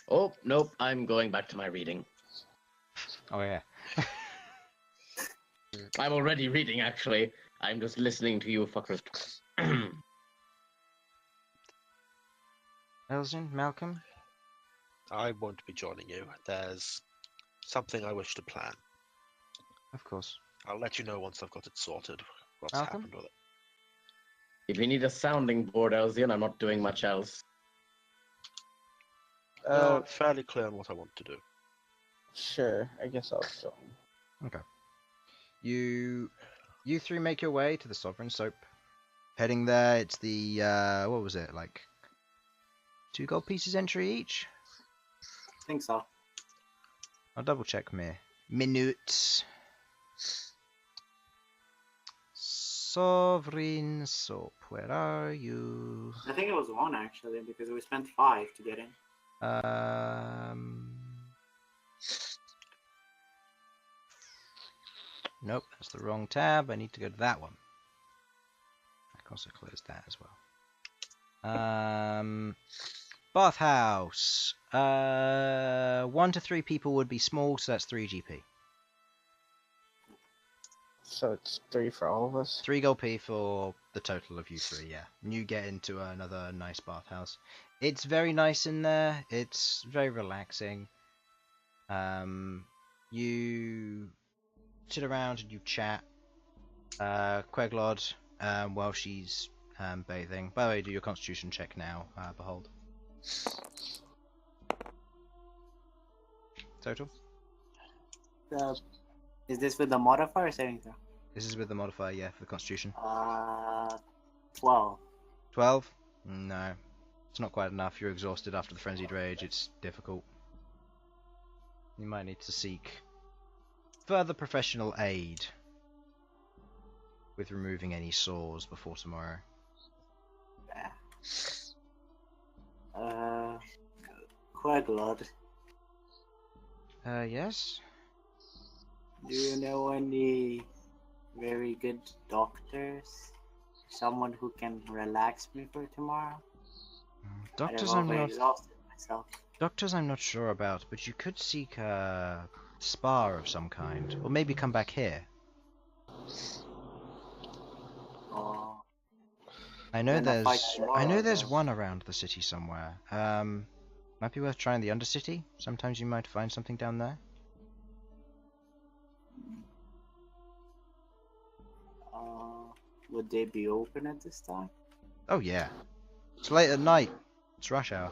Oh, nope, I'm going back to my reading.
Oh yeah.
I'm already reading, actually. I'm just listening to you fuckers.
Elsyan, Malcom?
I won't be joining you. There's something I wish to plan.
Of course.
I'll let you know once I've got it sorted. What's
Malcolm?
happened with it.
If you need a sounding board, Elsyan, I'm not doing much else.
No, I'm fairly clear on what I want to do.
Sure. I guess I'll join.
Okay. You three make your way to the Sovereign Soap. Heading there, it's the what was it, like 2 gold pieces entry each?
I think so.
I'll double check me. Minutes. Sovereign Soap, where are you?
I think it was 1 actually, because we spent 5 to get in.
Nope, that's the wrong tab. I need to go to that one. I can also close that as well. Bathhouse. 1 to 3 people would be small, so that's 3 GP.
So it's 3 for all of us?
3 gold P for the total of you 3, yeah. And you get into another nice bathhouse. It's very nice in there. It's very relaxing. You sit around and you chat. Queglod, while she's bathing. By the way, do your constitution check now, Bhold. Total?
Is this with the modifier or saving throw?
This is with the modifier, yeah, for the Constitution.
12.
12? No. It's not quite enough. You're exhausted after the Frenzied Rage. It's difficult. You might need to seek further professional aid with removing any sores before tomorrow.
Queglod,
Yes?
do you know any very good doctors? Someone who can relax me for tomorrow?
Doctors,
I'm exhausted myself.
Doctors I'm not sure about, but you could seek a spa of some kind, or maybe come back here.
Oh,
I know
Then I'll fight
there's
tomorrow,
one around the city somewhere. Might be worth trying the Undercity. Sometimes you might find something down there.
would they be open at this time?
Oh yeah. It's late at night. It's rush hour.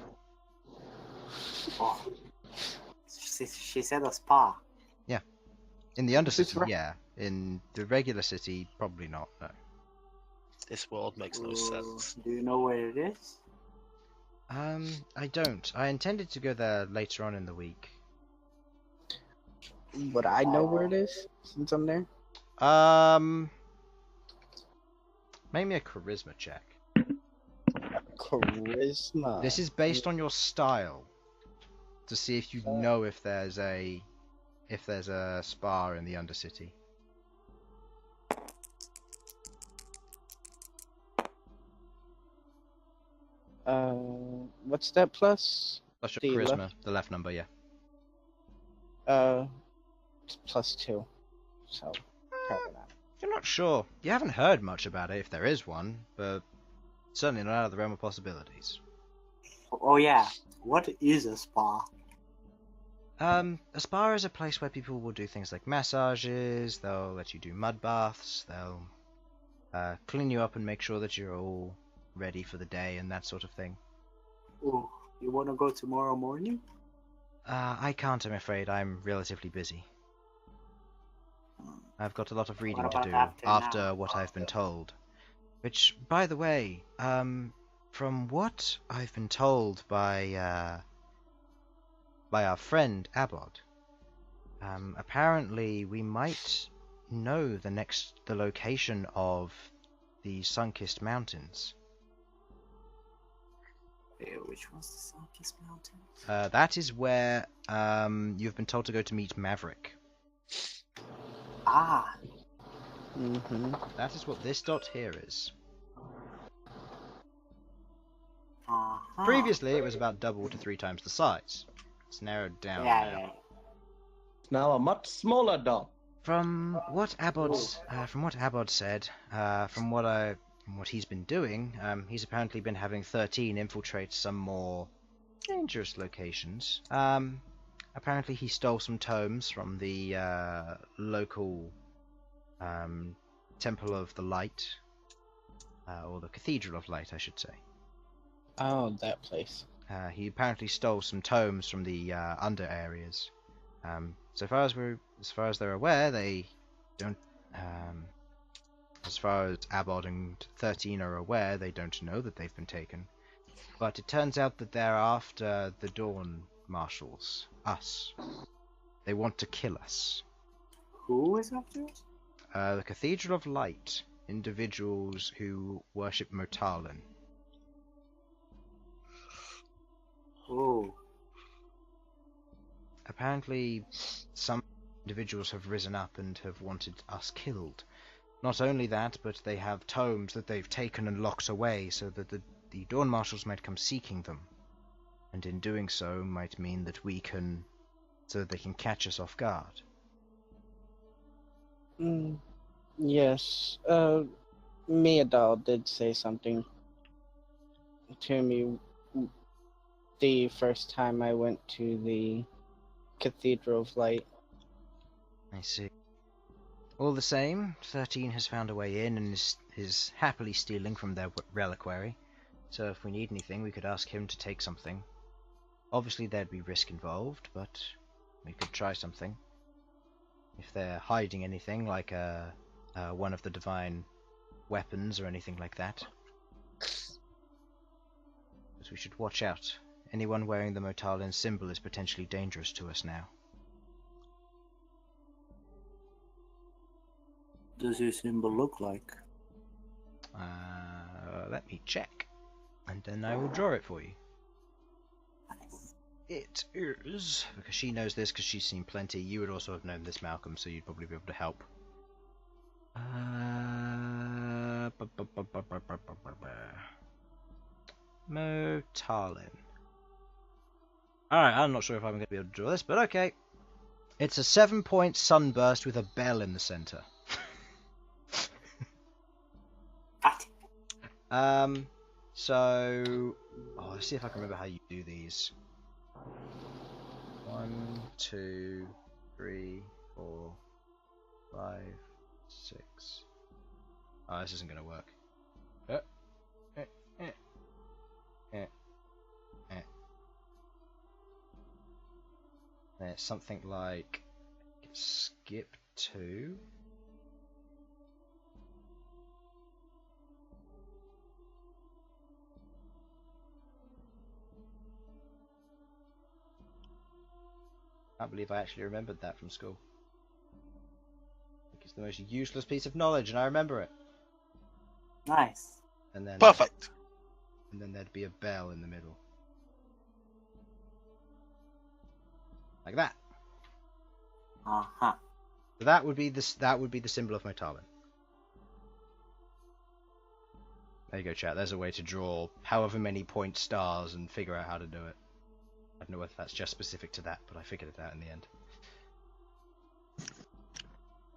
Oh, she said a spa.
In the Undercity, yeah. In the regular city, probably not, no.
This world makes no sense.
Do you know where it is?
I don't. I intended to go there later on in the week.
Would I know where it is since I'm there?
Make me a charisma check.
Charisma.
This is based on your style, to see if you know if there's a spa in the Undercity.
What's that plus?
That's your
The
charisma,
left?
the left number, yeah.
It's +2. So probably not.
You're not sure. You haven't heard much about it, if there is one, but certainly not out of the realm of possibilities.
Oh yeah, what is a spa?
A spa is a place where people will do things like massages, they'll let you do mud baths, they'll clean you up and make sure that you're all ready for the day and that sort of thing.
Oh, you want to go tomorrow morning?
I can't, I'm afraid. I'm relatively busy. I've got a lot of reading to
about
do
after now?
what I've been told. Which, by the way, from what I've been told by our friend Abod, apparently we might know the location of the Sunkist Mountains.
Which one's the Sunkist Mountain?
That is where you've been told to go to meet Maverick.
Ah,
Mm-hmm.
That is what this dot here is.
uh-huh.
Previously, it was about double to 3 times the size. It's narrowed down now.
Yeah.
It's now a much smaller dot.
From what Abod said, from what he's been doing, he's apparently been having 13 infiltrate some more dangerous locations. Apparently he stole some tomes from the local Temple of the Light, or the Cathedral of Light, I should say.
Oh, that place.
He apparently stole some tomes from the under areas. So far as they're aware, they don't. As far as Abod and 13 are aware, they don't know that they've been taken. But it turns out that they're after the Dawn Marshals, us. They want to kill us.
Who is after us?
The Cathedral of Light, individuals who worship Motalin.
Oh,
Apparently, some individuals have risen up and have wanted us killed. Not only that, but they have tomes that they've taken and locked away so that the Dawn Marshals might come seeking them. And in doing so might mean that so that they can catch us off guard.
Yes. Meadal did say something to me the first time I went to the Cathedral of Light.
I see. All the same, 13 has found a way in and is happily stealing from their reliquary. So if we need anything, we could ask him to take something. Obviously there'd be risk involved, but we could try something. if they're hiding anything, like one of the divine weapons or anything like that. But we should watch out. Anyone wearing the Motalin symbol is potentially dangerous to us now.
Does your symbol look like?
Let me check, and then I will draw it for you. It is, because she knows this because she's seen plenty. You would also have known this, Malcom, so you'd probably be able to help. Motalin. Alright, I'm not sure if I'm going to be able to draw this, but okay. It's a 7-point sunburst with a bell in the center. So... Oh, let's see if I can remember how you do these. 1, 2, 3, 4, 5, 6. Oh, this isn't going to work. It's something like skip 2. I can't believe I actually remembered that from school. It's the most useless piece of knowledge, and I remember it.
Nice.
And then
Perfect.
And then there'd be a bell in the middle, like that.
Uh-huh.
So that would be the symbol of Motalin. There you go, chat. There's a way to draw however many point stars and figure out how to do it. I don't know whether that's just specific to that, but I figured it out in the end.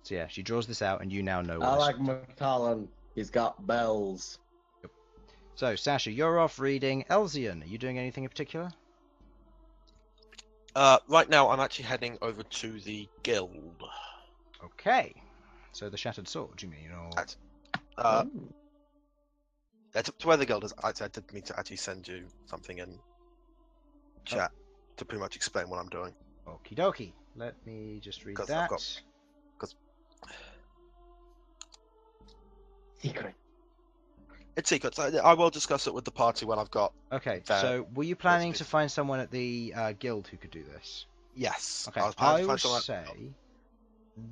So yeah, she draws this out, and you now know what
I like Motalin. He's got bells.
Yep. So, Sasha, you're off reading Elsyan. Are you doing anything in particular?
Right now, I'm actually heading over to the guild.
Okay. So the Shattered Sword, you mean? Or...
That's to where the guild is. I did mean to actually send you something in chat to pretty much explain what I'm doing.
Okie dokie. Let me just read that.
Secret.
It's secret. I will discuss it with the party when I've got.
Okay, so were you planning to find someone at the guild who could do this?
Yes.
Okay, I will say,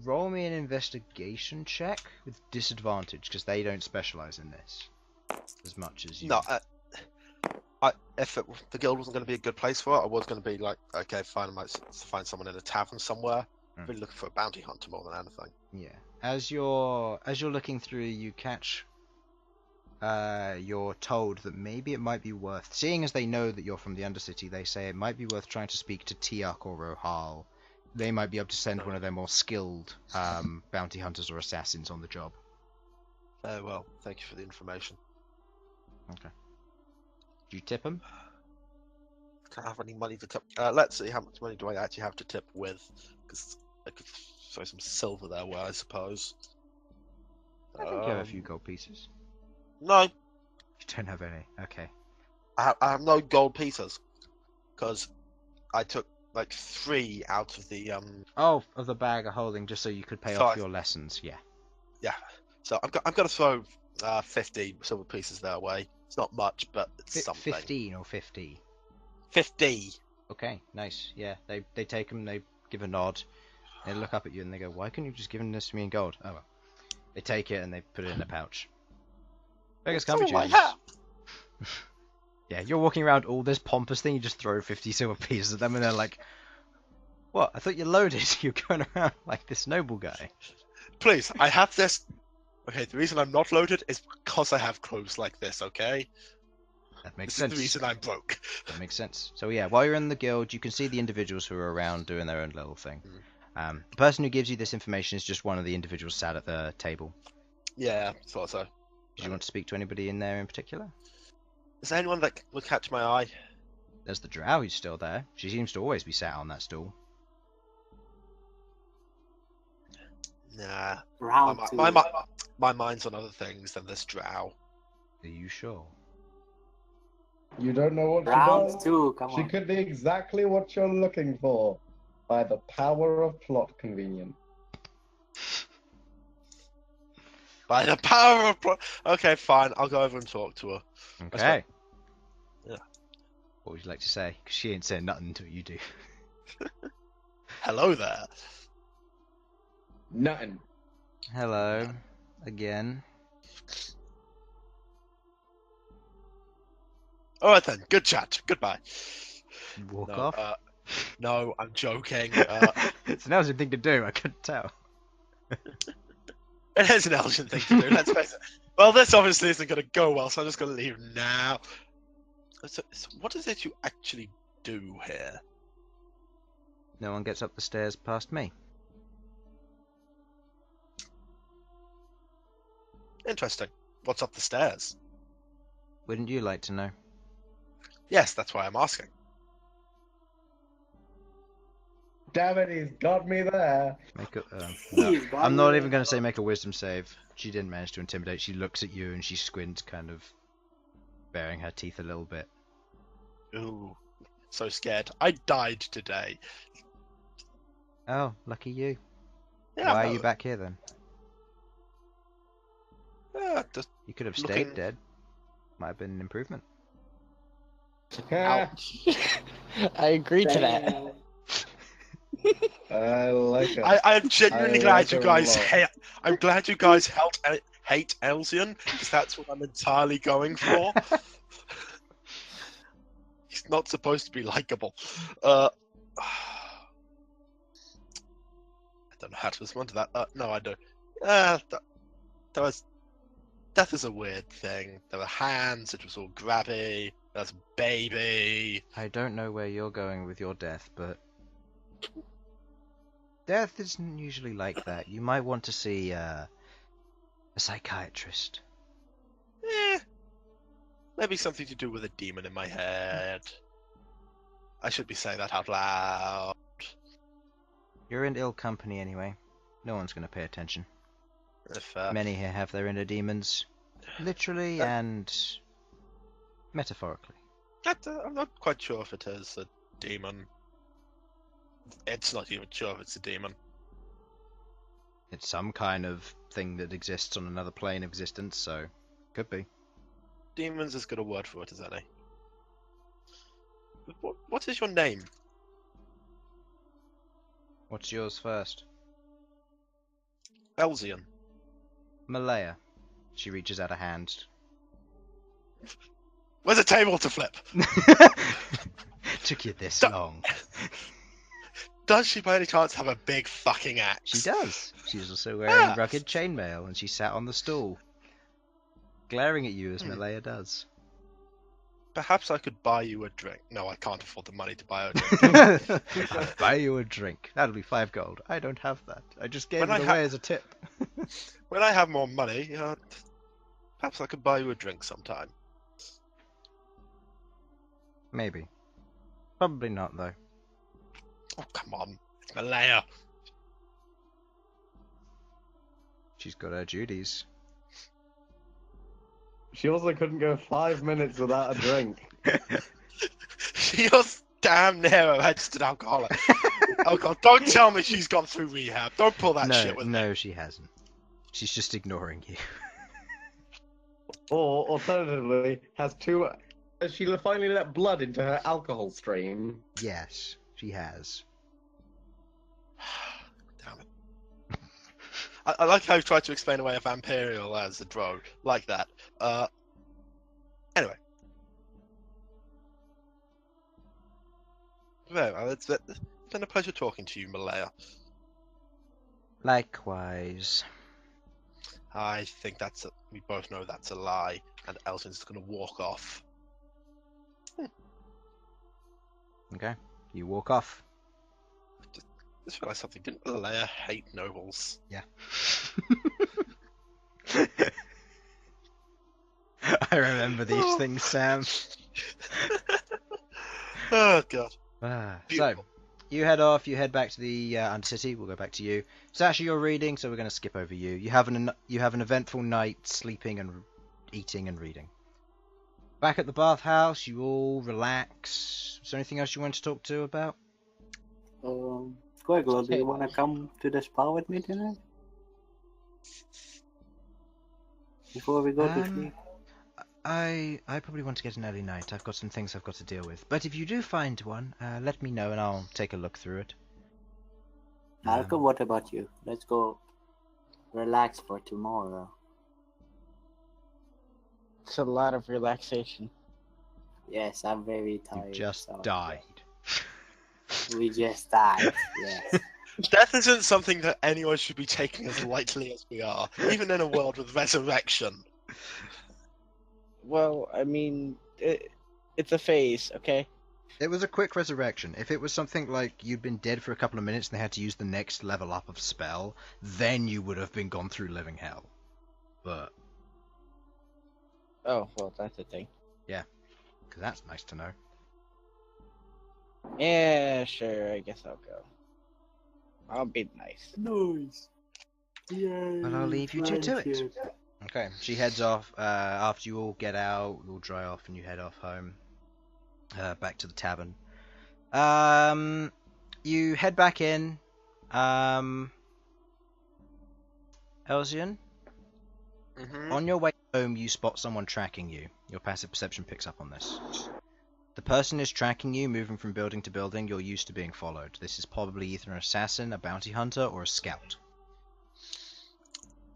roll me an investigation check with disadvantage, because they don't specialize in this as much as you.
No, if the guild wasn't going to be a good place for it, I was going to be like, okay, fine, I might find someone in a tavern somewhere. Really looking for a bounty hunter more than anything.
Yeah. As you're looking through, you catch. You're told that maybe it might be worth, seeing as they know that you're from the Undercity, they say it might be worth trying to speak to Tiak or Rohal. They might be able to send one of their more skilled bounty hunters or assassins on the job.
Very well, thank you for the information.
Okay. Do you tip them?
I don't have any money to tip. Let's see, how much money do I actually have to tip with? Because I could throw some silver their way, I suppose.
I think you have a few gold pieces.
No.
You don't have any. Okay.
I have no gold pieces. Because I took like 3 out of the
Oh, of the bag of holding, just so you could pay off your lessons. Yeah.
Yeah. So I've got to throw 50 silver pieces their way. It's not much, but it's something.
15 or 50?
50.
Okay, nice. Yeah, they take them, they give a nod, they look up at you and they go, why couldn't you just given this to me in gold? Oh well. They take it and they put it in their pouch. Beggars can't be choosers. Yeah, you're walking around all this pompous thing, you just throw 50 silver pieces at them and they're like, what? I thought you're loaded. You're going around like this noble guy.
Please, I have this. Okay, the reason I'm not loaded is because I have clothes like this, okay?
That makes
This
sense.
is the reason I'm broke.
That makes sense. So yeah, while you're in the guild, you can see the individuals who are around doing their own little thing. The person who gives you this information is just one of the individuals sat at the table.
Yeah, thought so.
Did you want to speak to anybody in there in particular?
Is there anyone that would catch my eye?
There's the drow who's still there. She seems to always be sat on that stool.
Nah.
Round two.
My mind's on other things than this drow.
Are you sure?
You don't know what she
Round
does.
2, come
She
on.
could be exactly what you're looking for by the power of plot convenience.
By the power of okay, fine. I'll go over and talk to her.
Okay.
Yeah.
What would you like to say? Because she ain't saying nothing until you do.
Hello there.
Nothing.
Hello. Again.
Alright then, good chat. Goodbye.
Walk
No,
off.
No, I'm joking.
It's an Elsyan thing to do, I couldn't tell.
It is an Elsyan thing to do, let's face it. Well, this obviously isn't going to go well, so I'm just going to leave now. So what is it you actually do here?
No one gets up the stairs past me.
Interesting. What's up the stairs?
Wouldn't you like to know?
Yes, that's why I'm asking.
Damn it, he's got me there.
Make a,
He's
no.
got
I'm not
me
even going to
there.
say make a wisdom save. She didn't manage to intimidate. She looks at you and she squints, kind of baring her teeth a little bit.
Ooh, so scared. I died today.
Oh, lucky you.
Yeah,
Why are you back here then?
Just
You could have
looking-
stayed dead. Might have been an improvement.
Ouch. I agree to that.
Damn.
I like it.
I'm genuinely
I
glad
like
you
it a
guys
lot.
hate. I'm glad you guys hate Elsyan, because that's what I'm entirely going for. He's not supposed to be likable. I don't know how to respond to that. No, I don't. Death is a weird thing. There were hands. It was all grabby. There's a baby.
I don't know where you're going with your death, but death isn't usually like that. You might want to see a psychiatrist.
Maybe something to do with a demon in my head. I should be saying that out loud.
You're in ill company anyway. No one's going to pay attention.
If,
Many here have their inner demons, literally and metaphorically.
I'm not quite sure if it is a demon. It's not even sure if it's a demon.
It's some kind of thing that exists on another plane of existence, so could be.
Demon's as good a word for it as any. What is your name?
What's yours first?
Elsyan.
Malaya. She reaches out a hand.
Where's a table to flip?
Took you this
Duh.
long.
Does she by any chance have a big fucking axe?
She does. She's also wearing
Ah.
rugged chainmail, and she sat on the stool, glaring at you as Malaya does.
Perhaps I could buy you a drink. No, I can't afford the money to buy a drink.
I'll buy you a drink. That'll be 5 gold. I don't have that. I just gave
When
it
I
away as a tip.
When I have more money, perhaps I could buy you a drink sometime.
Maybe. Probably not, though.
Oh, come on. It's Malaya.
She's got her duties.
She also couldn't go 5 minutes without a drink.
She was damn near a registered alcoholic. Oh god, don't tell me she's gone through rehab. Don't pull that shit with me.
No, she hasn't. She's just ignoring you.
Or, alternatively, has she finally let blood into her alcohol stream?
Yes, she has.
Damn it. I like how you tried to explain away a vampirial as a drug. Like that. Anyway. Well, it's been a pleasure talking to you, Malaya.
Likewise.
I think we both know that's a lie, and Elsyan's gonna walk off.
Okay, you walk off.
Just realised something. Didn't Malaya hate nobles?
Yeah. I remember these things, Sam.
Oh god.
So,
Beautiful.
you head off, you head back to the Undercity, we'll go back to you. Sasha, you're reading, so we're going to skip over you. You have an eventful night, sleeping and eating and reading. Back at the bathhouse, you all relax. Is there anything else you want to talk to about?
Queglod, do you want to come to the spa with me tonight? before we go to sleep?
I probably want to get an early night. I've got some things I've got to deal with. But if you do find one, let me know and I'll take a look through it.
Malcolm, what about you? Let's go relax for tomorrow.
It's a lot of relaxation.
Yes, I'm very
You
tired.
just
so-
died.
We just died. Yes.
Death isn't something that anyone should be taking as lightly as we are, even in a world with resurrection.
Well, I mean, it's a phase, okay?
It was a quick resurrection. If it was something like you'd been dead for a couple of minutes and they had to use the next level up of spell, then you would have been gone through living hell. But
Oh, well, that's a thing.
because that's nice to know.
Yeah, sure, I guess I'll go. I'll be nice.
Nice. Yay.
But I'll leave you two to it.
friendship.
Okay, she heads off. After you all get out, you all dry off, and you head off home. Back to the tavern. You head back in. Elsyan, on your way home, you spot someone tracking you. Your passive perception picks up on this. The person is tracking you, moving from building to building. You're used to being followed. This is probably either an assassin, a bounty hunter, or a scout.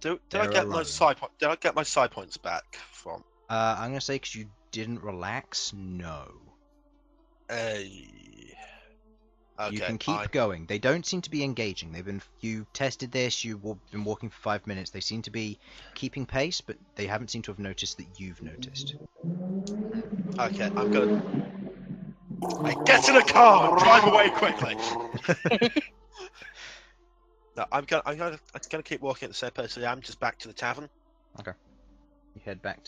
Did I
They're
get my
alone.
Did I get my side points back from?
I'm gonna say because you didn't relax. No.
Okay,
You can keep going. They don't seem to be engaging. You tested this. You've been walking for 5 minutes. They seem to be keeping pace, but they haven't seemed to have noticed that you've noticed.
Okay, I'm gonna. Get in the car and drive away quickly. No, I'm gonna keep walking at the same pace I am, just back to the tavern.
You head back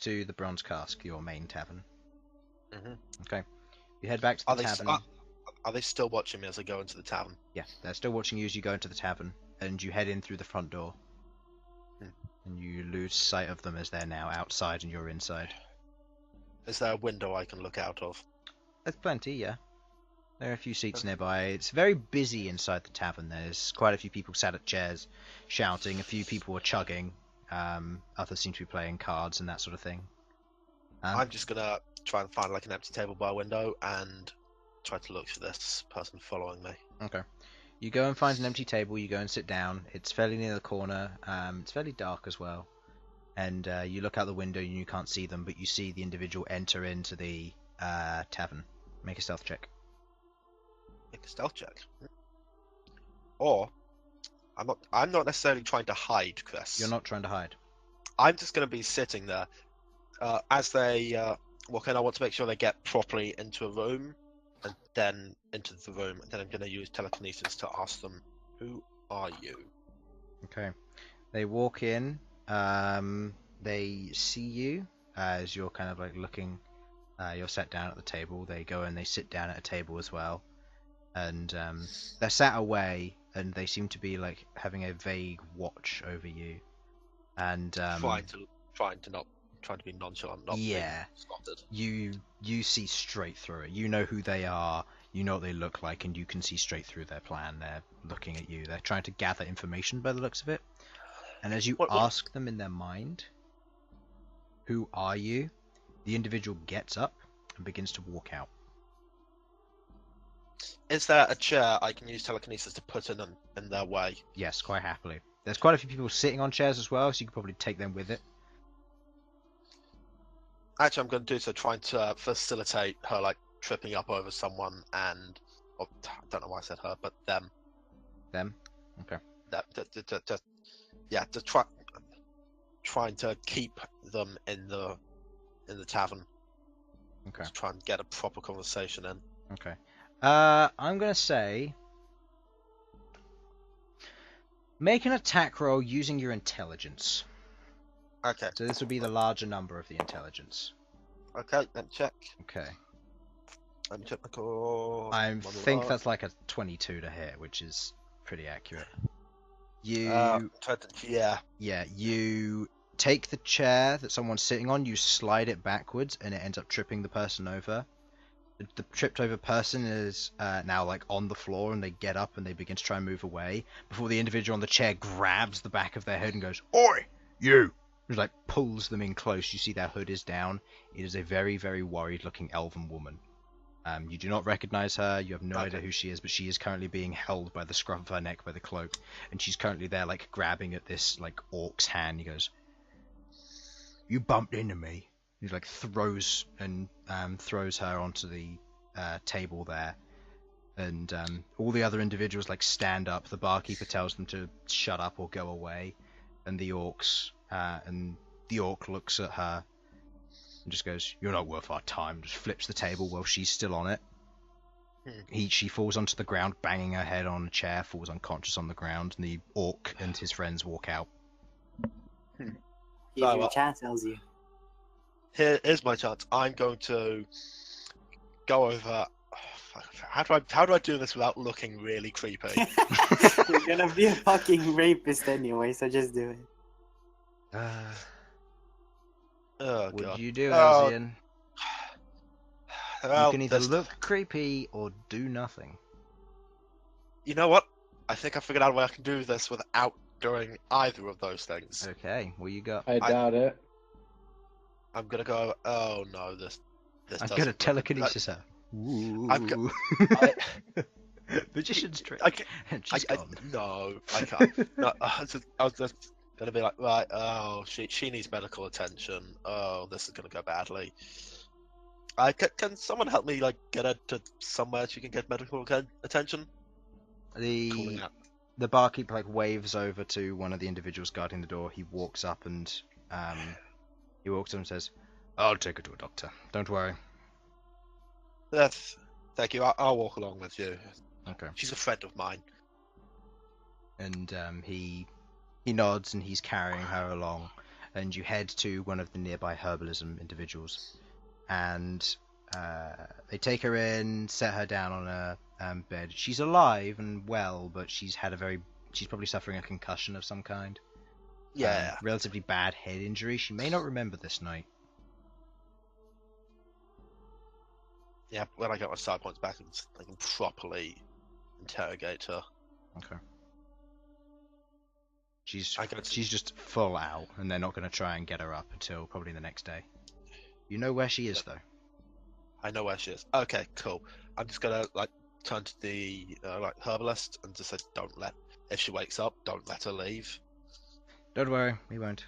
to the Bronze Cask, your main tavern. Okay. You head back to the tavern.
Are they still watching me as I go into the tavern?
Yeah, they're still watching you as you go into the tavern, and you head in through the front door. And you lose sight of them as they're now outside and you're inside.
Is there a window I can look out of?
There's plenty, yeah. There are a few seats nearby. It's very busy inside the tavern. There's quite a few people sat at chairs, shouting. A few people are chugging. Others seem to be playing cards and that sort of thing.
I'm just gonna try and find like an empty table by a window and try to look for this person following me.
Okay. You go and find an empty table. You go and sit down. It's fairly near the corner. It's fairly dark as well. And you look out the window and you can't see them, but you see the individual enter into the tavern. Make a stealth check.
Make a stealth check. Or I'm not necessarily trying to hide, Chris.
You're not trying to hide.
I'm just going to be sitting there as they walk in. I want to make sure they get properly into a room, and then into the room, and then I'm going to use telekinesis to ask them, "Who are you?"
Okay. They walk in. They see you as you're kind of like looking. You're sat down at the table. They go and they sit down at a table as well, and they're sat away, and they seem to be like having a vague watch over you, and
Trying to be nonchalant, not
yeah,
being spotted.
you see straight through it. You know who they are. You know what they look like, and you can see straight through their plan. They're looking at you. They're trying to gather information by the looks of it. And as you ask them in their mind, "Who are you?" the individual gets up and begins to walk out.
Is there a chair I can use telekinesis to put in their way?
Yes, quite happily. There's quite a few people sitting on chairs as well, so you could probably take them with it.
Actually, I'm going to do so, trying to facilitate her like tripping up over someone and I don't know why I said her, but them.
Them? Okay.
To trying to keep them in the tavern.
Okay.
Just try and get a proper conversation in.
Okay. I'm gonna say make an attack roll using your intelligence.
Okay.
So this would be the larger number of the intelligence.
Okay, let me check.
Okay.
Let me check my core.
I think that's like a 22 to hit, which is pretty accurate. You
yeah.
Yeah, you take the chair that someone's sitting on, you slide it backwards, and it ends up tripping the person over. The tripped over person is now like on the floor, and they get up and they begin to try and move away before the individual on the chair grabs the back of their head and goes, "Oi, you! like pulls them in close. You see their hood is down. It is a very, very worried-looking elven woman. You do not recognize her. You have no idea who she is, but she is currently being held by the scruff of her neck by the cloak, and she's currently there, like grabbing at this like orc's hand. He goes, "You bumped into me." He like throws her onto the table there, and all the other individuals like stand up. The barkeeper tells them to shut up or go away, and the orc looks at her and just goes, "You're not worth our time." Just flips the table while she's still on it. She falls onto the ground, banging her head on a chair, falls unconscious on the ground, and the orc and his friends walk out.
Here's your chance, Elsyan.
Here's my chance. I'm going to go over. How do I do this without looking really creepy?
You're gonna be a fucking rapist anyway, so just do it.
Oh,
What
God.
do you do, Elsyan?
Well,
You can either look creepy or do nothing.
You know what? I think I figured out a way I can do this without doing either of those things.
Okay, what you got?
I doubt it.
I'm gonna go. Oh no, this.
I'm gonna telekinesis her.
I'm go-
Magician's trick. And she's gone.
No, I can't. No, I was just gonna be like, right. Oh, she needs medical attention. Oh, this is gonna go badly. Can someone help me like get her to somewhere she can get medical attention?
The barkeeper like waves over to one of the individuals guarding the door. He walks up and says, "I'll take her to a doctor. Don't worry."
Thank you. I'll walk along with you.
Okay.
She's a friend of mine.
And he nods and he's carrying her along, and you head to one of the nearby herbalism individuals, and they take her in, set her down on a bed. She's alive and well, but she's probably suffering a concussion of some kind.
Yeah.
Relatively bad head injury. She may not remember this night.
Yeah, when I get my side points back, I can properly interrogate her.
Okay. She's just full out, and they're not going to try and get her up until probably the next day. You know where she is, though.
I know where she is. Okay, cool. I'm just gonna like turn to the herbalist and just say, if she wakes up, don't let her leave.
Don't worry, we won't.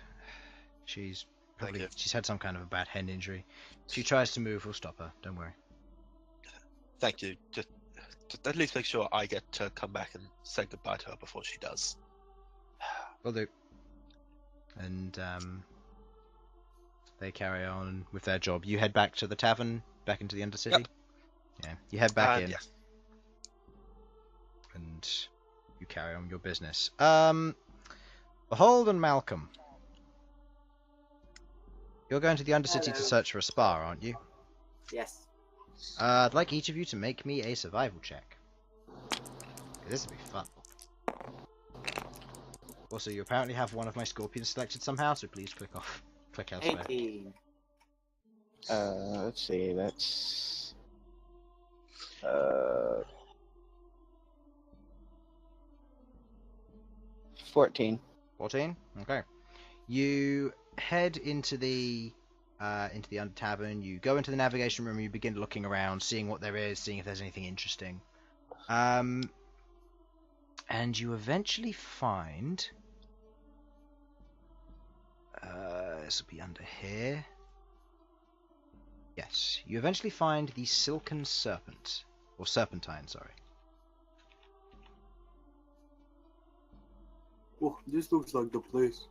She's had some kind of a bad head injury. If she tries to move, we'll stop her. Don't worry.
Thank you. Just at least make sure I get to come back and say goodbye to her before she does.
Will do. And they carry on with their job. You head back to the tavern, back into the Undercity.
Yep.
Yeah, you head back in,
yes.
and you carry on your business. Bhold and Malcom, you're going to the Undercity to search for a spa, aren't you?
Yes.
I'd like each of you to make me a survival check. This will be fun. Also, you apparently have one of my scorpions selected somehow, so please click elsewhere.
18.
Let's see, that's 14.
14? Okay. You head into the Under Tavern, you go into the navigation room, you begin looking around, seeing what there is, seeing if there's anything interesting. And you eventually find... this will be under here. Yes, you eventually find the Silken Serpent. Or Serpentine, sorry.
Oh, this looks like the place.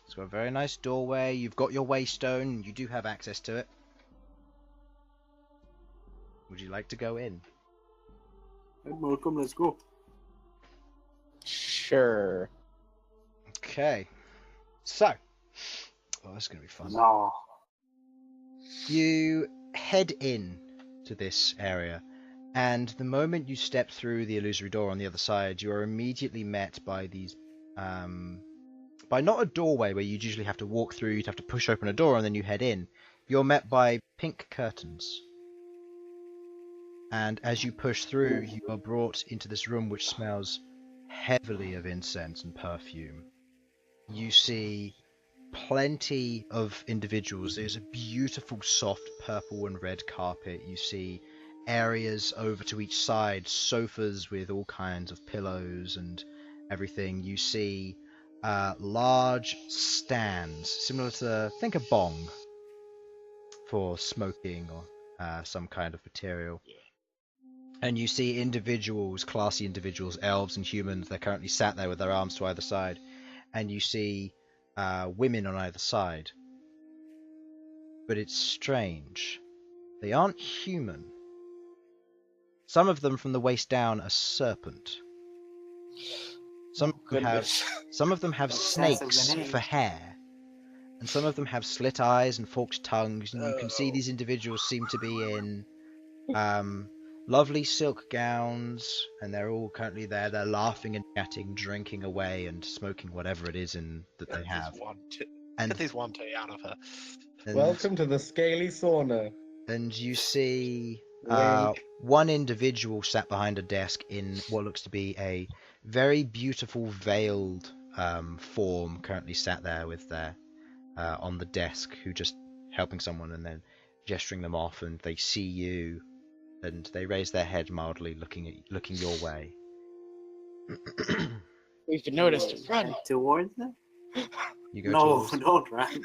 It's got a very nice doorway, you've got your waystone, you do have access to it. Would you like to go in?
Hey, Malcom, let's go.
Sure.
Okay. So. Oh, this is going to be fun.
No.
You head in to this area, and the moment you step through the illusory door on the other side, you are immediately met by these, by not a doorway where you'd usually have to walk through, you'd have to push open a door and then you head in. You're met by pink curtains. And as you push through, you are brought into this room which smells heavily of incense and perfume. You see plenty of individuals. There's a beautiful soft purple and red carpet. You see areas over to each side, sofas with all kinds of pillows and everything. You see large stands, similar to, think a bong, for smoking or some kind of material. And you see individuals, classy individuals, elves and humans, they're currently sat there with their arms to either side. And you see women on either side. But it's strange. They aren't human. Some of them from the waist down are serpent. Some of them have snakes for hair. And some of them have slit eyes and forked tongues. And you can see these individuals seem to be in lovely silk gowns, and they're all currently there. They're laughing and chatting, drinking away, and smoking whatever it is that they have.
Get this one tea out of her.
Welcome to the scaly sauna.
And you see one individual sat behind a desk in what looks to be a very beautiful veiled form, currently sat there with their on the desk, who just helping someone and then gesturing them off, and they see you. And they raise their head mildly, looking your way.
We've been noticed. Run
towards them.
You go
no,
towards...
don't run.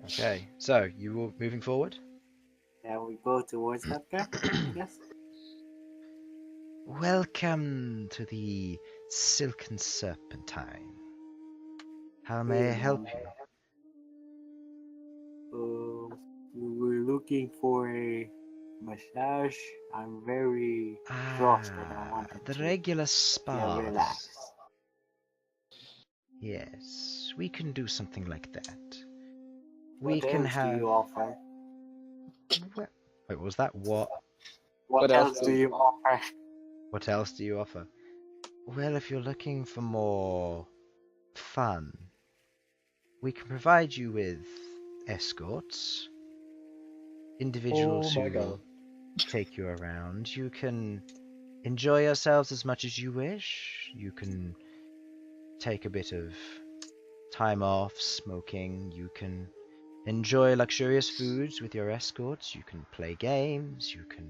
Okay, so you were moving forward.
Yeah, we go towards that guy. Yes.
Welcome to the Silken Serpentine. How may I help you?
We were looking for a massage. I'm very exhausted. I wanted
the
to
regular spa.
relax.
Yes, we can do something like that.
What else do you offer?
Wait, what was that? What?
What else do you offer?
What else do you offer? Well, if you're looking for more fun, we can provide you with escorts, individuals who will take you around. You can enjoy yourselves as much as you wish. You can take a bit of time off smoking. You can enjoy luxurious foods with your escorts. You can play games. You can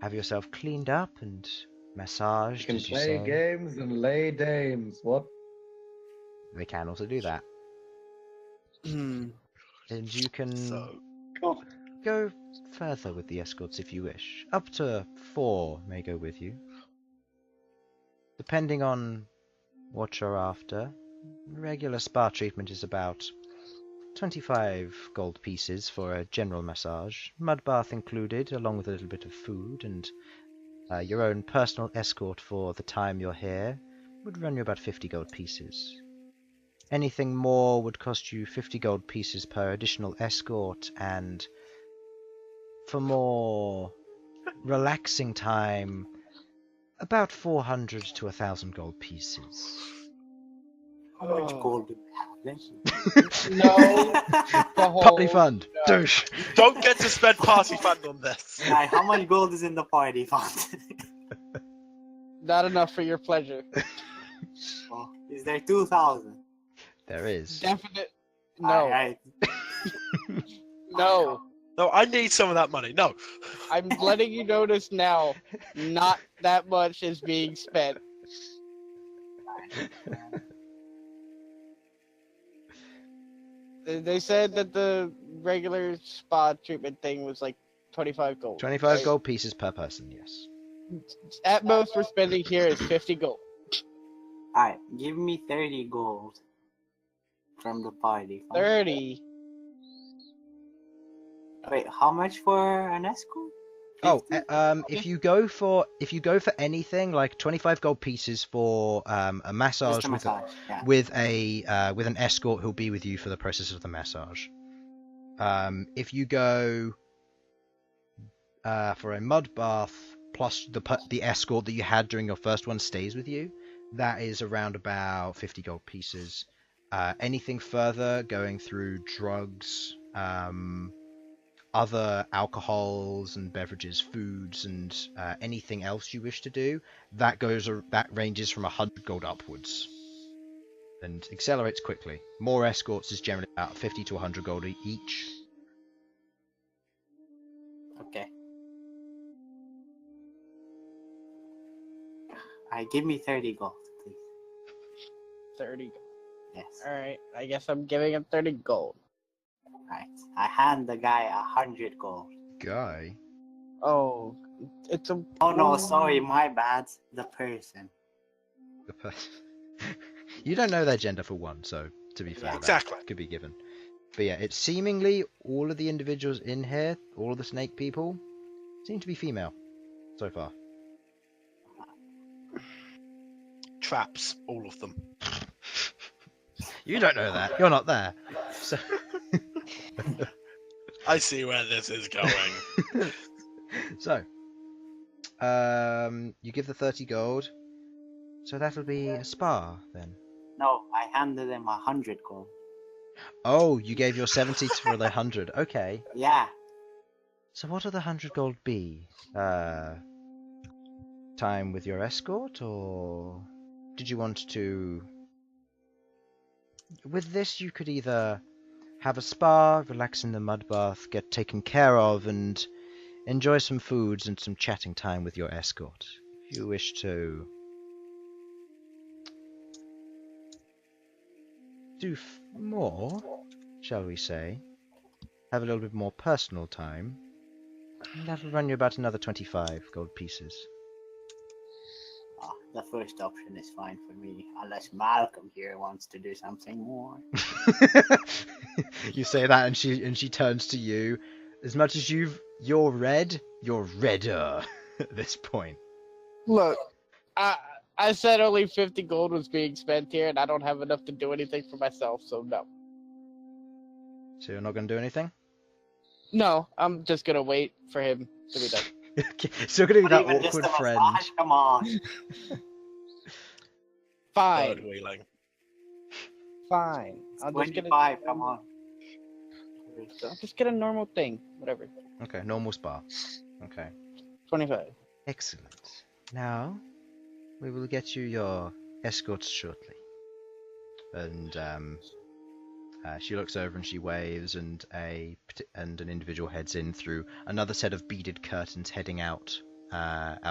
have yourself cleaned up and massaged.
You can play games and lay dames. What?
They can also do that. And you can go further with the escorts if you wish. Up to 4 may go with you. Depending on what you're after. Regular spa treatment is about 25 gold pieces for a general massage, mud bath included, along with a little bit of food, and your own personal escort for the time you're here would run you about 50 gold pieces. Anything more would cost you 50 gold pieces per additional escort, and for more relaxing time, about 400 to 1,000 gold pieces.
How much gold do we have?
No.
Party fund. Douche.
Don't get to spend party fund on this.
Guy, how much gold is in the party fund?
Not enough for your pleasure.
Oh, is there 2,000?
There is.
Definite. No. No.
No, I need some of that money. No.
I'm letting you notice now. Not that much is being spent. They said that the regular spa treatment thing was like 25 gold.
25 gold pieces per person, yes.
At most we're spending here is 50 gold.
Alright, give me 30 gold from the party fund.
30.
Wait, how much for an escort? 50?
If you go for anything like 25 gold pieces for a massage,
Just a massage, yeah.
with an escort who'll be with you for the process of the massage. If you go for a mud bath plus the escort that you had during your first one stays with you, that is around about 50 gold pieces. Anything further, going through drugs, other alcohols and beverages, foods, and anything else you wish to do, that ranges from 100 gold upwards. and accelerates quickly. More escorts is generally about 50 to 100 gold each.
Okay. Give me 30 gold, please.
30.
Yes.
Alright, I guess I'm giving him 30 gold.
Right. I hand the guy 100 gold.
Guy?
Oh, it's a.
Oh no, sorry, my bad. The person.
The person. You don't know their gender for one, so to be fair,
Exactly.
that could be given. But yeah, it's seemingly all of the individuals in here, all of the snake people, seem to be female so far.
Traps, all of them.
You don't know that. You're not there. So...
I see where this is going.
So, you give the 30 gold. So that'll be a spa then.
No, I handed him 100 gold.
Oh, you gave your 70 for the 100. Okay.
Yeah.
So what will the 100 gold be? Time with your escort, or did you want to... With this, you could either have a spa, relax in the mud bath, get taken care of, and enjoy some foods and some chatting time with your escort. If you wish to do more, shall we say, have a little bit more personal time, that will run you about another 25 gold pieces.
The first option is fine for me, unless Malcom here wants to do something more.
You say that, and she turns to you. As much as you're red, you're redder at this point.
Look, I said only 50 gold was being spent here, and I don't have enough to do anything for myself, so no.
So you're not going to do anything?
No, I'm just gonna wait for him to be done.
Okay, still going to be that
Even just
awkward
a
friend.
massage, come on.
Fine,
Bird wheeling.
fine. I'm just
25, come on.
I'll just get a normal thing, whatever.
Okay, normal spa. Okay.
25.
Excellent. Now, we will get you your escorts shortly. And she looks over and she waves, and an individual heads in through another set of beaded curtains, heading out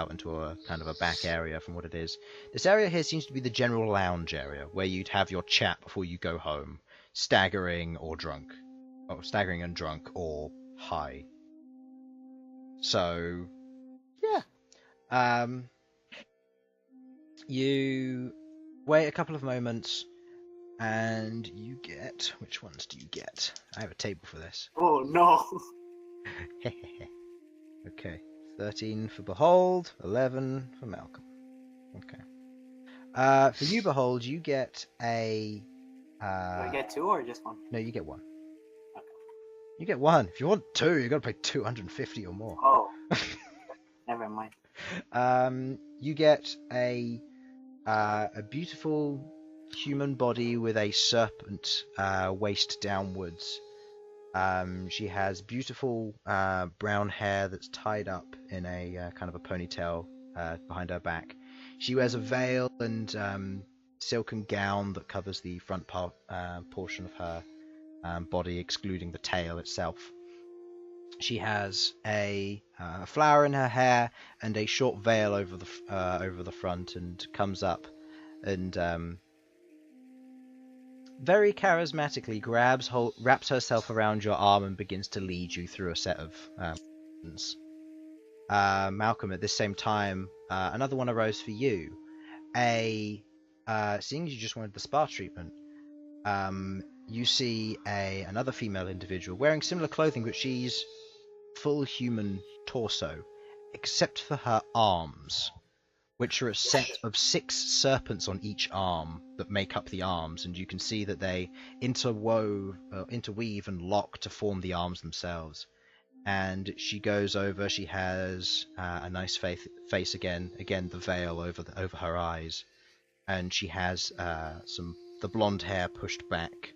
into a kind of a back area from what it is. This area here seems to be the general lounge area, where you'd have your chat before you go home, staggering and drunk, or high. So, yeah. You wait a couple of moments, and you get... Which ones do you get? I have a table for this.
Oh no.
Okay. 13 for Bhold, 11 for Malcom. Okay. For you, Bhold, you get a...
Do I get 2 or just 1?
No, you get 1.
Okay.
You get 1. If you want 2, you've got to pay 250 or more.
Oh. Never mind.
You get a beautiful human body with a serpent waist downwards. She has beautiful brown hair that's tied up in a kind of a ponytail behind her back. She wears a veil and silken gown that covers the front portion of her body, excluding the tail itself. She has a flower in her hair and a short veil over the front, and comes up and very charismatically wraps herself around your arm and begins to lead you through a set of buttons. Malcom, at this same time, another one arose for you. Seeing as you just wanted the spa treatment, you see another female individual wearing similar clothing, but she's full human torso, except for her arms, which are a set of 6 serpents on each arm that make up the arms, and you can see that they interweave and lock to form the arms themselves. And she goes over, she has a nice face again, the veil over her eyes, and she has the blonde hair pushed back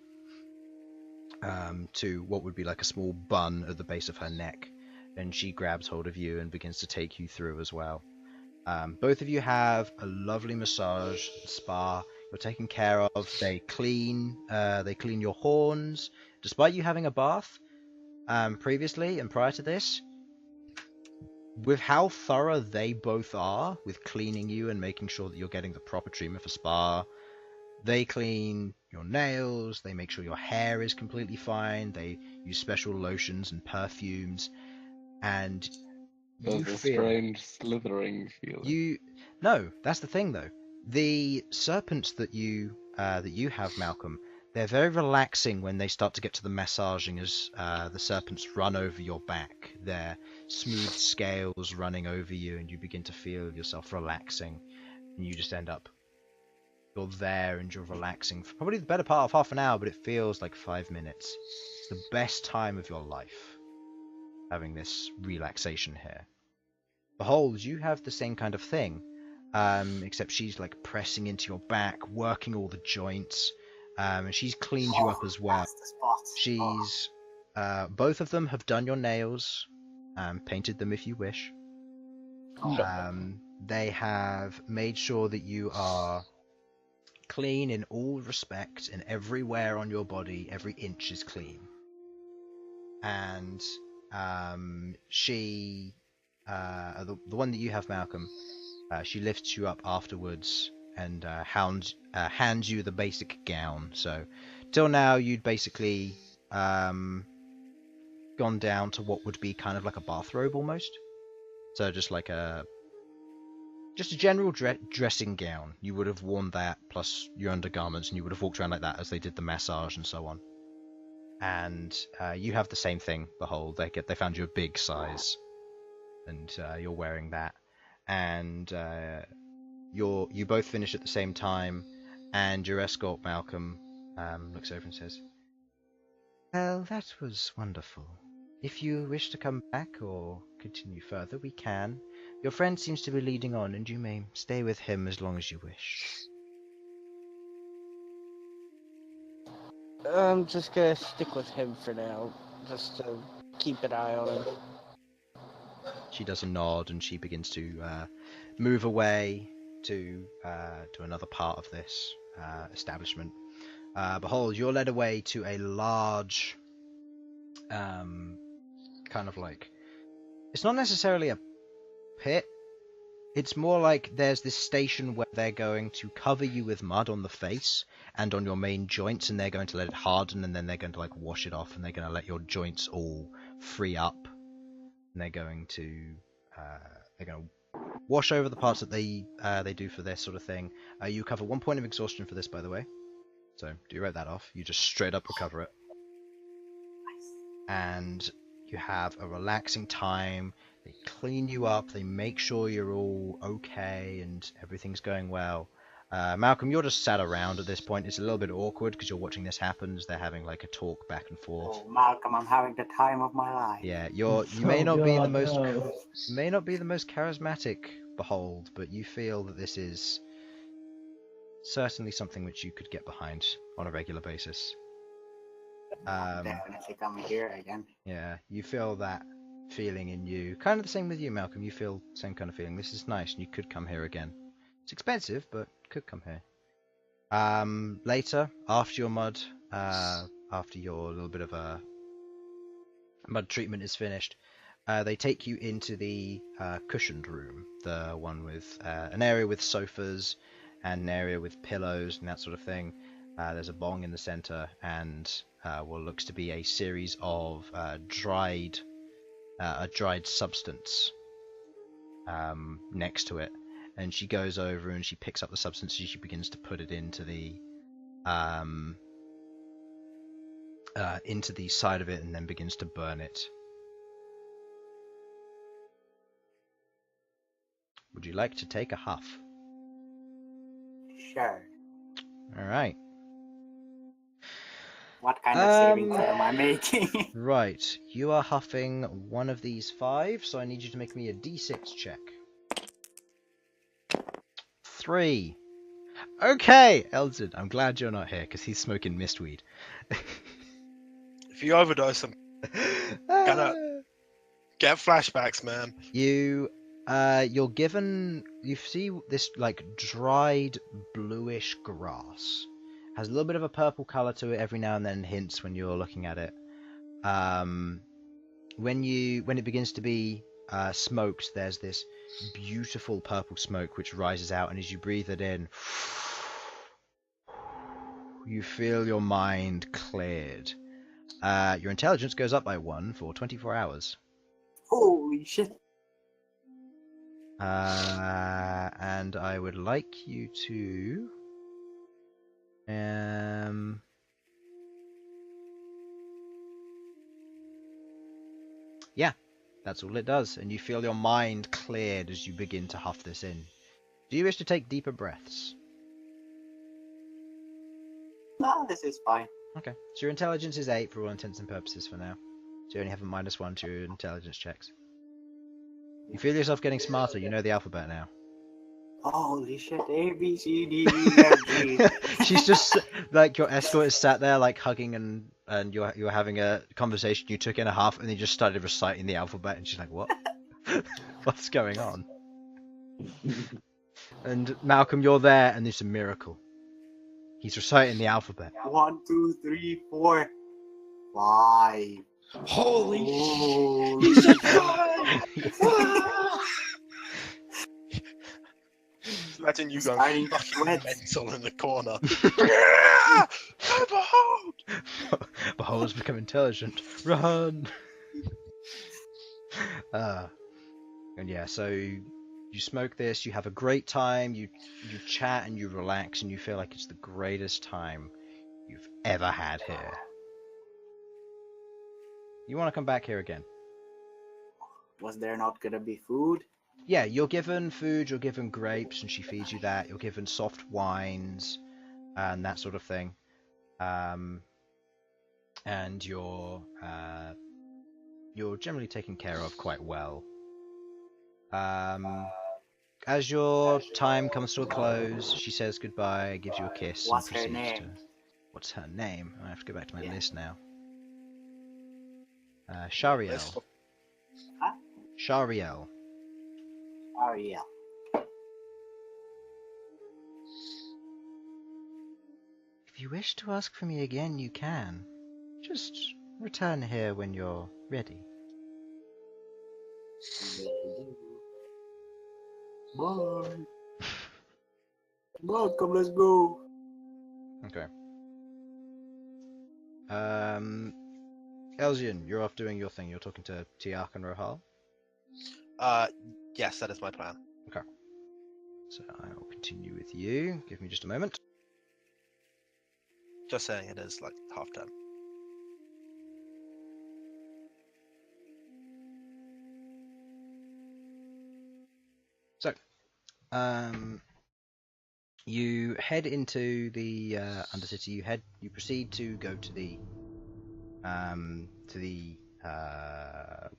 to what would be like a small bun at the base of her neck, and she grabs hold of you and begins to take you through as well. Both of you have a lovely massage, spa. are taken care of. They clean your horns. Despite you having a bath previously and prior to this, with how thorough they both are with cleaning you and making sure that you're getting the proper treatment for spa, they clean your nails, they make sure your hair is completely fine, they use special lotions and perfumes, and
There's a strange slithering feeling.
No, that's the thing though. The serpents that you have, Malcom, they're very relaxing when they start to get to the massaging as the serpents run over your back. Their smooth scales running over you, and you begin to feel yourself relaxing, and you just end up. You're there and you're relaxing for probably the better part of half an hour, but it feels like 5 minutes. It's the best time of your life, having this relaxation here. Behold, you have the same kind of thing, except she's like pressing into your back, working all the joints. And she's cleaned you up as well.
That's the spot.
She's both of them have done your nails, painted them if you wish. They have made sure that you are clean in all respects, and everywhere on your body, every inch is clean. And she, the one that you have, Malcom, she lifts you up afterwards and hands you the basic gown. So, till now, you'd basically gone down to what would be kind of like a bathrobe almost. So just like a general dressing gown. You would have worn that plus your undergarments, and you would have walked around like that as they did the massage and so on. And you have the same thing. Behold, they found you a big size, and you're wearing that. And you both finish at the same time, and your escort, Malcom, looks over and says, "Well, that was wonderful. If you wish to come back or continue further, we can. Your friend seems to be leading on, and you may stay with him as long as you wish."
I'm just gonna stick with him for now, just to keep an eye on him.
She does a nod, and she begins to move away to another part of this establishment. Behold, you're led away to a large, kind of like, it's not necessarily a pit. It's more like there's this station where they're going to cover you with mud on the face and on your main joints, and they're going to let it harden, and then they're going to like wash it off, and they're going to let your joints all free up, and they're going to wash over the parts that they do for this sort of thing. You recover 1 point of exhaustion for this, by the way. So do you write that off? You just straight up recover it, and you have a relaxing time. They clean you up, they make sure you're all okay and everything's going well. Malcom, you're just sat around at this point. It's a little bit awkward because you're watching this happen as they're having like a talk back and forth.
Oh, Malcom, I'm having the time of my life.
Yeah, you may not be the most charismatic, Behold, but you feel that this is certainly something which you could get behind on a regular basis.
Definitely coming here again.
Yeah, you feel that feeling in you. Kind of the same with you, Malcom. You feel the same kind of feeling. This is nice, and you could come here again. It's expensive, but could come here. Later, after your little bit of a mud treatment is finished, they take you into the cushioned room, the one with an area with sofas and an area with pillows and that sort of thing. There's a bong in the center, and what looks to be a series of dried substance next to it. And she goes over and she picks up the substance and she begins to put it into the side of it, and then begins to burn it. Would you like to take a huff?
Sure.
All right.
What kind of saving throw am I making?
Right. You are huffing one of these 5, so I need you to make me a d6 check. 3. Okay, Elsyan, I'm glad you're not here because he's smoking mistweed.
If you overdose, I'm gonna get flashbacks, man.
You You see this like dried bluish grass. Has a little bit of a purple color to it every now and then, hints when you're looking at it. When it begins to be smoked, there's this beautiful purple smoke which rises out, and as you breathe it in, you feel your mind cleared. Your intelligence goes up by 1 for 24 hours.
Holy shit.
And I would like you to... Yeah, that's all it does, and you feel your mind cleared as you begin to huff this in. Do you wish to take deeper breaths?
No, this is fine.
Okay, so your intelligence is 8 for all intents and purposes for now. So you only have a -1 to your intelligence checks. You feel yourself getting smarter, you know the alphabet now.
Holy shit, A, B, C, D, E, F, G.
She's just, like, your escort is sat there, like, hugging and you're having a conversation you took in a half, and you just started reciting the alphabet, and she's like, what? What's going on? And Malcolm, you're there, and it's a miracle. He's reciting the alphabet.
1, 2, 3, 4, 5.
Holy
Holy
shit! Imagine you going fucking mental in the corner. Behold!
Behold's become intelligent. Run! And yeah, so you smoke this, you have a great time, you chat and you relax, and you feel like it's the greatest time you've ever had here. You want to come back here again?
Was there not gonna be food?
Yeah, you're given food, you're given grapes, and she feeds you that. You're given soft wines, and that sort of thing. And you're generally taken care of quite well. As your time comes to a close, she says goodbye, gives you a kiss,
What's
and
her
proceeds
name?
What's her name? I have to go back to my list now. Shariel.
Huh?
Shariel.
Ariel.
If you wish to ask for me again, you can. Just return here when you're ready.
Bye. Malcom, let's go.
Okay. Elsyan, you're off doing your thing. You're talking to Tiark and Rohal?
Yes, that is my plan.
Okay. So I will continue with you. Give me just a moment.
Just saying it is like half term.
So, you head into the Undercity. You proceed to go to the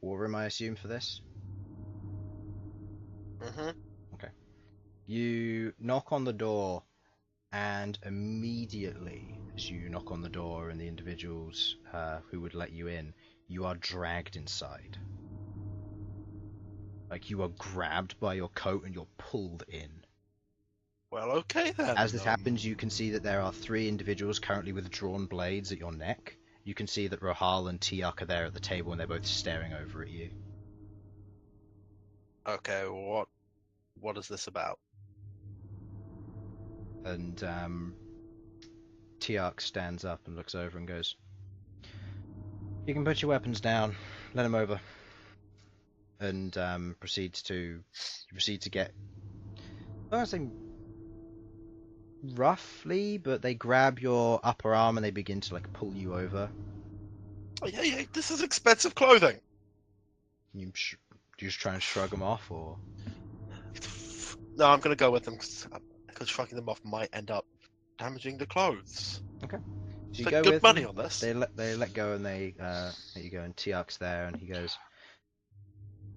war room, I assume, for this.
Mm-hmm.
Okay. You knock on the door, and immediately, as you knock on the door, and the individuals who would let you in, you are dragged inside. Like, you are grabbed by your coat and you're pulled in.
Well, okay then.
As this happens, you can see that there are 3 individuals currently with drawn blades at your neck. You can see that Rohal and Tiark are there at the table, and they're both staring over at you.
Okay, what is this about?
And Tiark stands up and looks over and goes, "You can put your weapons down. Let him over." And proceeds to get, I don't say roughly, but they grab your upper arm and they begin to like pull you over.
Oh, yeah, this is expensive clothing.
Do you just try and shrug them off, or?
No, I'm gonna go with them because shrugging them off might end up damaging the clothes.
Okay. So you
Spent
go
good
with
money
them.
on this.
They let go and they let you go, and Tiark's there and he goes,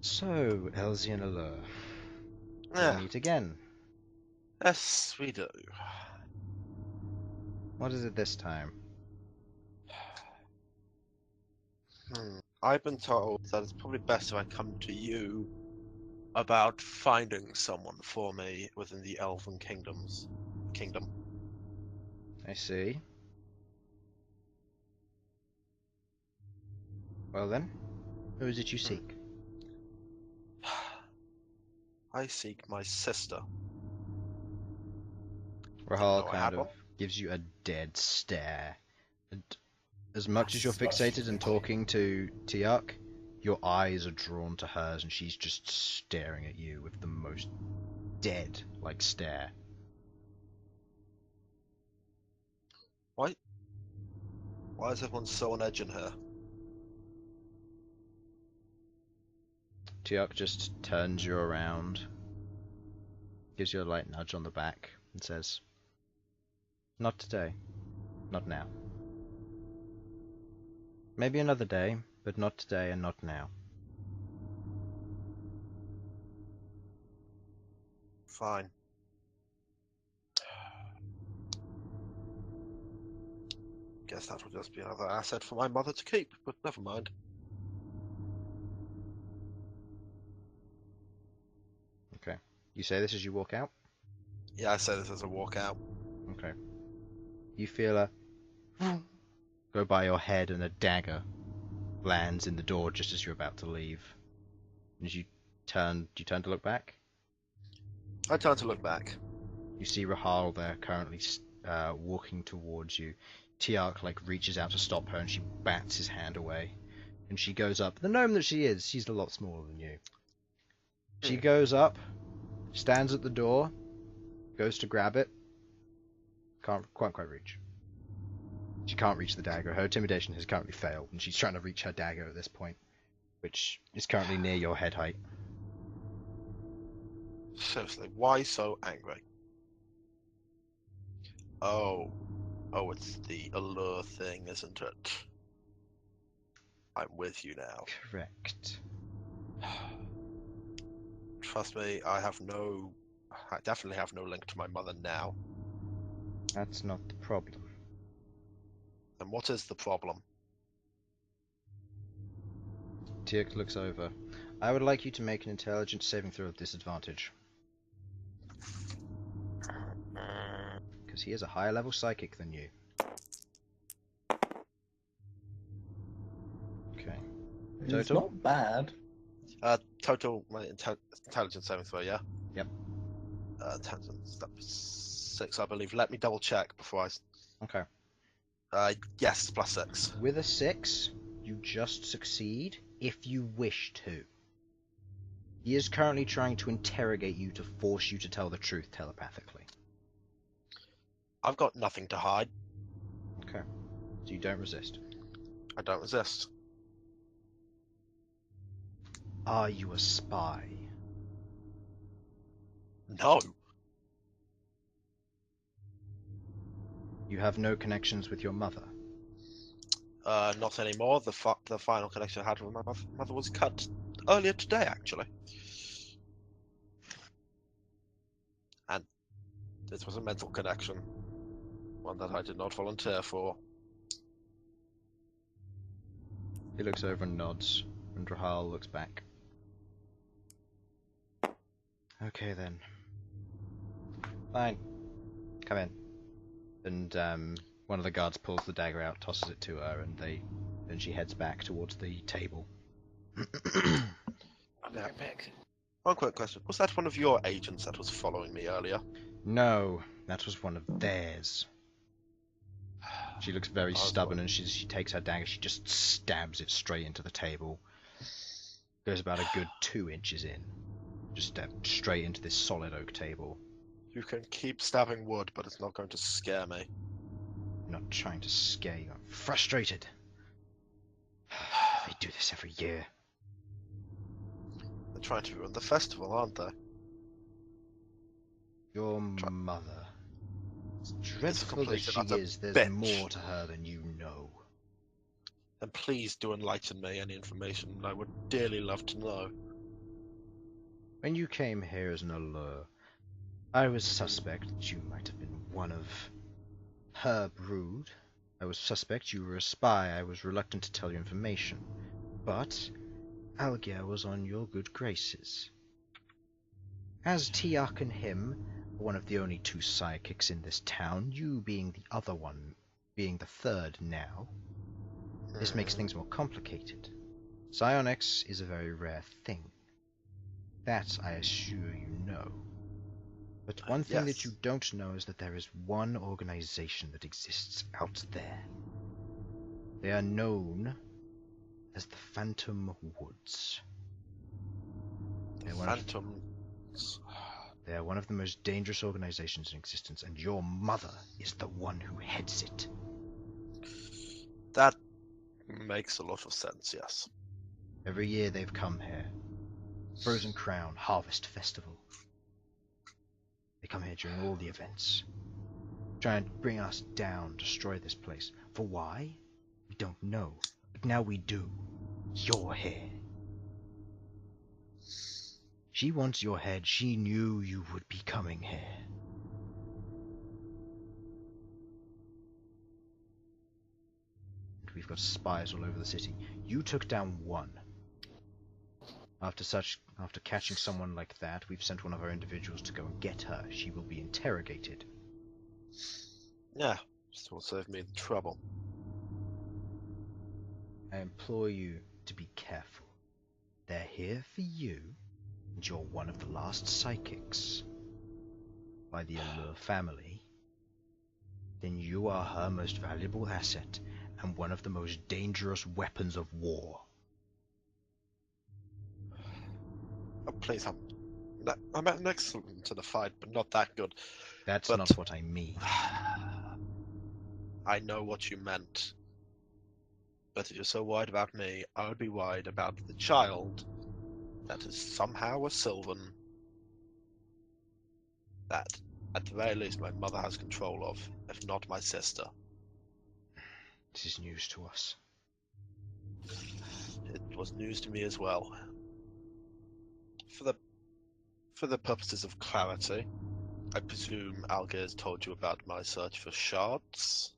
"So, Elsyan Aleuir,
Yeah.
we'll meet again.
Yes, we do.
What is it this time?"
I've been told that it's probably best if I come to you about finding someone for me within the Elven Kingdom.
I see. Well then, who is it you seek?
I seek my sister.
Rahal
know I
kind
had
of
one?
gives you a dead stare. And as much as you're fixated and talking to Tiak, your eyes are drawn to hers and she's just staring at you with the most dead, stare.
Why is everyone so on edge in here?
Tiak just turns you around, gives you a light nudge on the back, and says, "Not today. Not now. Maybe another day, but not today and not now."
Fine. Guess that will just be another asset for my mother to keep, but never mind.
Okay. You say this as you walk out?
Yeah, I say this as a walkout.
Okay. You feel a go by your head and a dagger lands in the door just as you're about to leave. And as you turn to look back?
I turn to look back.
You see Rahal there currently walking towards you. Tiark reaches out to stop her and she bats his hand away. And she goes up. The gnome that she is, she's a lot smaller than you. She goes up, stands at the door, goes to grab it. Can't quite reach. She can't reach the dagger. Her intimidation has currently failed and she's trying to reach her dagger at this point, which is currently near your head height.
Seriously, why so angry? Oh, it's the Aleuir thing, isn't it? I'm with you now.
Correct.
Trust me, I definitely have no link to my mother now.
That's not the problem.
And what is the problem?
Tiark looks over. I would like you to make an intelligence saving throw of disadvantage. Because he is a higher level psychic than you. Okay.
It's
Total?
not bad.
Total intelligence saving throw, yeah?
Yep.
Intelligence, that was 6, I believe. Let me double check before
Okay.
Yes, +6.
With a 6, you just succeed if you wish to. He is currently trying to interrogate you to force you to tell the truth telepathically.
I've got nothing to hide.
Okay. So you don't resist.
I don't resist.
Are you a spy?
No.
You have no connections with your mother?
Not anymore. The final connection I had with my mother was cut earlier today, actually. And this was a mental connection. One that I did not volunteer for.
He looks over and nods, and Rahal looks back. Okay then. Fine. Come in. And one of the guards pulls the dagger out, tosses it to her, and then she heads back towards the table.
Yeah. One quick question. Was that one of your agents that was following me earlier?
No, that was one of theirs. She looks very stubborn, and she takes her dagger, she just stabs it straight into the table. Goes about a good 2 inches in. Just stabbed straight into this solid oak table.
You can keep stabbing wood, but it's not going to scare me.
I'm not trying to scare you, I'm frustrated. They do this every year.
They're trying to ruin the festival, aren't they?
Your mother. As dreadful as
complete
she
and utter
is, there's
bitch.
more to her than you know.
Then please do enlighten me. Any information I would dearly love to know.
When you came here as an Aleuir, I was suspect that you might have been one of her brood. I was suspect you were a spy. I was reluctant to tell you information. But Aleuir was on your good graces. As Tiak and him are one of the only two psychics in this town, you being the other one, being the third now, this makes things more complicated. Psionics is a very rare thing. That I assure you know. But one thing that you don't know is that there is one organization that exists out there. They are known as the Phantom Woods. They are one of the most dangerous organizations in existence, and your mother is the one who heads it.
That makes a lot of sense, yes.
Every year they've come here. Frozen Crown, Harvest Festival. They come here during all the events. Try and bring us down, destroy this place. For why? We don't know. But now we do. You're here. She wants your head. She knew you would be coming here. And we've got spies all over the city. You took down one. After catching someone like that, we've sent one of our individuals to go and get her. She will be interrogated.
Yeah, this will save me the trouble.
I implore you to be careful. They're here for you, and you're one of the last psychics by the Aleuir family. Then you are her most valuable asset, and one of the most dangerous weapons of war.
Oh, please, I'm an excellent to the fight, but not that good.
That's
But-
not what I mean.
I know what you meant. But if you're so worried about me, I would be worried about the child that is somehow a Sylvan that, at the very least, my mother has control of, if not my sister.
This is news to us.
It was news to me as well. For the purposes of clarity, I presume Algeir's told you about my search for shards?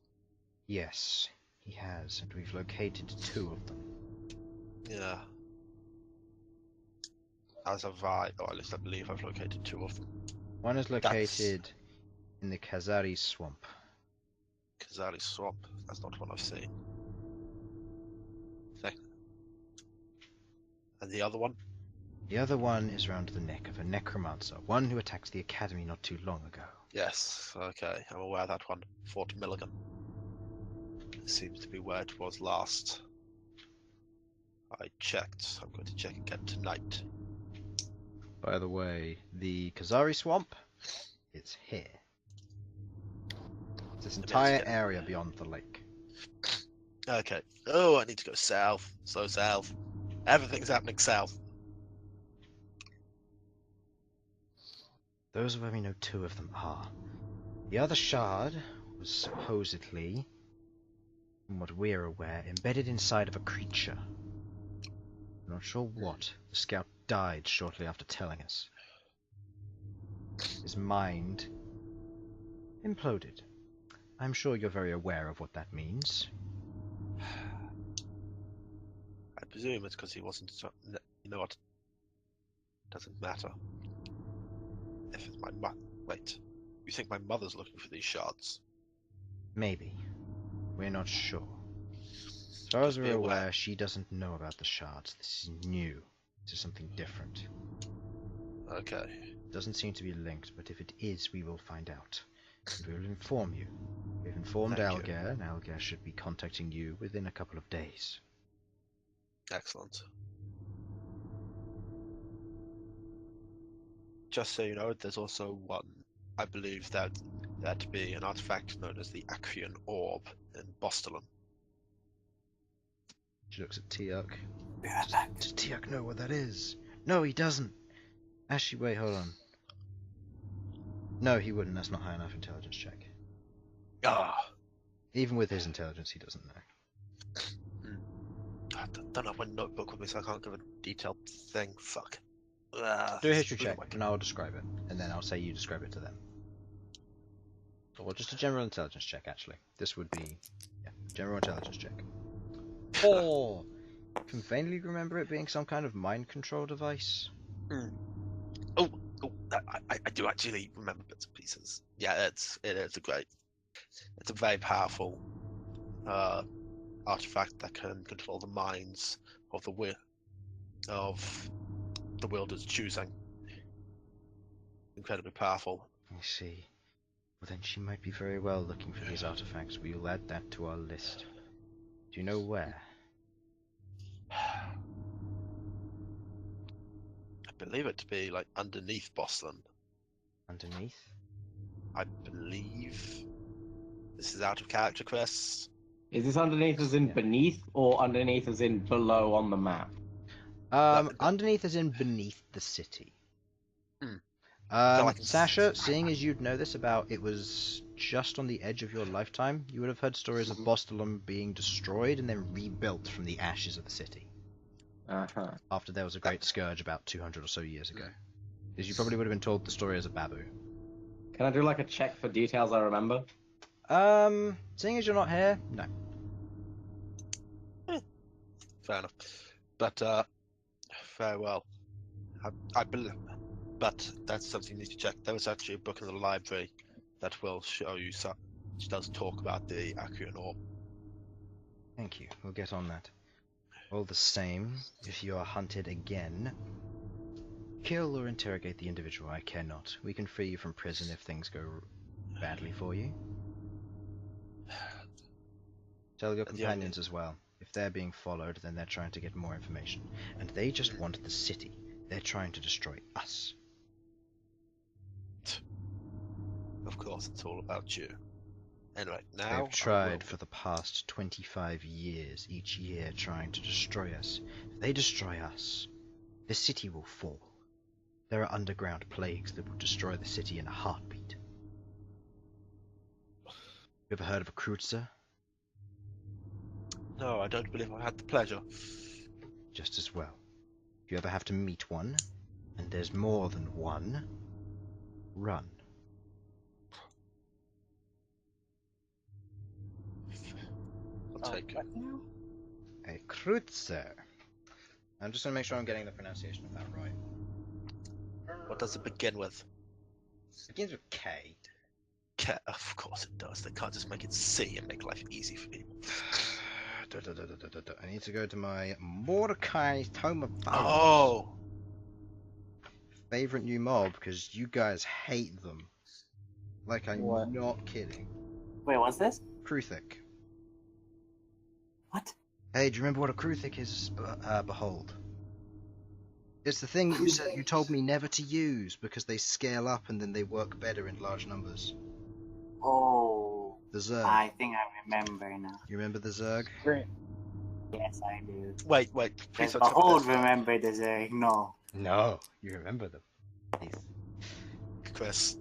Yes, he has, and we've located 2 of them.
Yeah. As have I, or at least I believe I've located 2 of them.
One is located in the Kazari swamp.
Kazari Swamp, that's not one I've seen. Okay. And the other one?
The other one is round the neck of a necromancer, one who attacked the academy not too long ago.
Yes, okay, I'm aware of that one. Fort Milligan. Seems to be where it was last. I checked. I'm going to check again tonight.
By the way, the Kazari swamp, it's here. It's this entire area beyond the lake.
Okay. Oh, I need to go south. So south. Everything's happening south.
Those are where we know 2 of them are. The other shard was supposedly, from what we're aware, embedded inside of a creature. I'm not sure what. The scout died shortly after telling us. His mind imploded. I'm sure you're very aware of what that means.
I presume it's because he wasn't. You know what? Doesn't matter. If it's my wait, you think my mother's looking for these shards?
Maybe. We're not sure. As far as we're aware, she doesn't know about the shards. This is new. This is something different.
Okay.
Doesn't seem to be linked, but if it is, we will find out. And we will inform you. We've informed
Thank you.
Algeir, and Algeir should be contacting you within a couple of days.
Excellent. Just so you know, there's also one. I believe that to be an artifact known as the Acrian Orb in Bostelon.
She looks at Tiak. Does Tiak know what that is? No, he doesn't. Actually, wait, hold on. No, he wouldn't. That's not high enough intelligence check.
Ah,
Even with his intelligence, he doesn't know.
I don't have my notebook with me, so I can't give a detailed thing. Fuck.
Do a history check, and I'll describe it, and then I'll say you describe it to them. Or just a general intelligence check, actually. This would be, yeah, general intelligence check. 4! I can vaguely remember it being some kind of mind control device.
Oh, that do actually remember bits and pieces. Yeah, it's a very powerful artifact that can control the minds of the wielder's choosing. Incredibly powerful.
I see. Well, then she might be very well looking for these artifacts. We will add that to our list. Do you know where?
I believe it to be like underneath Boston.
Underneath?
I believe. This is out of character, Chris.
Is this underneath as in beneath, or underneath as in below on the map?
Underneath as in beneath the city.
Hmm.
Sasha, seeing as you'd know this about it was just on the edge of your lifetime, you would have heard stories of Boston being destroyed and then rebuilt from the ashes of the city.
Uh-huh.
After there was a great scourge about 200 or so years ago. As you probably would have been told the story as a babu.
Can I do like a check for details I remember?
Seeing as you're not here, no.
Fair enough. But very well. I believe, but that's something you need to check. There was actually a book in the library that will show you some. Which does talk about the Acrian Orb.
Thank you. We'll get on that. All the same, if you are hunted again, kill or interrogate the individual. I care not. We can free you from prison if things go badly for you. Tell your companions as well. If they're being followed, then they're trying to get more information. And they just want the city. They're trying to destroy us.
Of course, it's all about you. Anyway, now
They've tried for the past 25 years, each year trying to destroy us. If they destroy us, the city will fall. There are underground plagues that will destroy the city in a heartbeat. You ever heard of a Kreutzer?
No, I don't believe I had the pleasure.
Just as well. If you ever have to meet one, and there's more than one, run.
I'll take it.
A Kreutzer. I'm just going to make sure I'm getting the pronunciation of that right.
What does it begin with?
It begins with K.
Of course it does. They can't just make it C and make life easy for people.
I need to go to my Mordecai Tome of Bones.
Oh!
Favorite new mob, because you guys hate them. Like, I'm not kidding.
Wait, what's this?
Kruthic.
What?
Hey, do you remember what a Kruthic is, Bhold? It's the thing that you told me never to use, because they scale up and then they work better in large numbers.
Oh.
The Zerg.
I think I remember now.
You remember the Zerg?
Great.
Yes, I do.
Wait.
Does
Please don't tell me
Bhold
this.
remember the Zerg? No.
No, you remember them. Please.
Chris.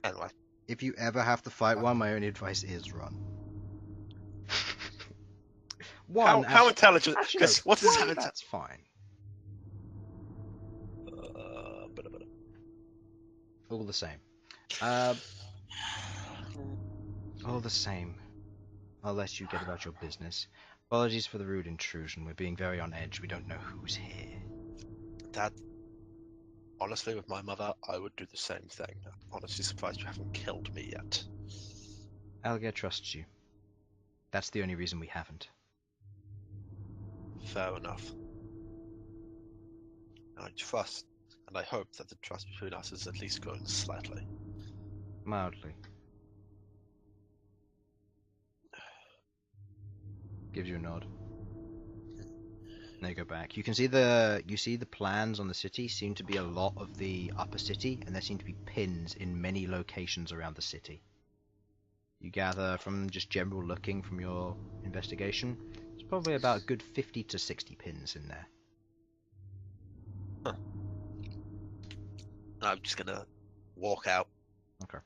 Anyway.
If you ever have to fight one, my only advice is run.
How intelligent?
Actually,
Chris,
no,
what is
one,
that?
That's fine. All the same. All the same. I'll let you get about your business. Apologies for the rude intrusion. We're being very on edge. We don't know who's here.
Dad, honestly, with my mother, I would do the same thing. I'm honestly surprised you haven't killed me yet.
Aleuir trusts you. That's the only reason we haven't.
Fair enough. I trust, and I hope that the trust between us is at least growing slightly.
Mildly. Gives you a nod. They go back. You can see the plans on the city seem to be a lot of the upper city, and there seem to be pins in many locations around the city. You gather from just general looking from your investigation, there's probably about a good 50 to 60 pins in there.
Huh. I'm just gonna walk out.
Okay.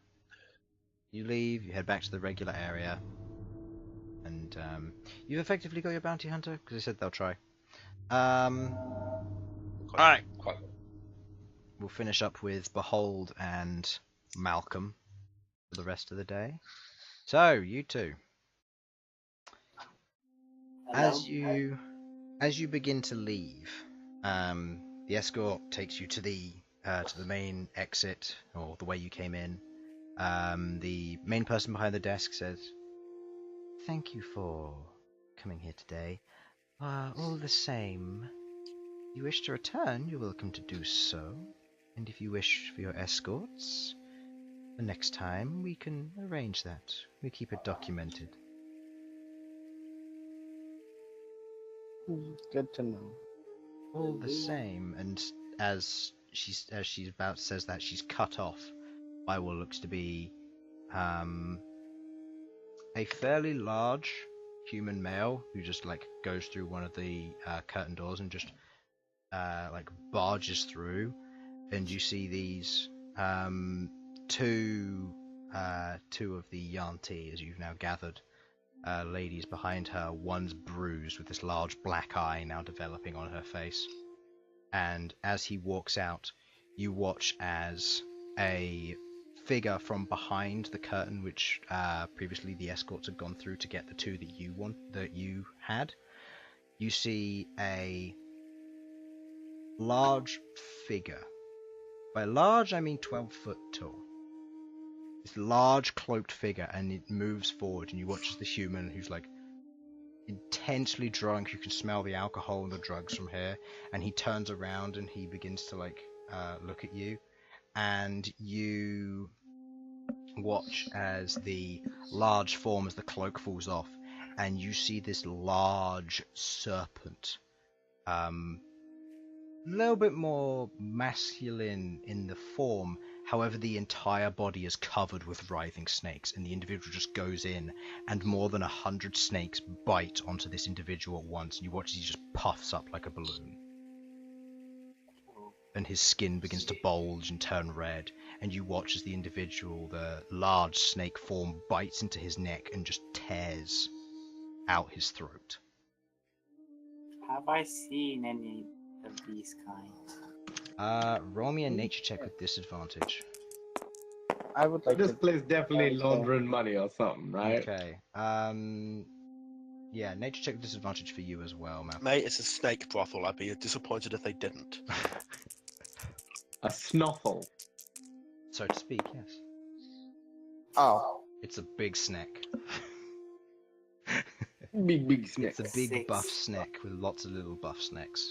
You leave, you head back to the regular area, and you've effectively got your bounty hunter, because they said they'll try. Alright. We'll finish up with Bhold and Malcom for the rest of the day. So, you two. As you begin to leave, the escort takes you to the to the main exit, or the way you came in. The main person behind the desk says, "Thank you for coming here today. All the same, if you wish to return, you're welcome to do so. And if you wish for your escorts, the next time we can arrange that. We keep it documented."
Good to know.
All the same, and as she's about says that, she's cut off by what looks to be a fairly large human male who just like goes through one of the curtain doors and just like barges through, and you see these two of the Yanti, as you've now gathered, ladies behind her. One's bruised with this large black eye now developing on her face. And as he walks out, you watch as a figure from behind the curtain, which previously the escorts had gone through to get the two that you had. You see a large figure. By large, I mean 12 foot tall. This large cloaked figure, and it moves forward, and you watch as the human, who's like intensely drunk, you can smell the alcohol and the drugs from here, and he turns around and he begins to like look at you, and you watch as the large form, as the cloak falls off, and you see this large serpent, a little bit more masculine in the form. However, the entire body is covered with writhing snakes, and the individual just goes in, and more than 100 snakes bite onto this individual at once, and you watch as he just puffs up like a balloon. And his skin begins to bulge and turn red, and you watch as the individual, the large snake form, bites into his neck and just tears out his throat.
Have I seen any of these kinds?
Roll me a nature check with disadvantage.
I would like
This
to.
place definitely laundering money or something, right?
Okay. Yeah, nature check with disadvantage for you as well, man.
Mate, it's a snake brothel. I'd be disappointed if they didn't.
A snuffle.
So to speak, yes.
Oh,
It's a big snake.
Big snake.
It's a big
6.
buff snake with lots of little buff snakes.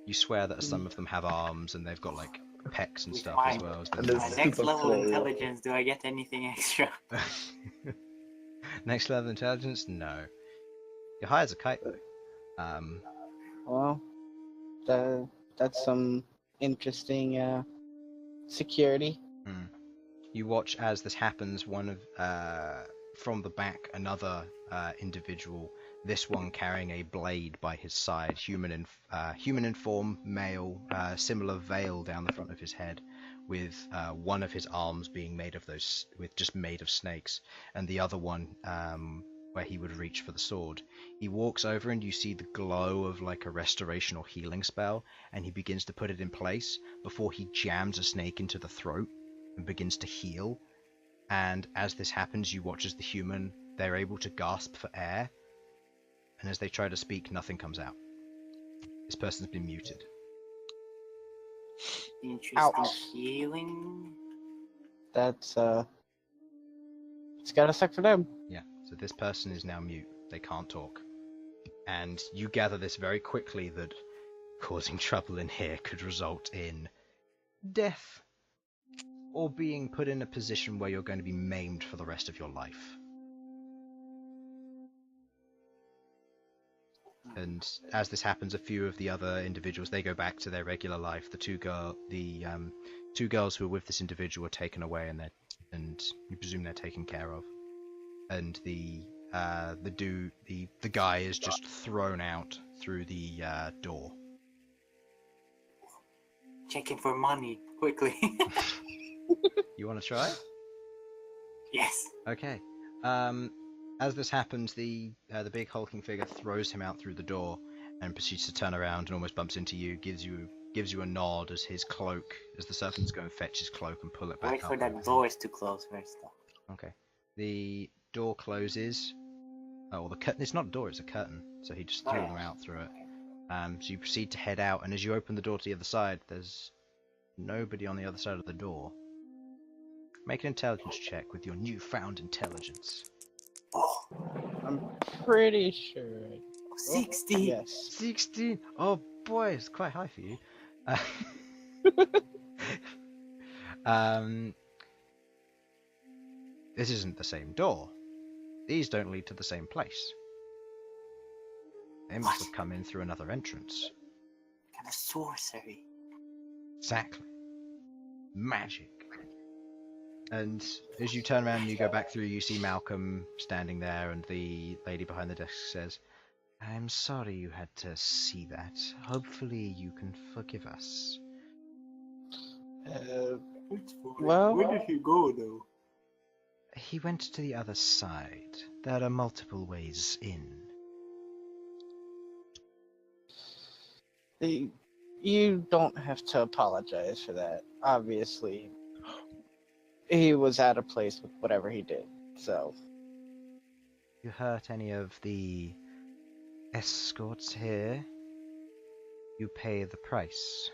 You swear that some of them have arms and they've got like pecs and
With
stuff
mine.
as well. As
And
the
there's
My next
super
level
cool.
intelligence, do I get anything extra?
Next level intelligence? No. You're high as a kite.
well, that's some interesting security.
You watch as this happens. One of from the back, another individual. This one carrying a blade by his side, human in form, male, similar veil down the front of his head, with one of his arms being made of snakes, and the other one where he would reach for the sword. He walks over and you see the glow of like a restoration or healing spell, and he begins to put it in place before he jams a snake into the throat and begins to heal. And as this happens, you watch as the human, they're able to gasp for air, and as they try to speak, nothing comes out. This person's been muted.
Interesting
Ouch.
healing.
That's it's gotta suck for them.
Yeah, so this person is now mute. They can't talk. And you gather this very quickly, that causing trouble in here could result in death, or being put in a position where you're going to be maimed for the rest of your life. And as this happens, a few of the other individuals, they go back to their regular life. The two girls who are with this individual are taken away, and you presume they're taken care of. And the guy is just thrown out through the door.
Checking for money, quickly.
You want to try?
Yes.
Okay. As this happens, the big hulking figure throws him out through the door and proceeds to turn around and almost bumps into you. Gives you a nod as his cloak, as the serpents go and fetch his cloak and pull it back
Wait
up.
for that doors to close first, though.
Okay. The door closes. Oh, well, it's not a door; it's a curtain. So he just threw them out through it. So you proceed to head out, and as you open the door to the other side, there's Nobody on the other side of the door. Make an intelligence check with your newfound intelligence.
Oh,
I'm pretty sure.
60.
Yes.
16! Oh boy, it's quite high for you. This isn't the same door. These don't lead to the same place. They must have come in through another entrance.
Kind of sorcery.
Exactly. Magic. And as you turn around and you go back through, you see Malcom standing there, and the lady behind the desk says, "I'm sorry you had to see that. Hopefully you can forgive us."
Well,
where did he go though?
He went to the other side. There are multiple ways in.
you don't have to apologize for that. Obviously, he was out of place with whatever he did. So,
You hurt any of the escorts here, you pay the price.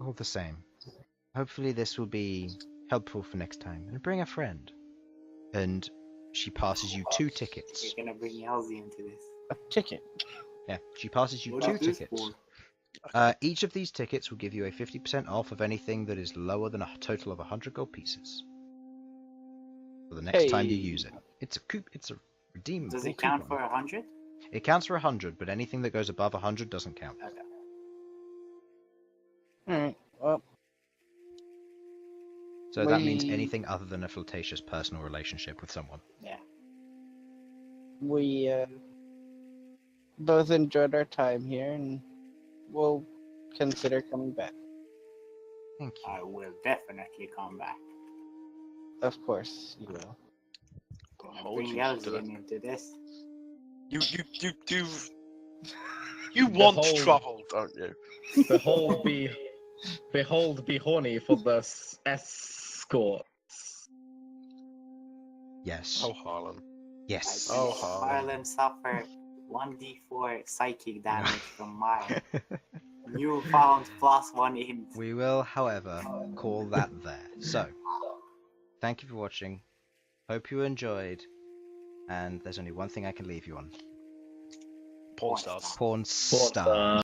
All the same. Hopefully this will be helpful for next time. And bring a friend. And she passes you 2 tickets.
You're gonna bring Elsyan into this.
a ticket.
Yeah, she passes you
What
2
is this
tickets.
for?
Each of these tickets will give you a 50% off of anything that is lower than a total of 100 gold pieces. For the next time you
Hey.
use it. It's a redeemable
Does it count
coupon.
for 100?
It counts for 100, but anything that goes above 100 doesn't count.
Okay.
Alright, well,
So that means
We-
anything other than a flirtatious personal relationship with someone.
Yeah.
we both enjoyed our time here, and we'll consider coming back.
Thank you.
I will definitely come back.
Of course, you will.
Hold
Bring
you to
Elsyan into this.
You want
Behold.
trouble, don't you?
Behold be honey for the escorts.
Yes.
Oh, Harlan.
Yes.
Oh, Harlan.
Harlan suffered 1d4 psychic damage from my newfound +1 int.
We will, however, call that there. So, thank you for watching. Hope you enjoyed. And there's only one thing I can leave you on.
Porn stars.
Porn star.